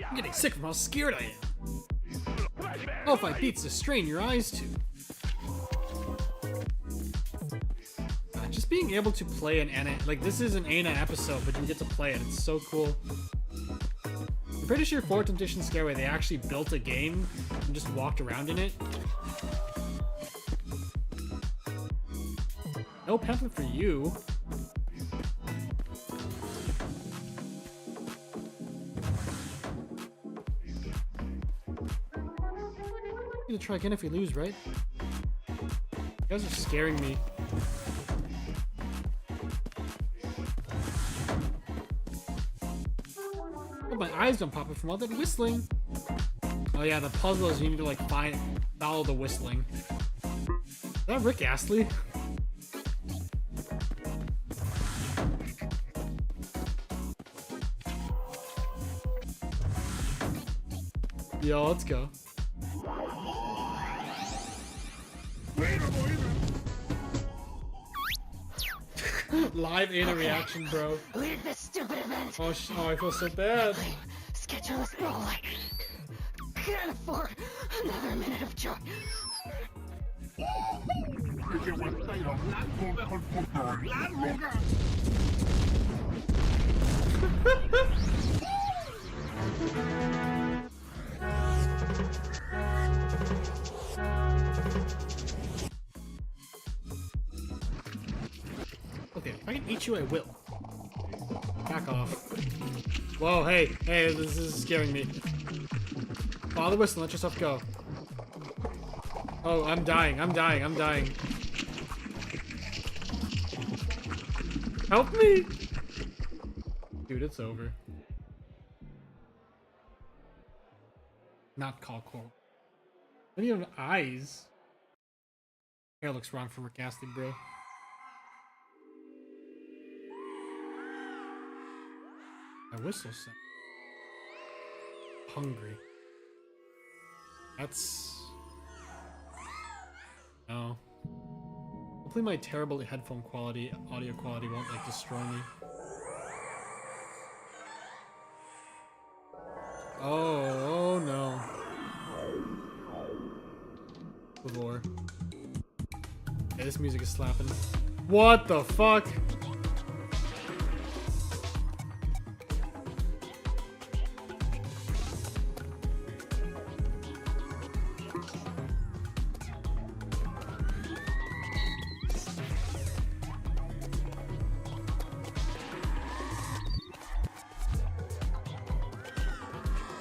I'm getting sick from how scared I am. Oh, if I beats to strain your eyes to. Just being able to play an Anna, like this is an Anna episode, but you get to play it. It's so cool. I'm pretty sure 4 Temptation Scareway, they actually built a game and just walked around in it. No pamphlet for you. I'm gonna try again if we lose, right? You guys are scaring me. Oh, my eyes don't pop up from all that whistling. Oh yeah, the puzzle is you need to like follow the whistling. Is that Rick Astley? Yo, let's go. Live Anna reaction, bro. Leave this stupid event. Oh, I feel so bad. Schedule this role. Can't afford another minute of joy. Okay, if I can eat you, I will. Back off. Whoa, hey, this is scaring me. Follow the whistle, let yourself go. Oh, I'm dying. Help me! Dude, it's over. Not call coral. Then you have eyes. Hair looks wrong for Rick Astley, bro. My whistle sound. Hungry. That's... No. Hopefully my terrible headphone quality, audio quality won't like destroy me. Oh no. Before. Okay, this music is slapping. What the fuck?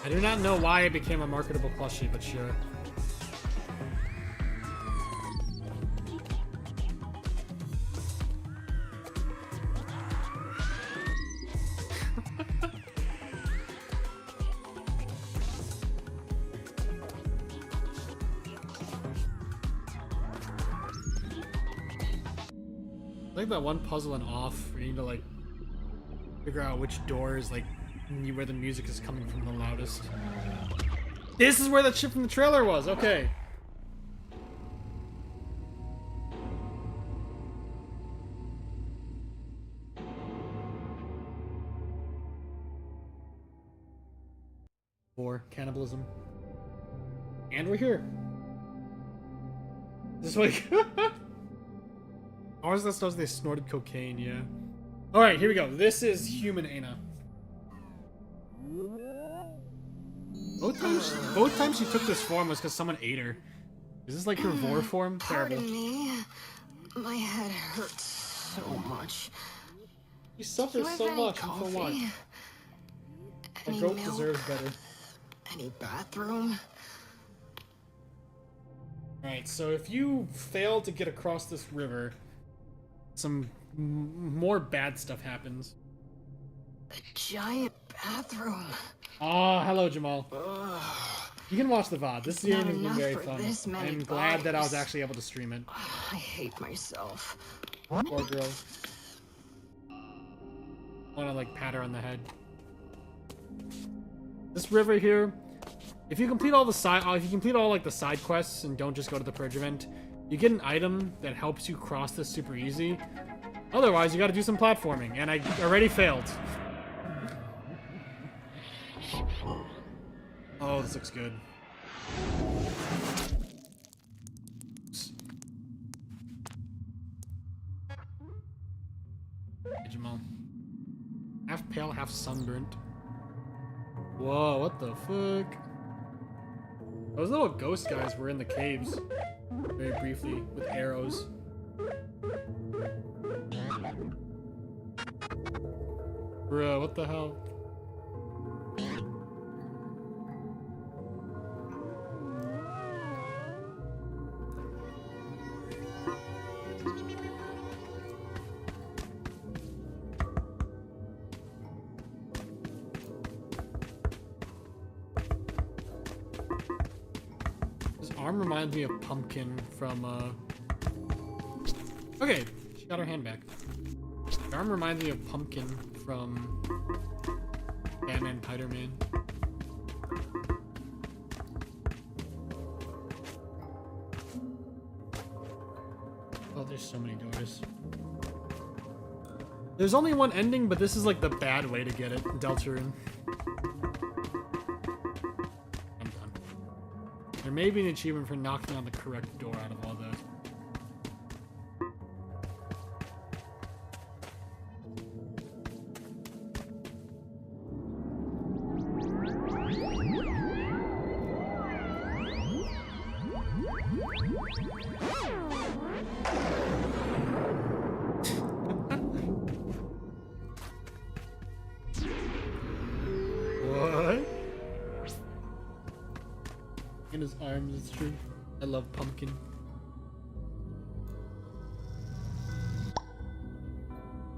I do not know why it became a marketable plushie, but sure. I like that one puzzle in Off where you need to like figure out which door is like where the music is coming from the loudest. This is where that shit from the trailer was. Okay. Or cannibalism. And we're here. This way. Ours that knows they snorted cocaine, yeah. Alright, here we go. This is human Anna. Both times she took this form was because someone ate her. Is this like her vor form? Terrible. Pardon me. My head hurts so much. You suffer so much, and for what? The goat deserves better. Any bathroom? Alright, so if you fail to get across this river, some more bad stuff happens. A giant bathroom. Ah, hello, Jamal. You can watch the VOD. This game Not has been enough very for fun. this many I'm glad that I was bodies. actually able to stream it. I hate myself. Poor girl. Want to like pat her on the head. This river here, if you complete all the side quests and don't just go to the purge event, you get an item that helps you cross this super easy. Otherwise, you got to do some platforming, and I already failed. Oh, this looks good. Hey, Jamal. Half pale, half sunburnt. Whoa, what the fuck? Those little ghost guys were in the caves. Very briefly, with arrows. Bro, what the hell? This arm reminds me of Pumpkin from, Okay, she got her hand back. The arm reminds me of Pumpkin from Batman Spider-Man. Oh, there's so many doors. There's only one ending, but this is like the bad way to get it, Deltarune. I'm done. There may be an achievement for knocking on the correct door out of all those. What? In his arms, it's true. I love Pumpkin.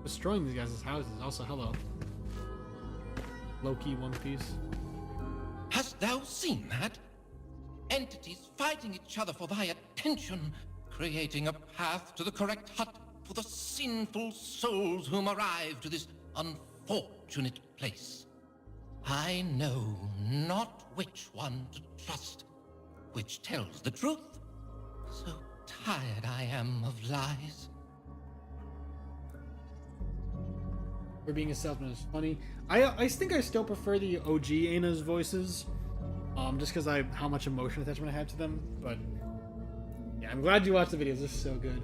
Destroying these guys' houses. Also, hello. Loki, One Piece. Hast thou seen that? Entities fighting each other for thy attention, creating a path to the correct hut for the sinful souls whom arrive to this unfortunate place. I know not which one to trust, which tells the truth. So tired I am of lies. For being a salesman is funny. I think I still prefer the OG Aina's voices. Just because how much emotion attachment I have to them. But yeah, I'm glad you watched the videos. They're so good.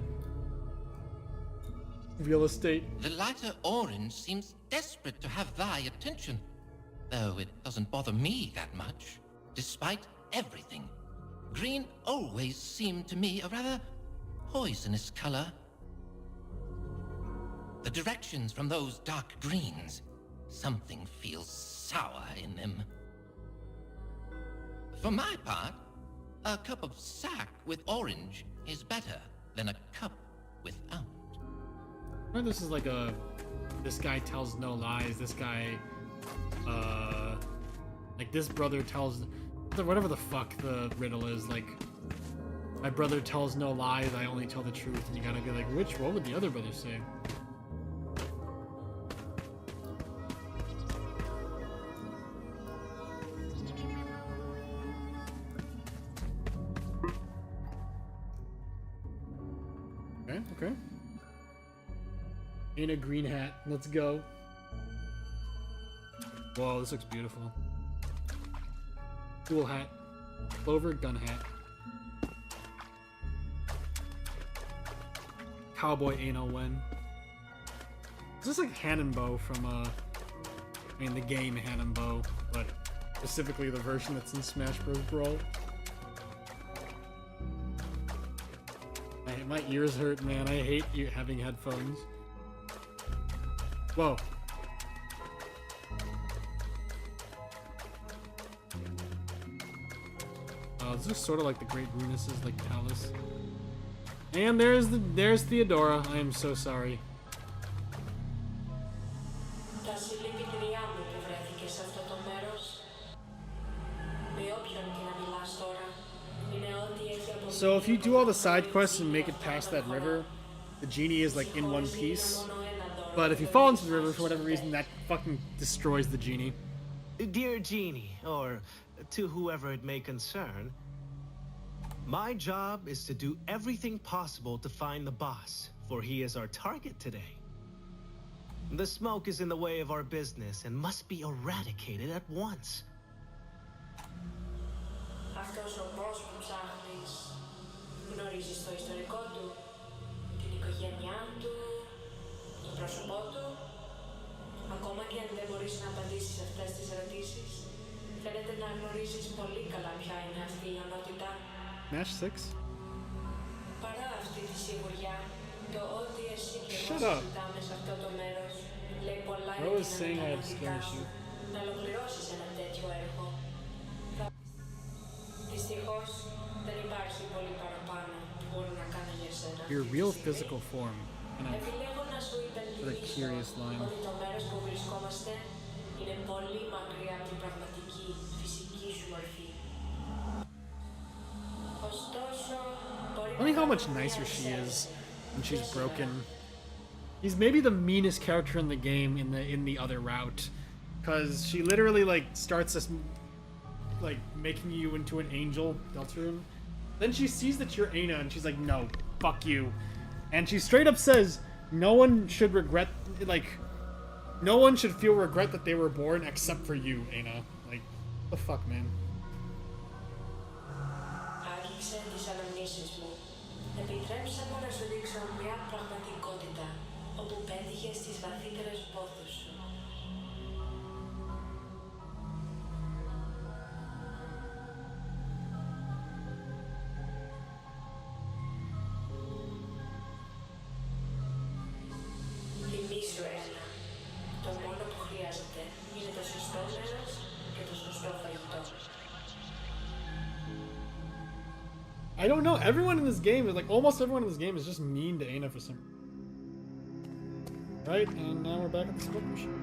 Real estate. The lighter orange seems desperate to have thy attention, though it doesn't bother me that much, despite everything. Green always seemed to me a rather poisonous color. The directions from those dark greens, something feels sour in them. For my part, a cup of sack with orange is better than a cup without. Or this is like this guy tells no lies, this guy, like this brother tells, whatever the fuck the riddle is, like, my brother tells no lies, I only tell the truth, and you gotta be like, what would the other brother say? Okay. In a green hat. Let's go. Whoa, this looks beautiful. Cool hat. Clover gun hat. Cowboy Anal Wen. This is like Hannonbow from the game Hannonbow, but specifically the version that's in Smash Bros. Brawl. My ears hurt, man. I hate having headphones. Whoa. This is sort of like the Great Runus' like palace. And there's Theodora. I am so sorry. Τα συλληπιτήριά μου που βρέθηκε σε αυτό το μέρος. Με όποιον και να So if you do all the side quests and make it past that river, the genie is like in one piece. But if you fall into the river for whatever reason, that fucking destroys the genie. Dear Genie, or to whoever it may concern, my job is to do everything possible to find the boss, for he is our target today. The smoke is in the way of our business and must be eradicated at once. Αυτός ο boss που ψάχνεις, γνωρίζεις το ιστορικό του, την οικογένειά του, το πρόσωπό του. Ακόμα και αν δεν μπορείς να απαντήσεις αυτές τις ερωτήσεις, φαίνεται να γνωρίζεις πολύ καλά ποια είναι αυτή η ονότητα. Match 6. Παρά αυτή τη σιγουριά, το ότι εσύ και εγώ συζητάμε σε αυτό το μέρος, λέει πολλά για την ανικανότητά σου να ολοκληρώσεις ένα τέτοιο έργο. Δυστυχώς, δεν υπάρχει πολύ παραπάνω που μπορώ να κάνω για σένα. Your real physical form. Επιλέγω να σου υπενθυμίσω ότι το μέρος που βρισκόμαστε είναι πολύ μακριά από την πραγματική φυσική σου μορφή. Ωστόσο, Funny how much nicer she is when she's broken. He's maybe the meanest character in the game in the other route, because she literally like starts this like making you into an angel, Deltarune. Then she sees that you're Aina and she's like, no, fuck you. And she straight up says, no one should regret, like, no one should feel regret that they were born except for you, Aina. Like, what the fuck, man? Άγγιξε τις αναμνήσεις μου. Επιτρέψε μου να σου δείξω μια πραγματικότητα όπου πέτυχες τις βαθύτερες πόθους σου. Θυμήσου ένα. Το μόνο που χρειάζεται είναι το σωστό μέρος και το σωστό φαγητό. I don't know. Everyone in this game is like, almost everyone in this game is just mean to Aina for some. Right, and now we're back at the smoke machine.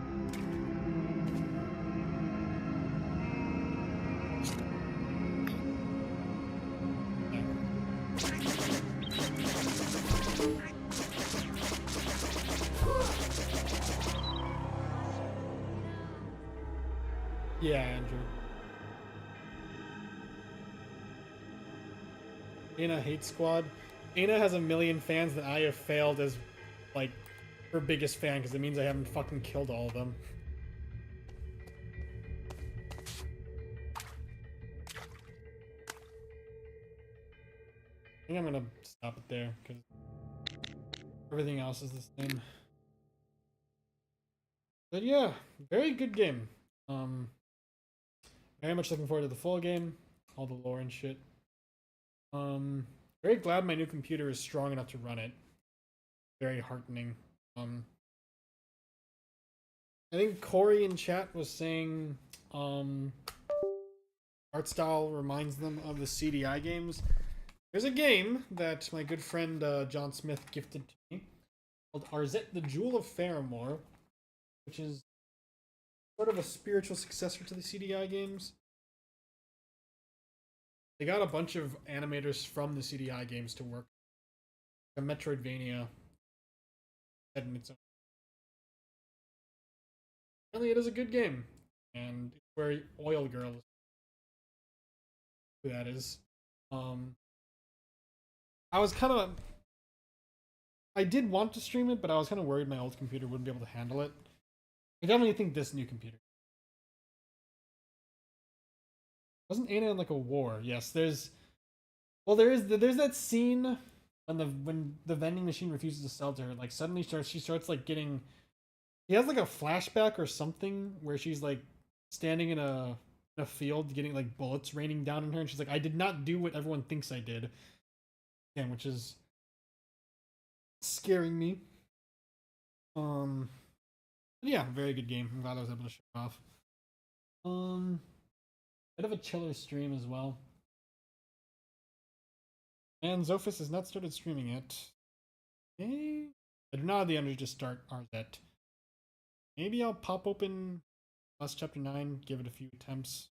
Yeah, Andrew. Aina Hate Squad. Aina has a million fans that I have failed as, like, her biggest fan, because it means I haven't fucking killed all of them. I think I'm gonna stop it there, because everything else is the same. But yeah, very good game. Very much looking forward to the full game, all the lore and shit. Very glad my new computer is strong enough to run it. Very heartening. I think Corey in chat was saying art style reminds them of the CDI games. There's a game that my good friend John Smith gifted to me called Arzette the Jewel of Faramore, which is sort of a spiritual successor to the CDI games. They got a bunch of animators from the CDI games to work. A Metroidvania set in its own. Apparently it is a good game. And it's where Oil Girl is. Who that is. I was kind of... I did want to stream it, but I was kind of worried my old computer wouldn't be able to handle it. I definitely think this new computer. Wasn't Aina in like a war? Yes, there's... Well, there's that scene when the vending machine refuses to sell to her. Like, suddenly she starts like getting... He has like a flashback or something where she's like standing in a field getting like bullets raining down on her, and she's like, I did not do what everyone thinks I did. Yeah, which is scaring me. Yeah, very good game. I'm glad I was able to show it off. Bit of a chiller stream as well. And Zophis has not started streaming yet. Okay. I do not have the energy to start Arzette. Maybe I'll pop open last chapter 9, give it a few attempts.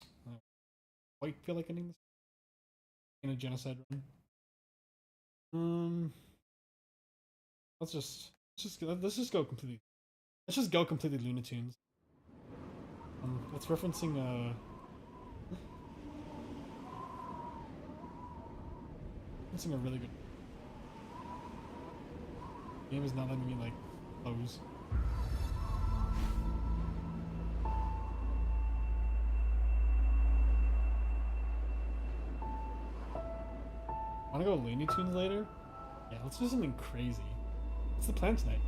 I don't quite feel like ending this. in a genocide run. Let's just go completely. Let's just go completely Looney Tunes. It's referencing a really good game. Is not letting me like close. Wanna go Looney Tunes later? Yeah, let's do something crazy. What's the plan tonight?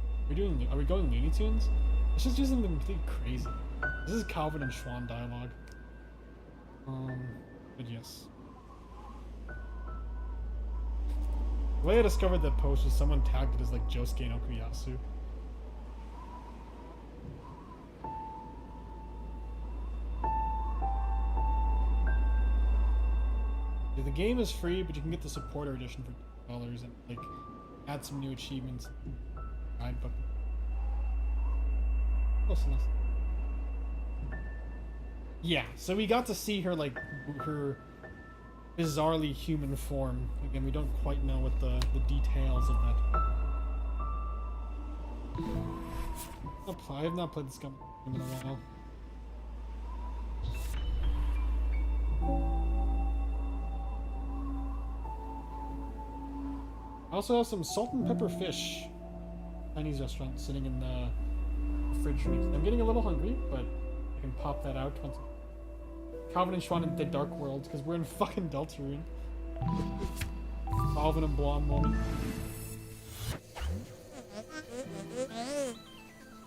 Are we going Looney Tunes? Let's just do something completely crazy. This is Calvin and Schwan dialogue. But yes. The way I discovered that post was someone tagged it as like Josuke and Okuyasu. The game is free, but you can get the supporter edition for $2 and like add some new achievements. Guidebook. Oh, Celeste. Yeah, so we got to see her like her bizarrely human form. Again, we don't quite know what the details of that. I have not played this game in a while. I also have some salt and pepper fish Chinese restaurant sitting in the refrigerator. I'm getting a little hungry, but I can pop that out once. Calvin and Schwan in the Dark World, because we're in fucking Deltarune. Calvin and Blonde moment. Alright,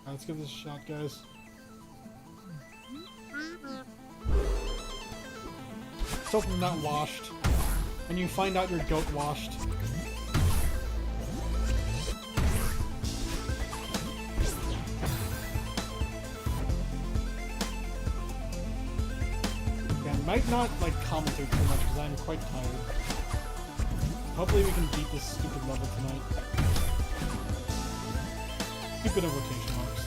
let's give this a shot, guys. Something not washed. And you find out your goat washed. Might not like commentate too much because I'm quite tired. Hopefully we can beat this stupid level tonight. Keep it in rotation marks.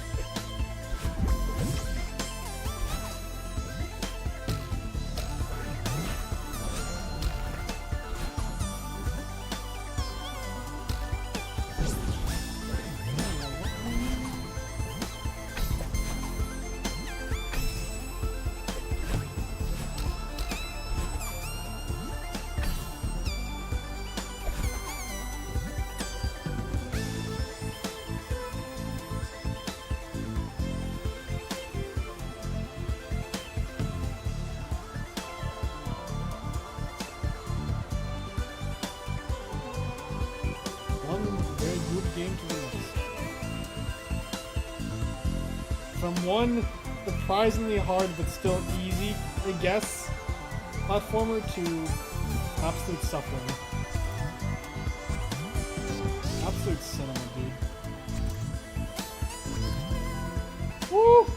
From one surprisingly hard but still easy, I guess, platformer to absolute suffering. Absolute cinema, dude. Woo!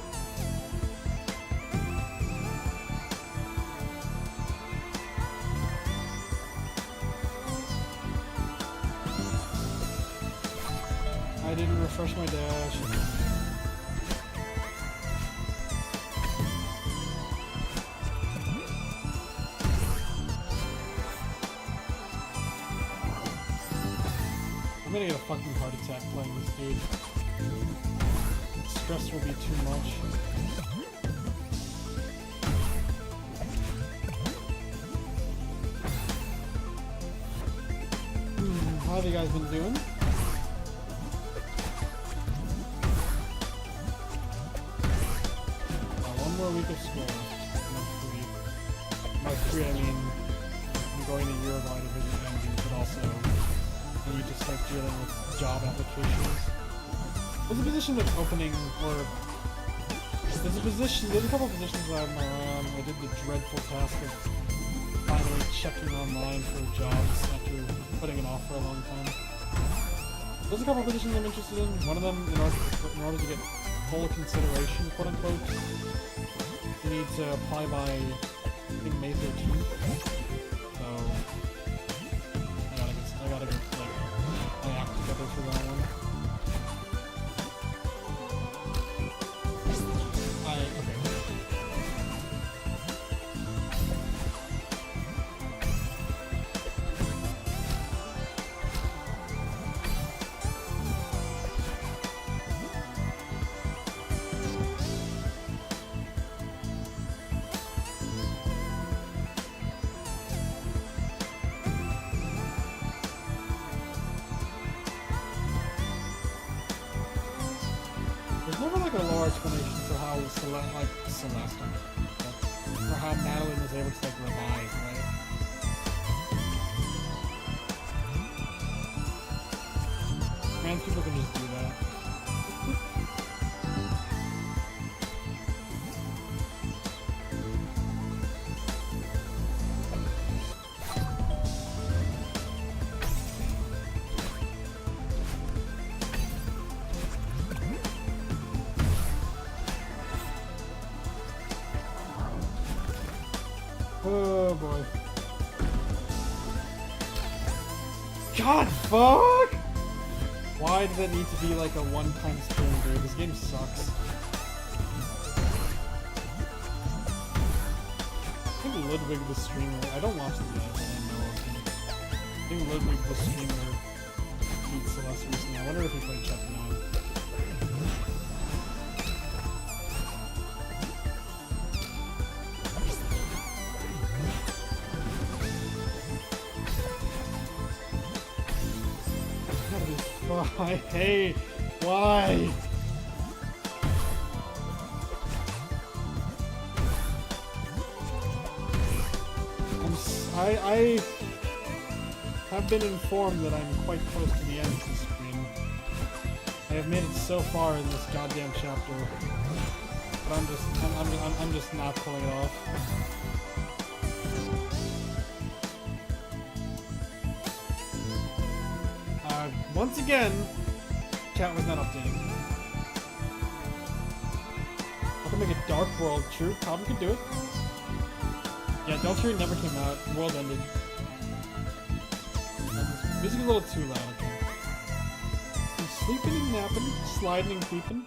I didn't refresh my dash. I'm gonna get a fucking heart attack playing this, dude. Stress will be too much. How have you guys been doing? One more week of school. By free, I mean I'm going a year of line division ending, but also I need to start dealing with job applications. There's a position that's opening, or there's a couple positions that I'm around. I did the dreadful task of finally checking online for jobs after putting it off for a long time. There's a couple positions I'm interested in. One of them, in order to get full consideration, quote unquote, you need to apply by, I think, May 13th. So I gotta get like my act together for that one. more explanation for how Celeste, for how Madeline was able to like revive, right? Trans people can just do that. Oh boy. God, fuck! Why does it need to be like a one-time stream, dude? This game sucks. I think Ludwig the streamer, I don't watch the guy, but I know of him. I think Ludwig the streamer beat Celeste recently. I wonder if he played Chapter 9. I hate. Why? I have been informed that I'm quite close to the end of the stream. I have made it so far in this goddamn chapter, but I'm just not pulling it off. Once again, chat was not updating. I can make a dark world. True, probably could do it. Yeah, Deltarune never came out. The world ended. Music is a little too loud, I think. I'm sleeping and napping, sliding and creeping.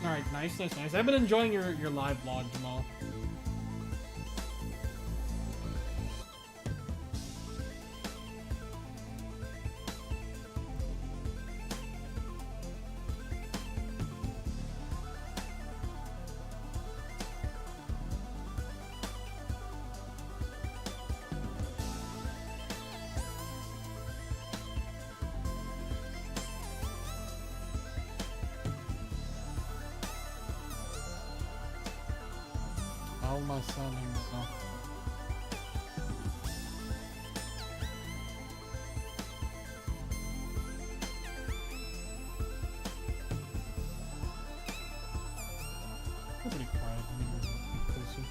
Alright, nice. I've been enjoying your live vlog, Jamal. How am I sounding now? Pretty quiet. Closer.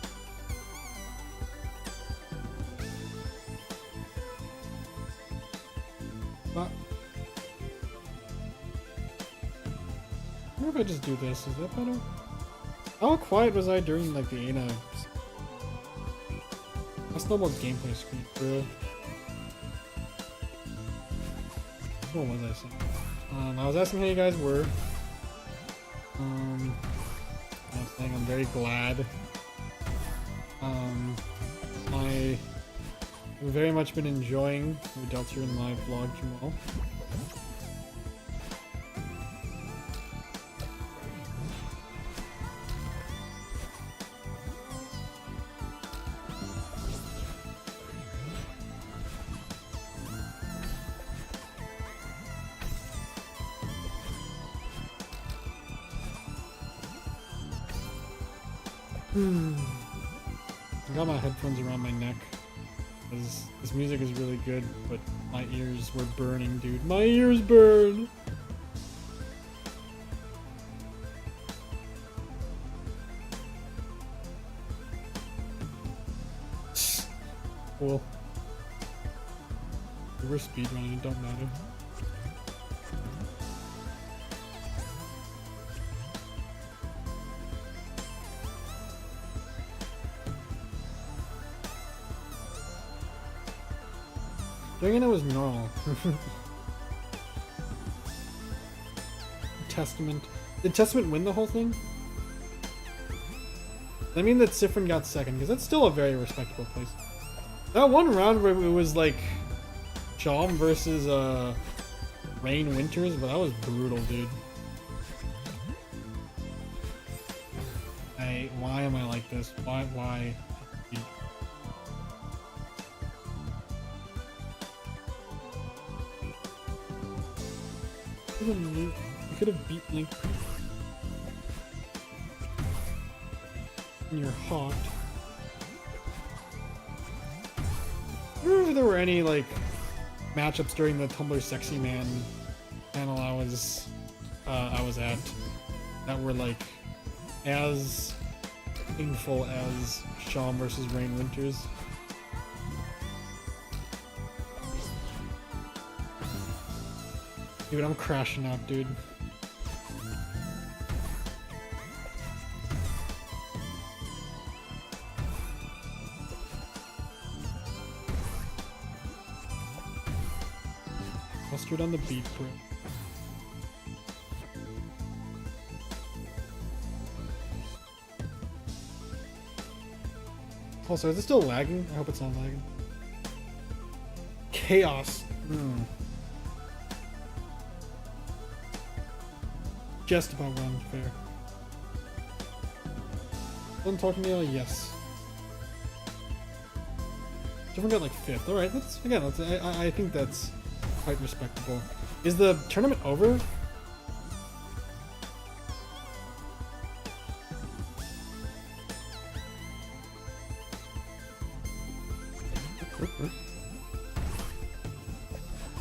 But I wonder if I just do this. Is that better? How quiet was I during like the Ana? That's no more gameplay screen, bro. What was I saying? I was asking how you guys were. I was saying I'm very glad. I've very much been enjoying your Deltarune live vlog, Jamal. I got my headphones around my neck. This music is really good, but my ears were burning, dude. My ears burn! Cool. We're speedrunning, it don't matter. Doing it was normal. Testament. Did Testament win the whole thing? I mean that Sifrin got second, because that's still a very respectable place. That one round where it was like Chom versus Rain Winters, but that was brutal, dude. Hey, why am I like this? Why? could have beat Link. And you're hot. I don't know if there were any like matchups during the Tumblr Sexy Man panel I was at that were like as painful as Shawn versus Rain Winters. Dude, I'm crashing out, dude. Mustard on the beat, bro. Also, is it still lagging? I hope it's not lagging. Chaos. Just about one, fair. Don't talk to me, yes. Everyone got like 5th. Alright, I think that's quite respectable. Is the tournament over?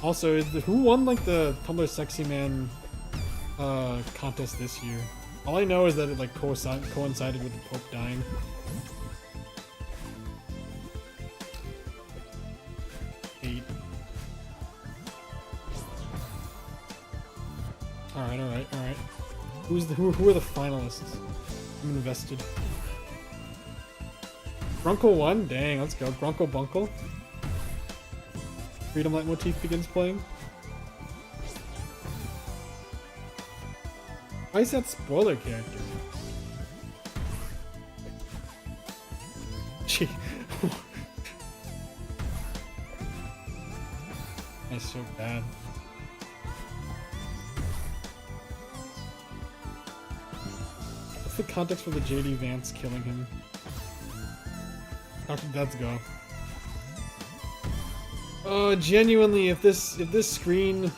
Also, who won like the Tumblr Sexy Man contest this year? All I know is that it like coincided with the Pope dying. Alright. Who are the finalists? I'm invested. Grunkle won? Dang, let's go. Grunkle Bunkle. Freedom Leitmotif begins playing. Why is that spoiler character? Gee. That's so bad. What's the context for the JD Vance killing him? Let's go. Genuinely, if this screen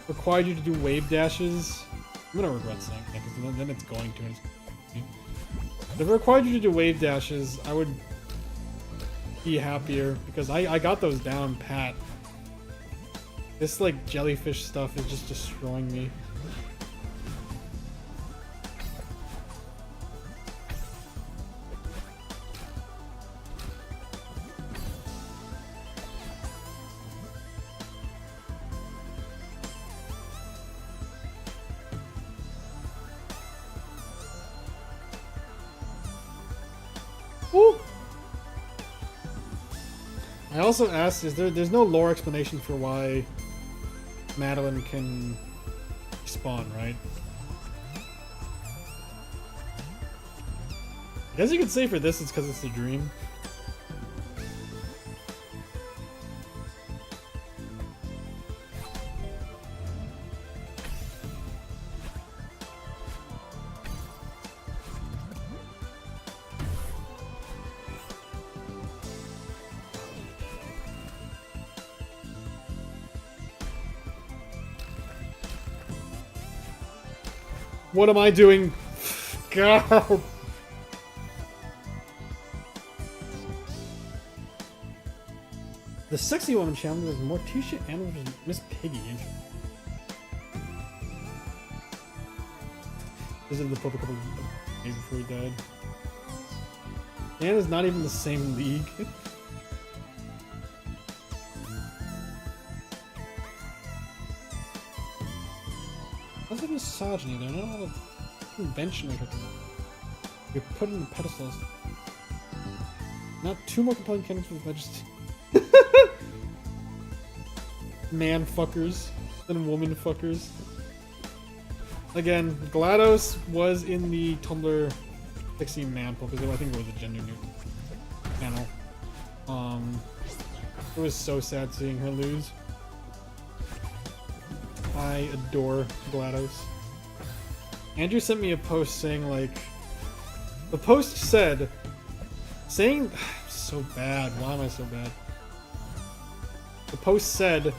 required you to do wave dashes, I'm gonna regret saying that because then it's going to. If it required you to do wave dashes, I would be happier because I got those down pat. This like jellyfish stuff is just destroying me. Woo! I also asked, there's no lore explanation for why Madeline can spawn, right? I guess you could say for this it's because it's a dream. What am I doing? God. The sexy woman challenge was Morticia and Miss Piggy. Visited the Pope a couple of days before he died. Anna's not even the same league. What's the misogyny? They're not all conventional. You're put in the pedestals. Not two more compelling candidates for the majesty. Man fuckers and woman fuckers. Again, GLaDOS was in the Tumblr Pixie Man poll because I think it was a gender neutral panel. It was so sad seeing her lose. I adore GLaDOS. Andrew sent me a post saying like, the post said, so bad. Why am I so bad? The post said,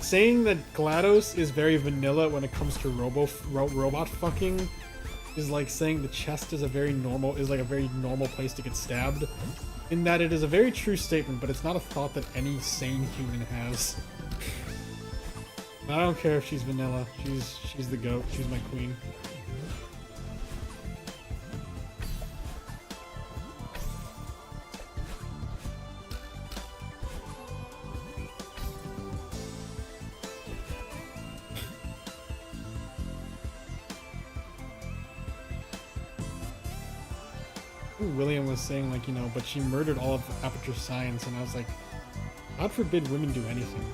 saying that GLaDOS is very vanilla when it comes to robot fucking is like saying the chest is a very normal place to get stabbed. In that it is a very true statement, but it's not a thought that any sane human has. I don't care if she's vanilla. She's the goat. She's my queen. William was saying, like, you know, but she murdered all of Aperture Science, and I was like, God forbid women do anything.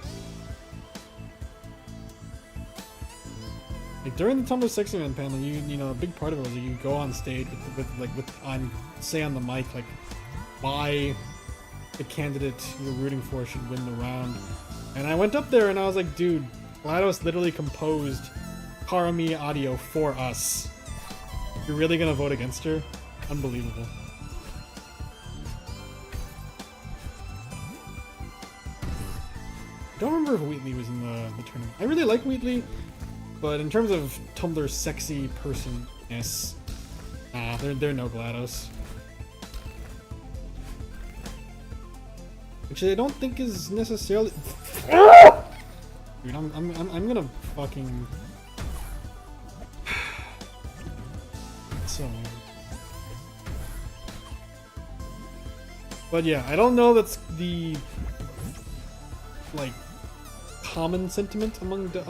Like, during the Tumblr Sexy Man panel, you know, a big part of it was that you go on stage say on the mic, like, why the candidate you're rooting for should win the round. And I went up there and I was like, dude, GLaDOS literally composed Karami audio for us. You're really gonna vote against her? Unbelievable. I don't remember if Wheatley was in the tournament. I really like Wheatley, but in terms of Tumblr sexy person-ness, nah, they're no GLaDOS. Which I don't think is necessarily. Dude, I'm gonna fucking. So. But yeah, I don't know that's the like common sentiment among the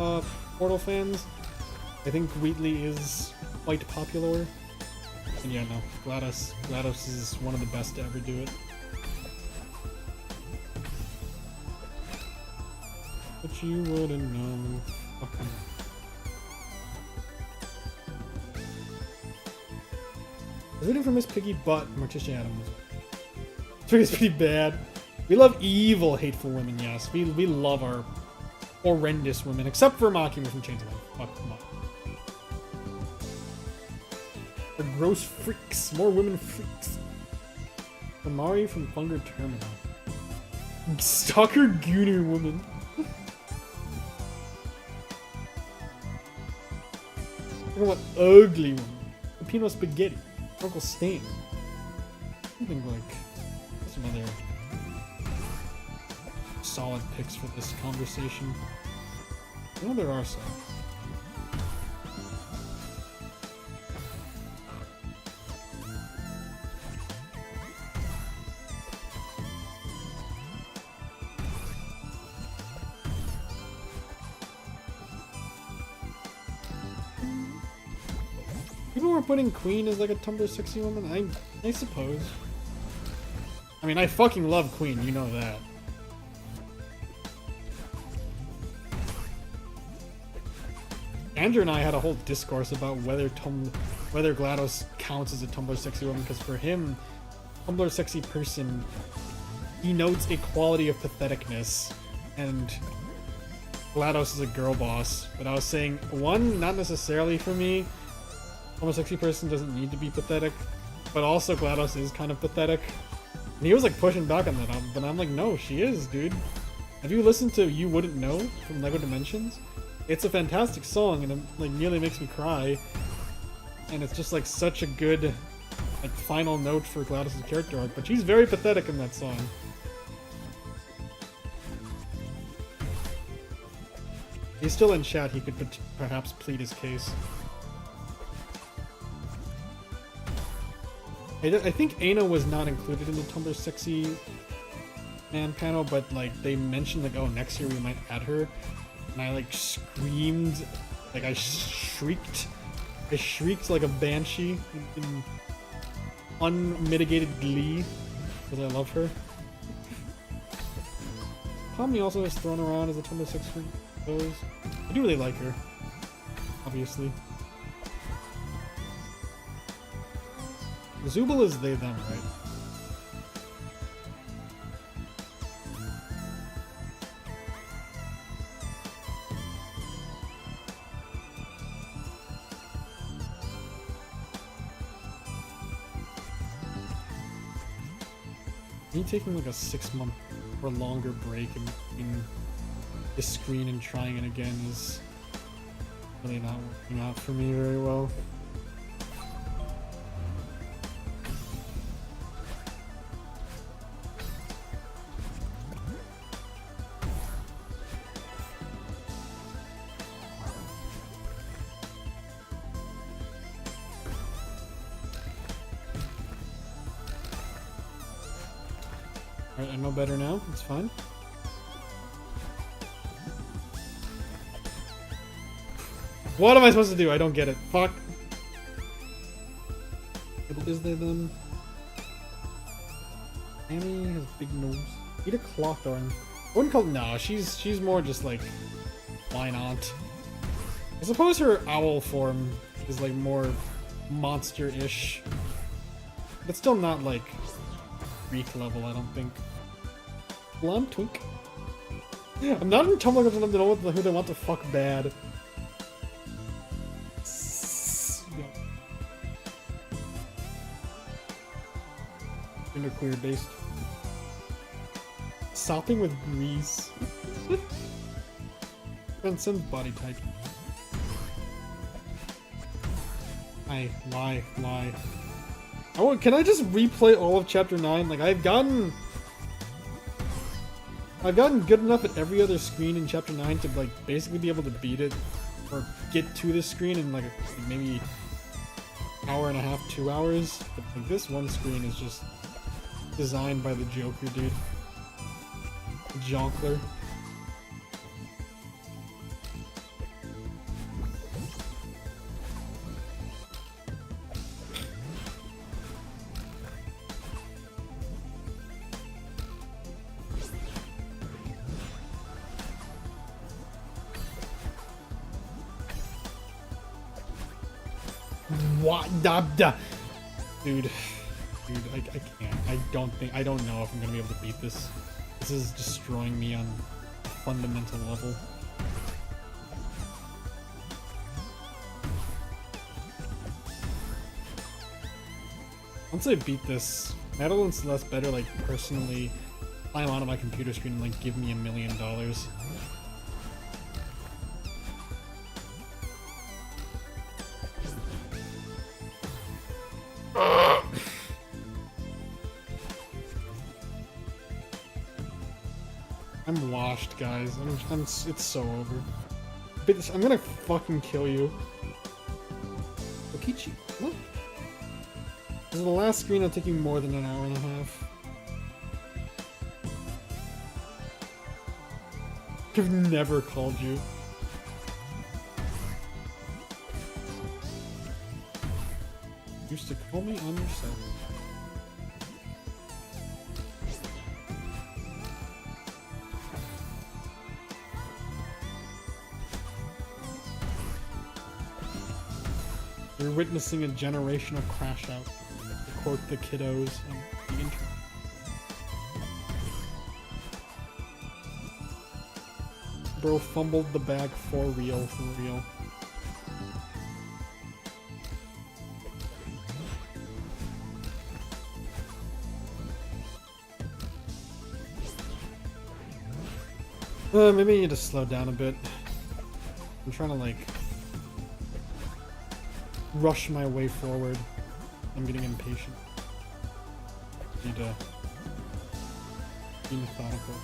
Portal fans. I think Wheatley is quite popular. And yeah, no, GLaDOS is one of the best to ever do it. But you wouldn't know. Okay. I was rooting for Miss Piggy, but Morticia Adams. It's pretty bad. We love evil, hateful women, yes. We love our horrendous women, except for Mockingbird from Chains of Life. Fuck them up. They're gross freaks. More women freaks. Amari from Funger Terminal. Stalker Gooner woman. Talking about ugly woman. Filipino spaghetti. Uncle Stain. Something like some other solid picks for this conversation. I know there are some. People were putting Queen as like a Tumblr sexy woman. I suppose. I mean, I fucking love Queen, you know that. Andrew and I had a whole discourse about whether GLaDOS counts as a Tumblr sexy woman, because for him, Tumblr sexy person denotes a quality of patheticness, and GLaDOS is a girl boss. But I was saying, one, not necessarily for me. Tumblr sexy person doesn't need to be pathetic, but also GLaDOS is kind of pathetic. And he was like pushing back on that, but I'm like, no, she is, dude. Have you listened to You Wouldn't Know from LEGO Dimensions? It's a fantastic song, and it like nearly makes me cry. And it's just like such a good like final note for GLaDOS' character arc, but she's very pathetic in that song. He's still in chat, he could perhaps plead his case. I think Aina was not included in the Tumblr Sexy Man panel, but like they mentioned like, oh, next year we might add her, and I like screamed, like I shrieked like a banshee in unmitigated glee because I love her. Pomni also is thrown around as a Tumblr Sexy pose. I do really like her, obviously. Zubul is they, them, right? Me taking like a 6-month or longer break in this screen and trying it again is really not working out for me very well. Alright, I know better now. It's fine. What am I supposed to do? I don't get it. Fuck. Is there them? Annie has big nose. Eat a Clotthorn. I wouldn't call. No, she's more just like, why not? I suppose her owl form is like more monster-ish, but still not like Greek level. I don't think. Blonde twink. I'm not in Tumblr because I don't know who they want to fuck bad. Genderqueer based. Sopping with grease. Transcends body type. Why? Can I just replay all of chapter 9? Like I've gotten good enough at every other screen in chapter 9 to like basically be able to beat it or get to this screen in like maybe hour and a half, 2 hours. But like this one screen is just designed by the Joker, dude. Jonkler. What? Dude, I can't. I don't know if I'm gonna be able to beat this. This is destroying me on a fundamental level. Once I beat this, Madeline and Celeste better like personally climb onto my computer screen and like give me $1 million. I'm washed, guys. It's so over. Bitch, I'm gonna fucking kill you. Okichi, what? This is the last screen. It'll take you more than an hour and a half. I've never called you. Used to call me on your side. We're witnessing a generational crash out, to quote the kiddos on the internet. Bro fumbled the bag for real, for real. Maybe I need to slow down a bit. I'm trying to like rush my way forward. I'm getting impatient. Need to be methodical.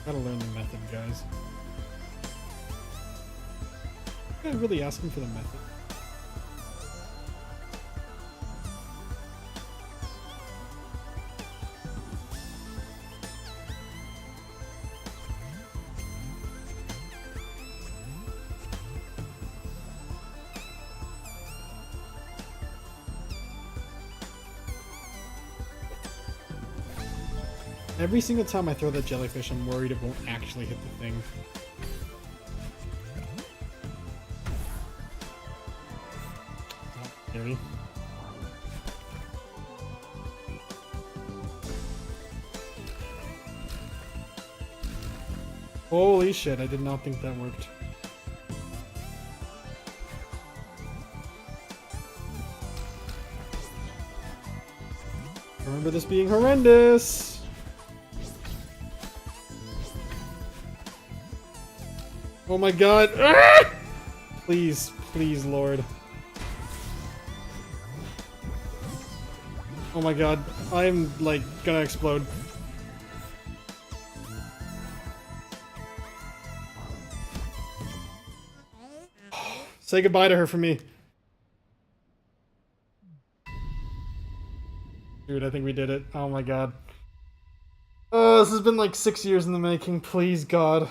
Gotta learn the method, guys. I'm really asking for the method. Every single time I throw that jellyfish, I'm worried it won't actually hit the thing. Oh, scary. Holy shit, I did not think that worked. Remember this being horrendous! Oh my god. Ah! Please, please, Lord. Oh my god. I'm, like, gonna explode. Say goodbye to her for me. Dude, I think we did it. Oh my god. Oh, this has been like 6 years in the making. Please, God.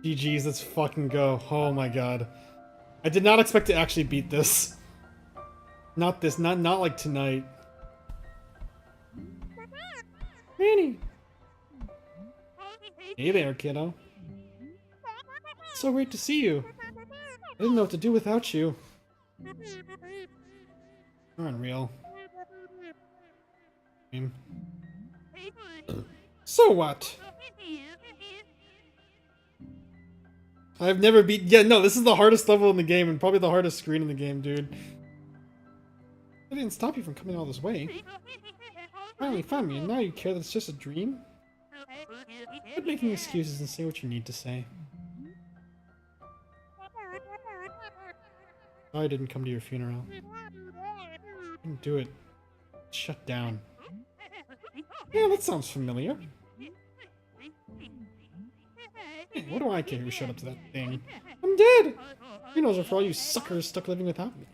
GG's, let's fucking go. Oh my god. I did not expect to actually beat this. Not this, not like tonight. Manny! Hey there, kiddo. So great to see you. I didn't know what to do without you. You're unreal. So what? I've never beat. Yeah, no, this is the hardest level in the game and probably the hardest screen in the game, dude. I didn't stop you from coming all this way. Finally found me, and now you care that it's just a dream? Quit making excuses and say what you need to say. I didn't come to your funeral. I didn't do it. It's shut down. Yeah, that sounds familiar. Hey, what do I care who showed up to that thing? I'm dead! Funerals are for all you suckers stuck living without me.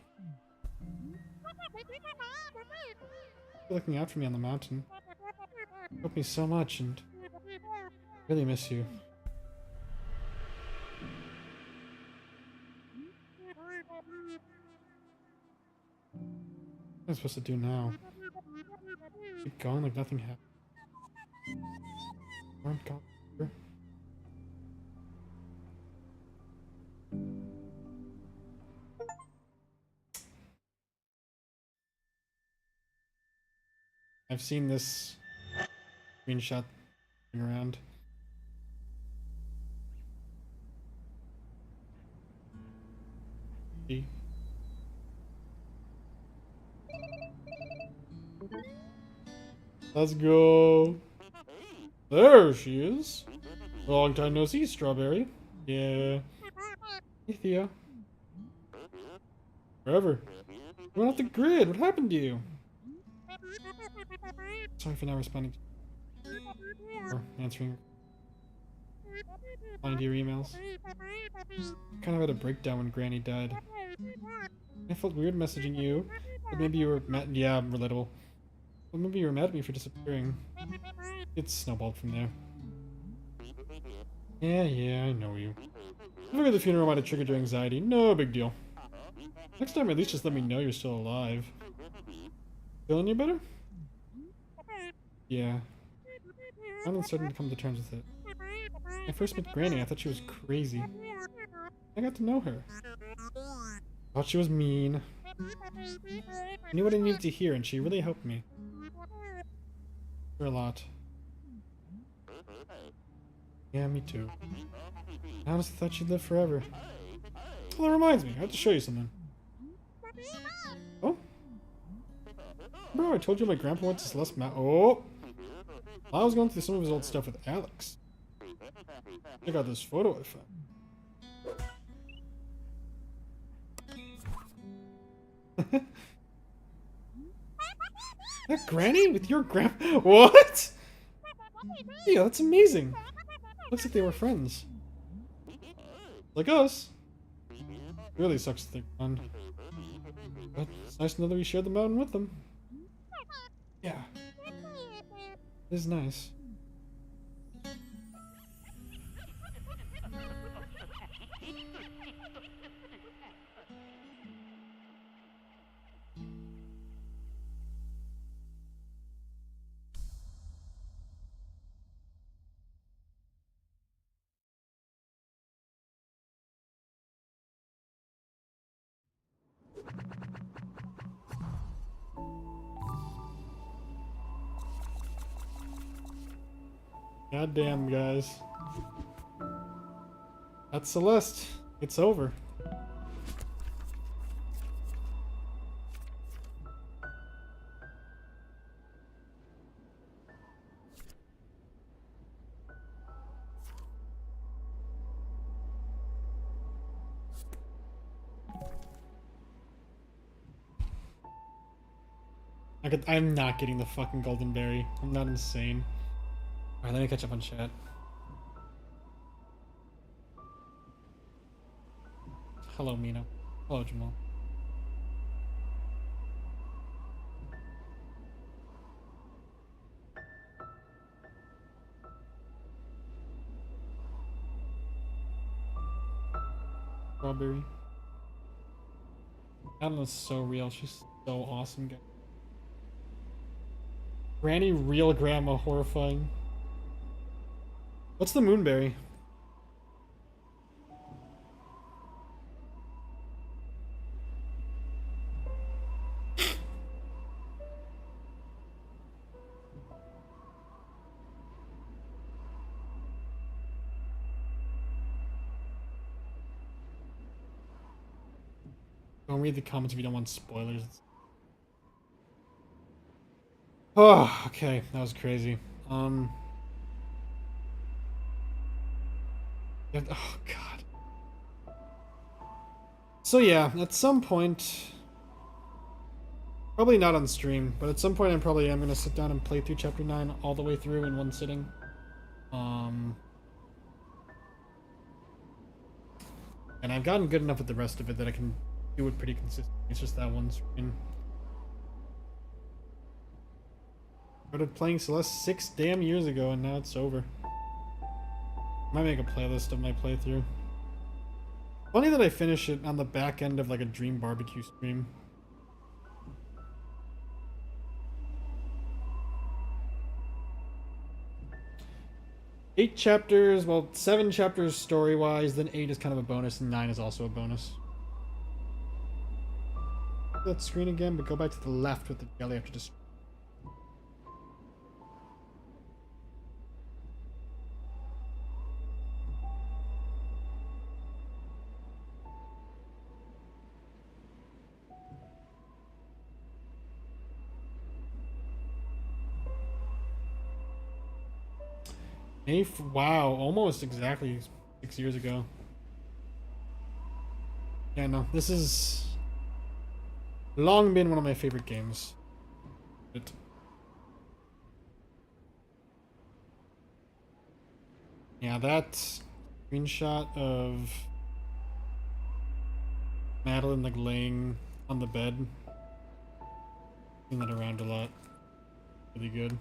You're looking out for me on the mountain. You helped me so much, and I really miss you. What am I supposed to do now? Keep going like nothing happened. Aren't gone. I've seen this screenshot around. See? Let's go. There she is. Long time no see, Strawberry. Yeah. Hey, Thea. Forever. You went off the grid. What happened to you? Sorry for not responding or answering. Replying to your emails. Kind of had a breakdown when Granny died. I felt weird messaging you, but maybe you were mad. Yeah, relatable. But maybe you were mad at me for disappearing. It snowballed from there. Yeah, I know you. I figured the funeral might have triggered your anxiety. No big deal. Next time, at least just let me know you're still alive. Feeling any better? Yeah. I'm starting to come to terms with it. When I first met Granny, I thought she was crazy. I got to know her. Thought she was mean. I knew what I needed to hear, and she really helped me. For a lot. Yeah, me too. I honestly thought she'd live forever. Well, that reminds me, I have to show you something. Oh? Bro, I told you my grandpa went to Celeste Oh! I was going through some of his old stuff with Alex. I got this photo I found. That Granny with your grandpa? What? Yeah, that's amazing. Looks like they were friends. Like us. Really sucks to think on. But it's nice to know that we shared the mountain with them. Yeah. It is nice. Goddamn, guys. That's Celeste. It's over. I'm not getting the fucking golden berry. I'm not insane. Alright, let me catch up on chat. Hello, Mina. Hello, Jamal. Strawberry. Adela's so real. She's so awesome, guys. Granny, real grandma, horrifying. What's the moonberry? Don't read the comments if you don't want spoilers. Oh, okay. That was crazy. Oh, God. So, yeah, at some point... Probably not on stream, but at some point I'm going to sit down and play through Chapter 9 all the way through in one sitting. And I've gotten good enough with the rest of it that I can do it pretty consistently. It's just that one screen. Started playing Celeste 6 damn years ago and now it's over. Might make a playlist of my playthrough. Funny that I finish it on the back end of like a Dream Barbecue stream. Eight chapters, well, 7 chapters story-wise, then 8 is kind of a bonus, and 9 is also a bonus. That screen again, but go back to the left with the jelly after just. Wow, almost exactly 6 years ago. Yeah, no, this has long been one of my favorite games. Yeah, that screenshot of Madeline like laying on the bed. Seen that around a lot. Really good.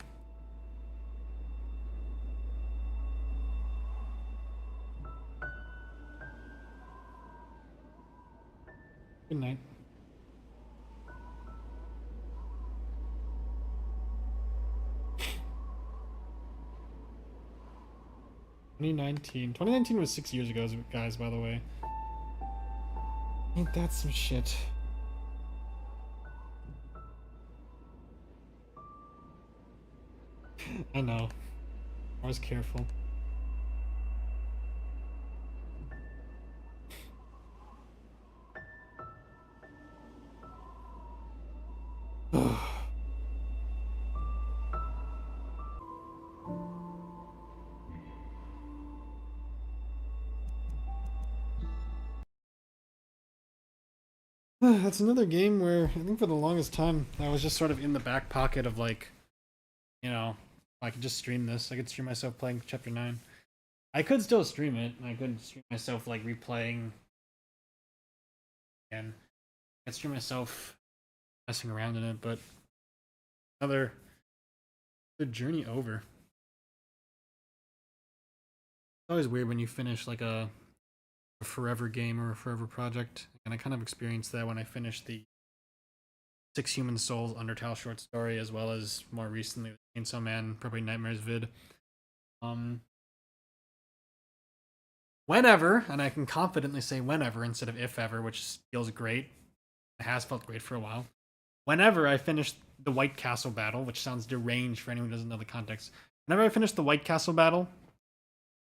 Good night. Twenty nineteen was 6 years ago, guys, by the way. Ain't that some shit? I know. I was careful. That's another game where I think for the longest time I was just sort of in the back pocket of like, you know, I could just stream this. I could stream myself playing Chapter 9. I could still stream it. I could stream myself like replaying. And I could stream myself messing around in it, but another journey over. It's always weird when you finish like a forever game or a forever project, and I kind of experienced that when I finished the 6 Human Souls Undertale short story, as well as more recently the Chainsaw Man Probably Nightmares vid. Whenever, and I can confidently say whenever instead of if ever, which feels great. It has felt great for a while. Whenever I finish the White Castle battle, which sounds deranged for anyone who doesn't know the context. Whenever I finish the White Castle battle,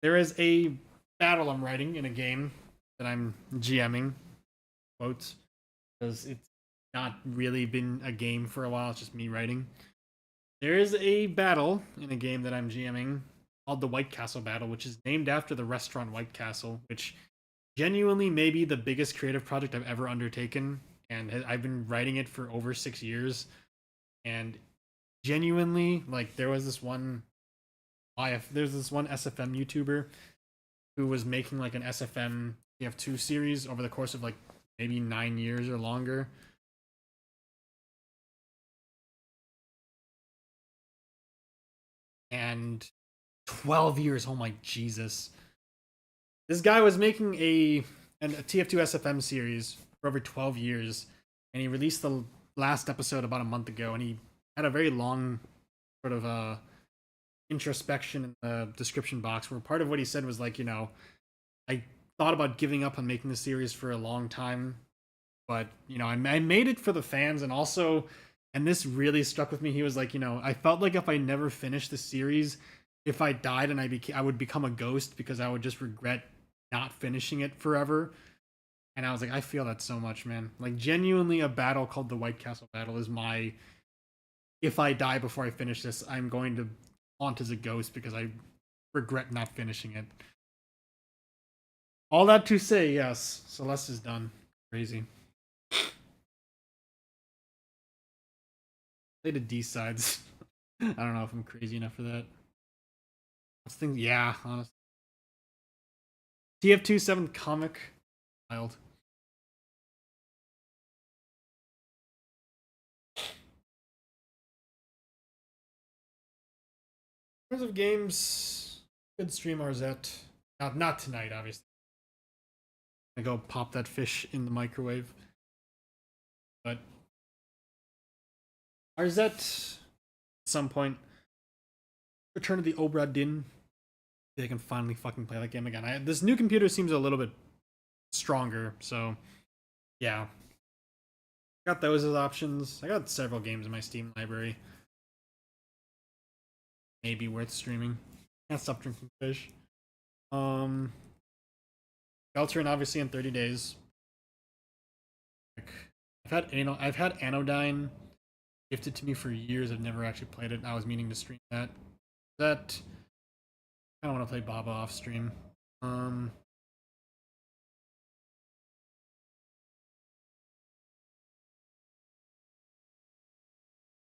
there is a battle I'm writing in a game that I'm GMing, quotes, because it's not really been a game for a while, it's just me writing. There is a battle in a game that I'm GMing called the White Castle Battle, which is named after the restaurant White Castle, which genuinely may be the biggest creative project I've ever undertaken, and I've been writing it for over 6 years. and genuinely, like, there's this one SFM YouTuber who was making like an SFM TF2 series over the course of like maybe 9 years or longer. And 12 years, oh my Jesus. This guy was making a TF2 SFM series for over 12 years, and he released the last episode about a month ago, and he had a very long sort of introspection in the description box where part of what he said was like, you know, I thought about giving up on making the series for a long time, but, you know, I made it for the fans, and also, and this really struck with me, he was like, you know, I felt like if I never finished the series, if I died and I would become a ghost because I would just regret not finishing it forever. And I was like, I feel that so much, man. Like, genuinely, a battle called the White Castle Battle is my, if I die before I finish this, I'm going to haunt as a ghost because I regret not finishing it. All that to say, yes, Celeste is done. Crazy. Play the D-sides. I don't know if I'm crazy enough for that. Yeah, honestly. TF2 7th comic. Wild. In terms of games, good stream Arzette. Not tonight, obviously. I go pop that fish in the microwave. But Arzette, at some point, Return of the Obra Dinn. They can finally fucking play that game again. This new computer seems a little bit stronger, so yeah. Got those as options. I got several games in my Steam library. Maybe worth streaming. Can't stop drinking fish. Beltrin obviously in 30 days. I've had Anodyne gifted to me for years. I've never actually played it. I was meaning to stream that. I don't want to play Baba off stream.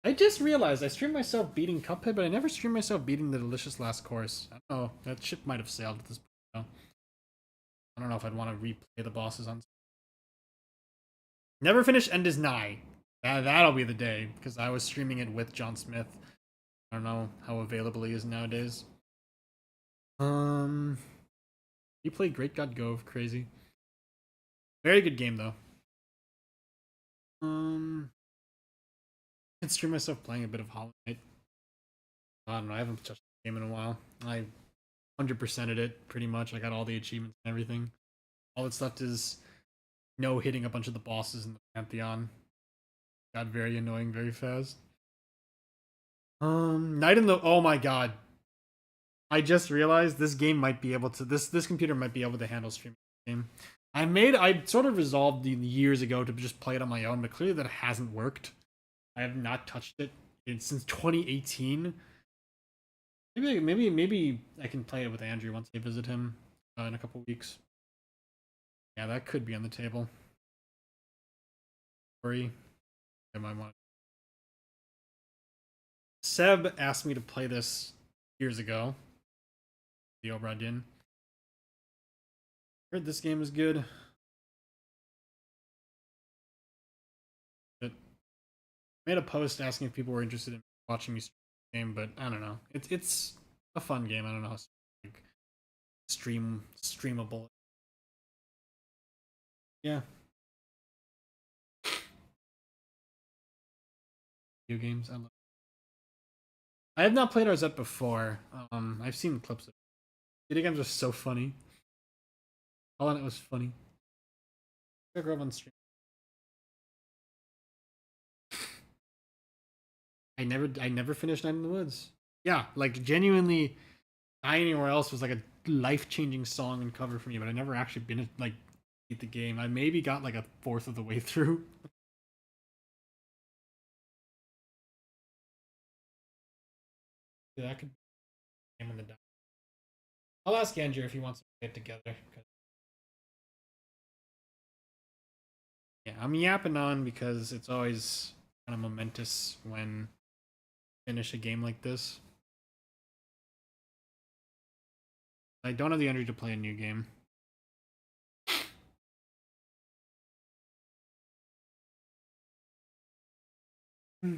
I just realized I streamed myself beating Cuphead, but I never streamed myself beating the Delicious Last Course. I don't know. That ship might have sailed at this point. Though. I don't know if I'd want to replay the bosses on. Never finished End is Nigh. That'll be the day, because I was streaming it with John Smith. I don't know how available he is nowadays. You played Great God Gove, crazy. Very good game though. I can stream myself playing a bit of Hollow Knight. I don't know, I haven't touched the game in a while. I 100%ed it pretty much. I got all the achievements and everything. All that's left is hitting a bunch of the bosses in the Pantheon. Got very annoying very fast. Night in the oh my god. I just realized this game might be able to this computer might be able to handle streaming the game. I sort of resolved years ago to just play it on my own, but clearly that hasn't worked. I have not touched it since 2018. Maybe I can play it with Andrew once I visit him in a couple weeks. Yeah, that could be on the table. Sorry. I might want. Seb asked me to play this years ago. The Obra Dinn. Heard this game is good. But I made a post asking if people were interested in watching me stream the game, but I don't know. It's a fun game. I don't know how like, streamable. Yeah. Video games. I have not played Arzette before. I've seen clips of it. Video games are so funny. All in it was funny. I grew up on stream. I never finished Night in the Woods. Yeah, like genuinely, Die Anywhere Else was like a life-changing song and cover for me, but I never actually been like beat the game. I maybe got like a fourth of the way through. Yeah, that could be game in the dark. I'll ask Andrew if he wants to get together. Yeah, I'm yapping on because it's always kind of momentous when finish a game like this. I don't have the energy to play a new game. I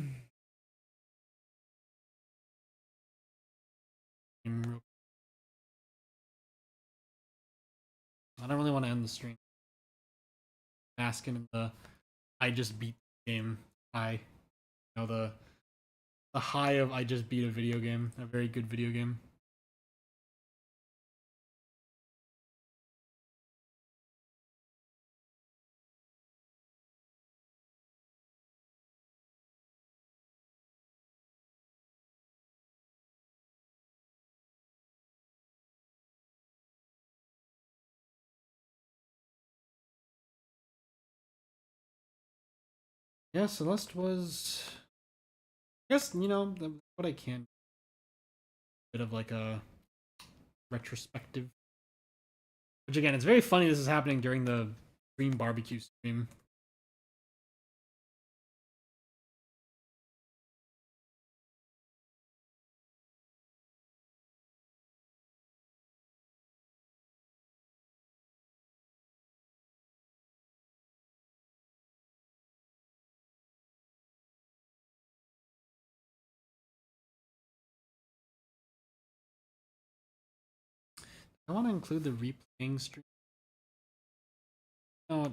don't really want to end the stream. Asking in the I just beat the game high. You know, the high of I just beat a video game, a very good video game. Yeah, Celeste was, I guess, you know, what I can. Bit of like a retrospective. Which again, it's very funny this is happening during the Dream Barbecue stream. I want to include the replaying stream. Oh,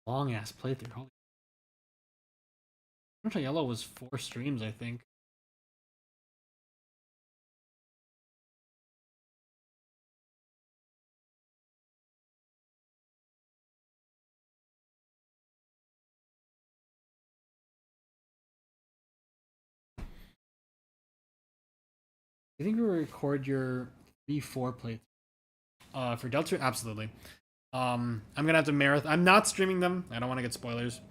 long ass playthrough. Holy. Ultra Yellow was 4 streams, I think. You think we will record your 3-4 playthrough? For Delta, absolutely. I'm gonna have to marathon. I'm not streaming them. I don't want to get spoilers.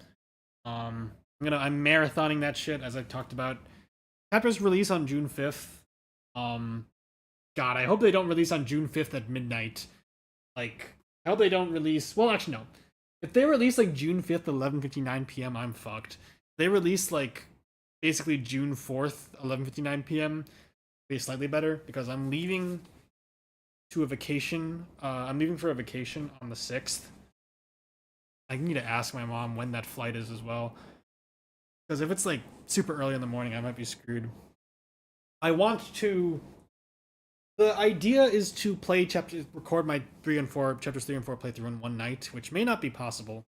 I'm marathoning that shit as I've talked about. Chapters release on June 5th. God, I hope they don't release on June 5th at midnight. Like, I hope they don't release. Well, actually, no. If they release like June 5th, 11:59 p.m., I'm fucked. If they release like basically June 4th, 11:59 p.m., be slightly better because I'm leaving to a vacation. I'm leaving for a vacation on the 6th. I need to ask my mom when that flight is as well. Because if it's like super early in the morning, I might be screwed. I want to. The idea is to record my chapters 3 and 4 playthrough in one night, which may not be possible.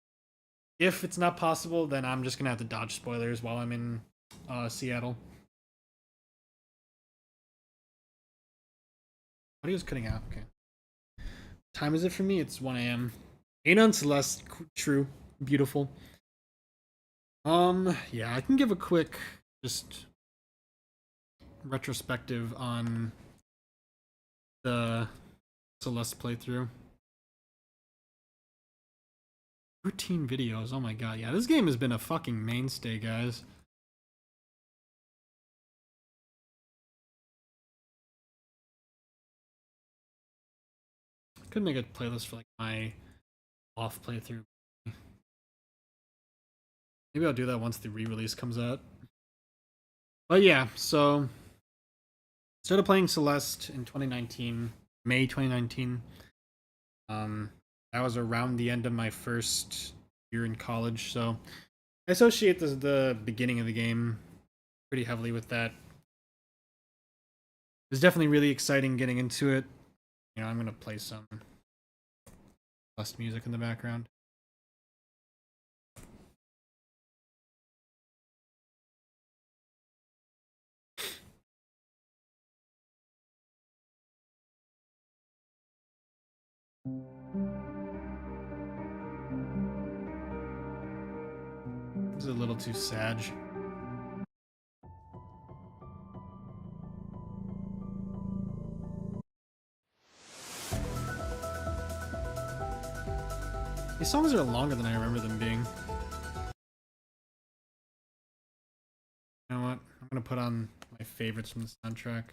If it's not possible, then I'm just gonna have to dodge spoilers while I'm in Seattle. Audio's cutting out. Okay. Time is it for me? It's 1 a.m. Anon Celeste, true, beautiful. Yeah, I can give a quick just retrospective on the Celeste playthrough. 13 videos. Oh my god, yeah, this game has been a fucking mainstay, guys. Could make a playlist for like my off playthrough. Maybe I'll do that once the re-release comes out. But yeah, so started playing Celeste in 2019, May 2019. That was around the end of my first year in college, so I associate the beginning of the game pretty heavily with that. It was definitely really exciting getting into it. You know, I'm gonna play some Celeste music in the background. This is a little too sad. These songs are longer than I remember them being. You know what? I'm gonna put on my favorites from the soundtrack.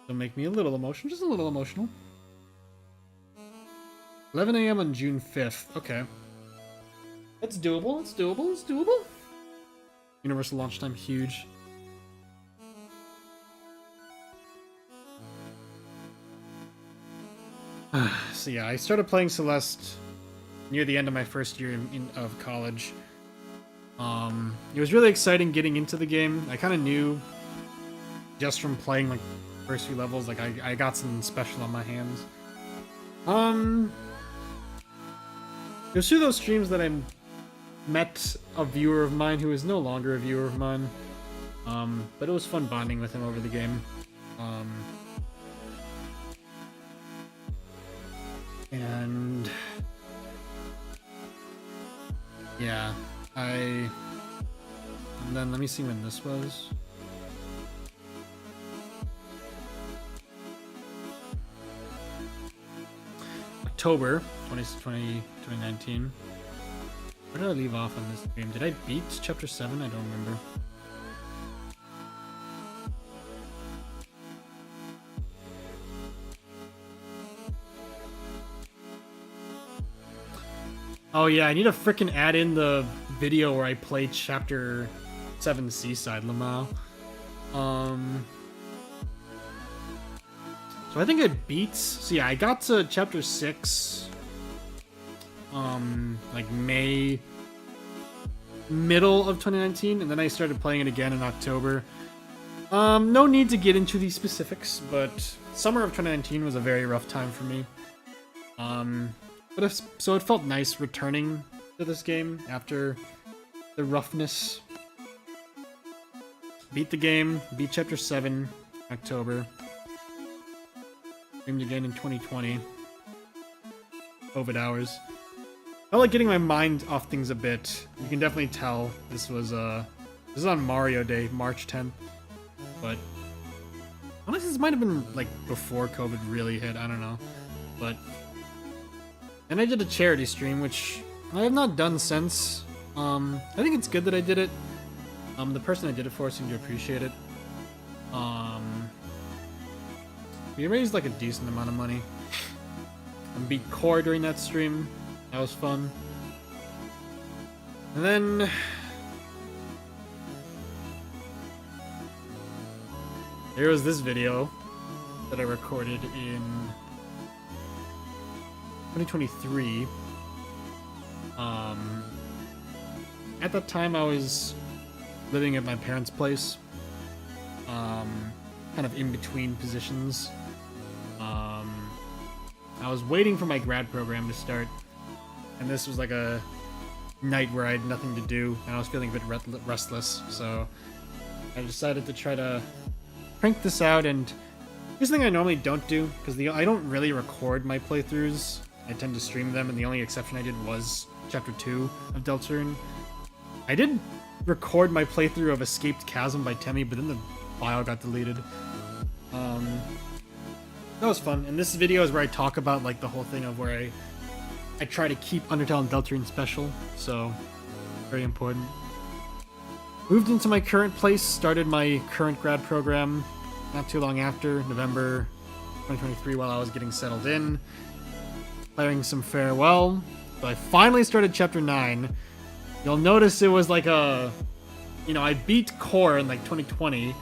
It'll make me a little emotional, just a little emotional. 11 a.m. on June 5th. Okay. That's doable, it's doable, it's doable. Universal launch time, huge. So yeah, I started playing Celeste near the end of my first year of college. It was really exciting getting into the game. I kind of knew just from playing like the first few levels, like I got something special on my hands. It was through those streams that I met a viewer of mine who is no longer a viewer of mine. But it was fun bonding with him over the game. And yeah, and then let me see when this was. October 2019. Where did I leave off on this game? Did I beat Chapter 7? I don't remember. Oh yeah, I need to frickin' add in the video where I played Chapter 7 Seaside Lamau. So I think I beat... So yeah, I got to Chapter 6... like middle of 2019, and then I started playing it again in October. No need to get into these specifics, but summer of 2019 was a very rough time for me. So it felt nice returning to this game after the roughness. Beat the game, beat Chapter 7, October. Streamed again in 2020. COVID hours. I like getting my mind off things a bit. You can definitely tell this was on Mario Day, March 10th. But honestly, this might have been like before COVID really hit. I don't know. But and I did a charity stream, which I have not done since. I think it's good that I did it. The person I did it for seemed to appreciate it. We raised like a decent amount of money. I beat Core during that stream. That was fun. And then there was this video that I recorded in 2023. At that time I was living at my parents' place. Kind of in between positions. I was waiting for my grad program to start, and this was like a night where I had nothing to do, and I was feeling a bit restless, so I decided to try to crank this out. And here's the thing I normally don't do, because I don't really record my playthroughs. I tend to stream them, and the only exception I did was Chapter 2 of Deltarune. I did record my playthrough of Escaped Chasm by Temmie, but then the file got deleted. That was fun, and this video is where I talk about like the whole thing of where I try to keep Undertale and Deltarune special, so very important. Moved into my current place, started my current grad program not too long after, November 2023, while I was getting settled in, playing some Farewell. So I finally started Chapter 9. You'll notice it was like a... You know, I beat Core in like 2020,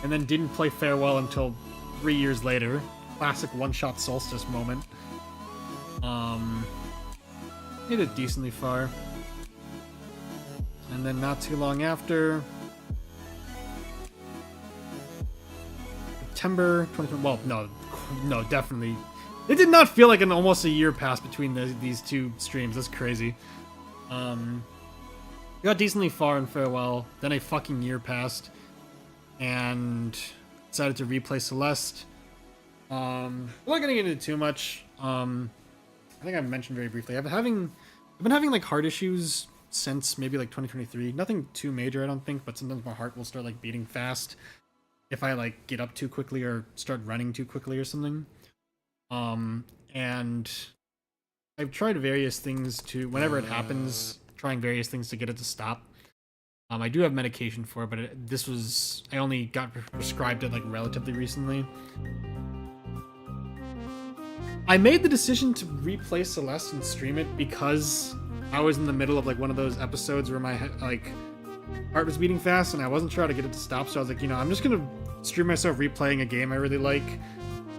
and then didn't play Farewell until 3 years later. Classic one-shot Solstice moment. Made it decently far. And then not too long after... September 2020... Well, no, definitely. It did not feel like almost a year passed between these two streams. That's crazy. Got decently far in Farewell. Then a fucking year passed. And decided to replay Celeste. I'm not gonna get into too much. I think I mentioned very briefly. I've been having like heart issues since maybe like 2023. Nothing too major, I don't think, but sometimes my heart will start like beating fast if I like get up too quickly or start running too quickly or something. And I've tried various things to, whenever it happens, trying various things to get it to stop. I do have medication for it, but I only got prescribed it like relatively recently. I made the decision to replay Celeste and stream it because I was in the middle of like one of those episodes where my heart was beating fast and I wasn't sure how to get it to stop. So I was like, I'm just gonna stream myself replaying a game I really like.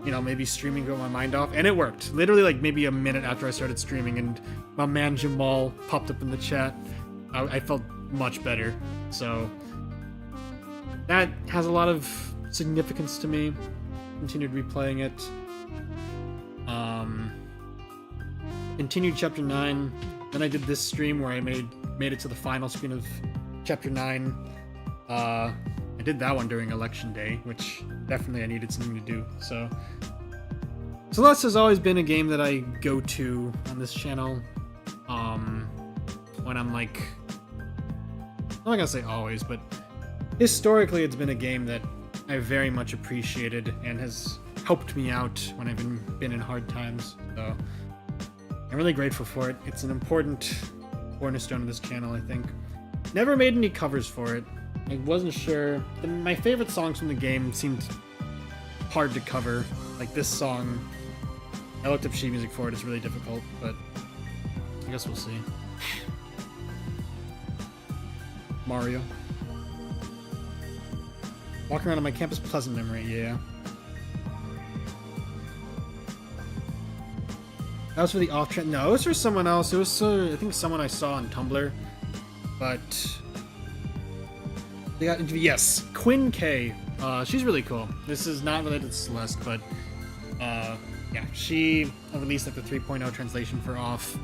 Maybe streaming got my mind off, and it worked. Literally like maybe a minute after I started streaming, and my man Jamal popped up in the chat. I felt much better. So that has a lot of significance to me. Continued replaying it. Continued chapter 9. Then I did this stream where I made it to the final screen of chapter 9. I did that one during election day, which definitely I needed something to do. So Celeste has always been a game that I go to on this channel when I'm like, I'm not gonna say always, but historically it's been a game that I very much appreciated and has helped me out when I've been in hard times. So I'm really grateful for it. It's an important cornerstone of this channel, I think. Never made any covers for it. I wasn't sure. My favorite songs from the game seemed hard to cover. Like this song, I looked up sheet music for it. It's really difficult, but I guess we'll see. Mario. Walking around on my campus, pleasant memory, yeah. That was for the off-trend. No, it was for someone else. It was I think someone I saw on Tumblr. But they got into, yes, Quinn K. She's really cool. This is not related to Celeste, but yeah, she released like the 3.0 translation for Off.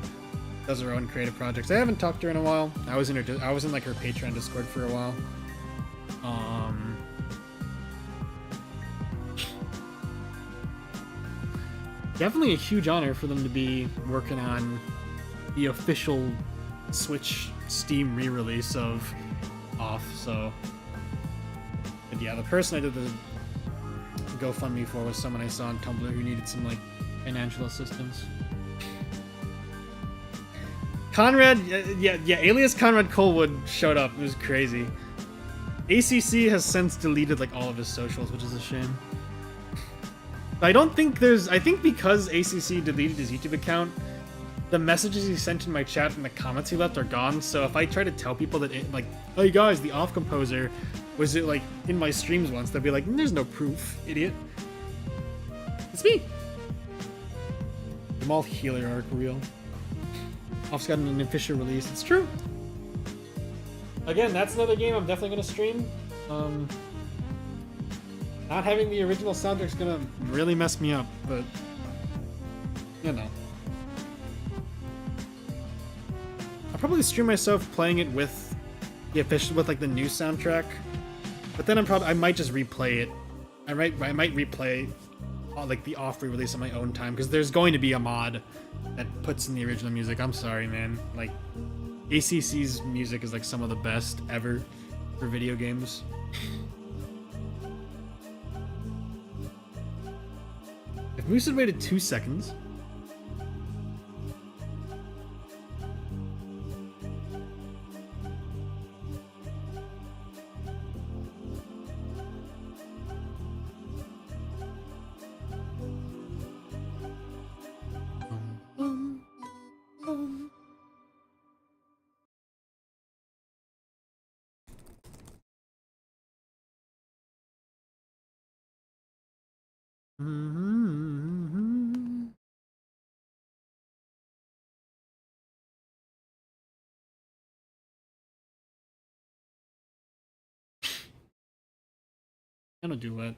Does her own creative projects. I haven't talked to her in a while. I was in like her Patreon Discord for a while. Definitely a huge honor for them to be working on the official Switch Steam re-release of Off. So, but yeah, the person I did the GoFundMe for was someone I saw on Tumblr who needed some like financial assistance. Conrad, yeah, alias Conrad Colewood showed up. It was crazy. ACC has since deleted like all of his socials, which is a shame. I don't think I think because ACC deleted his YouTube account, the messages he sent in my chat and the comments he left are gone. So if I try to tell people that like, hey guys, the Off composer was it like in my streams once, they'll be like, there's no proof, idiot. It's me. Jamal Healer arc real. Off's got an official release. It's true. Again, that's another game I'm definitely gonna stream. Not having the original soundtrack's gonna really mess me up, but you know. I'll probably stream myself playing it with the official, with like the new soundtrack. But then I might just replay it. I might replay like the Off re-release on my own time, because there's going to be a mod that puts in the original music. I'm sorry, man. Like ACC's music is like some of the best ever for video games. If Moose had waited 2 seconds. Gonna do it.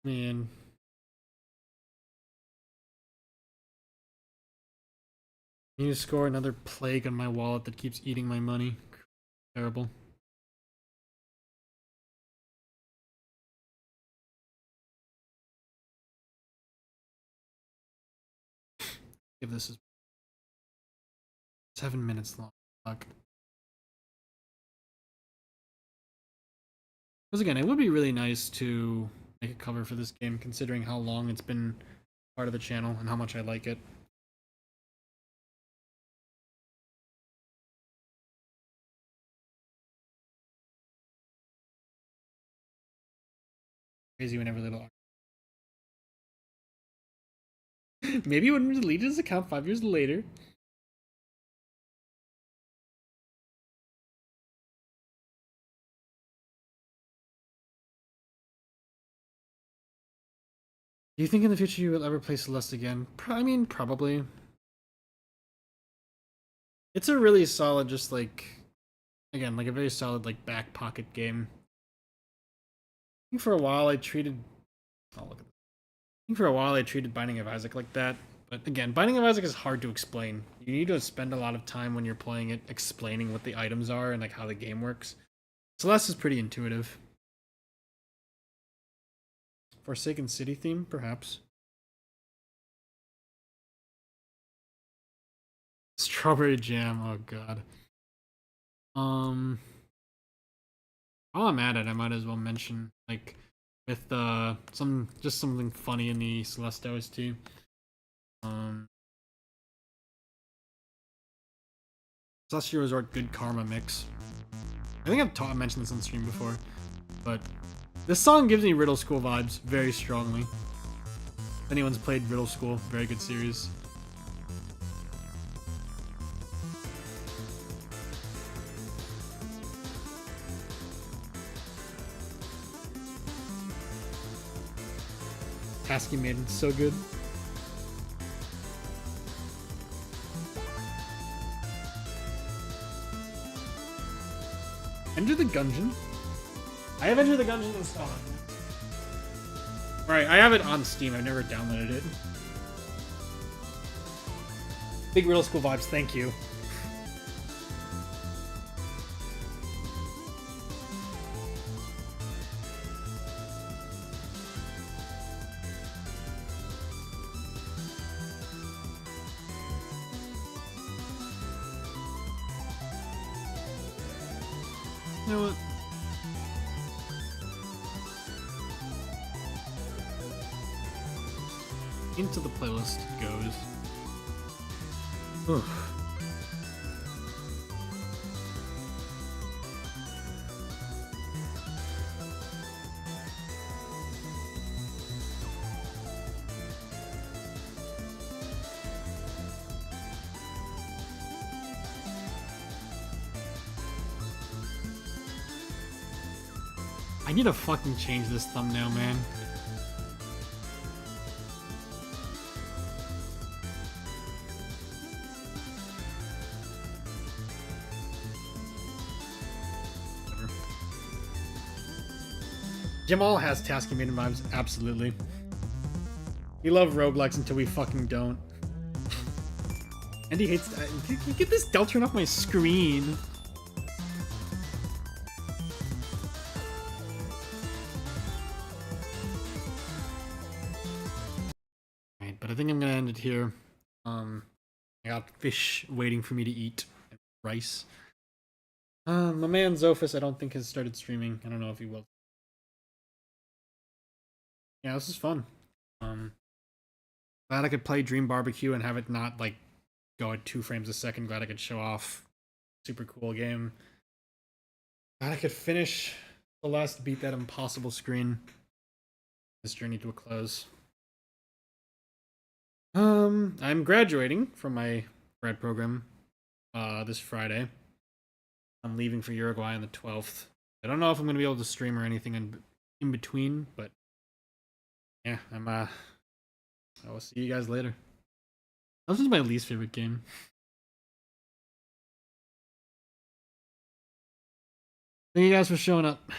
Man. I need to score another plague on my wallet that keeps eating my money. Terrible. Give this 7 minutes long. Fuck. Because again, it would be really nice to make a cover for this game, considering how long it's been part of the channel and how much I like it. Crazy whenever little. Maybe when we deleted his account 5 years later. Do you think in the future you will ever play Celeste again? I mean, probably. It's a really solid, just like, again, like a very solid, like, back pocket game. I think for a while I treated, oh look at this. I think for a while I treated Binding of Isaac like that. But again, Binding of Isaac is hard to explain. You need to spend a lot of time when you're playing it explaining what the items are and like how the game works. Celeste is pretty intuitive. Forsaken City theme, perhaps. Strawberry jam, oh god. While I'm at it, I might as well mention, like, with something funny in the Celeste OST. Celestial Resort Good Karma mix. I think I've mentioned this on stream before, but this song gives me Riddle School vibes very strongly. If anyone's played Riddle School, very good series. Tasky Maiden, so good. Enter the Gungeon? I have Enter the Gungeon installed. Right, I have it on Steam, I've never downloaded it. Big Riddle School vibes, thank you. You know what? Into the playlist it goes. Ugh. I need to fucking change this thumbnail, man. Jamal has Tasky Maiden vibes, absolutely. We love roguelikes until we fucking don't. And he hates. Can you get this Deltron off my screen? Alright, but I think I'm gonna end it here. I got fish waiting for me to eat. And rice. My man Zophis, I don't think has started streaming. I don't know if he will. Yeah, this is fun. Glad I could play Dream Barbecue and have it not like go at 2 frames a second. Glad I could show off. Super cool game. Glad I could finish the last beat that impossible screen. This journey to a close. I'm graduating from my grad program this Friday. I'm leaving for Uruguay on the 12th. I don't know if I'm gonna be able to stream or anything in between, but yeah, I will see you guys later. This is my least favorite game. Thank you guys for showing up.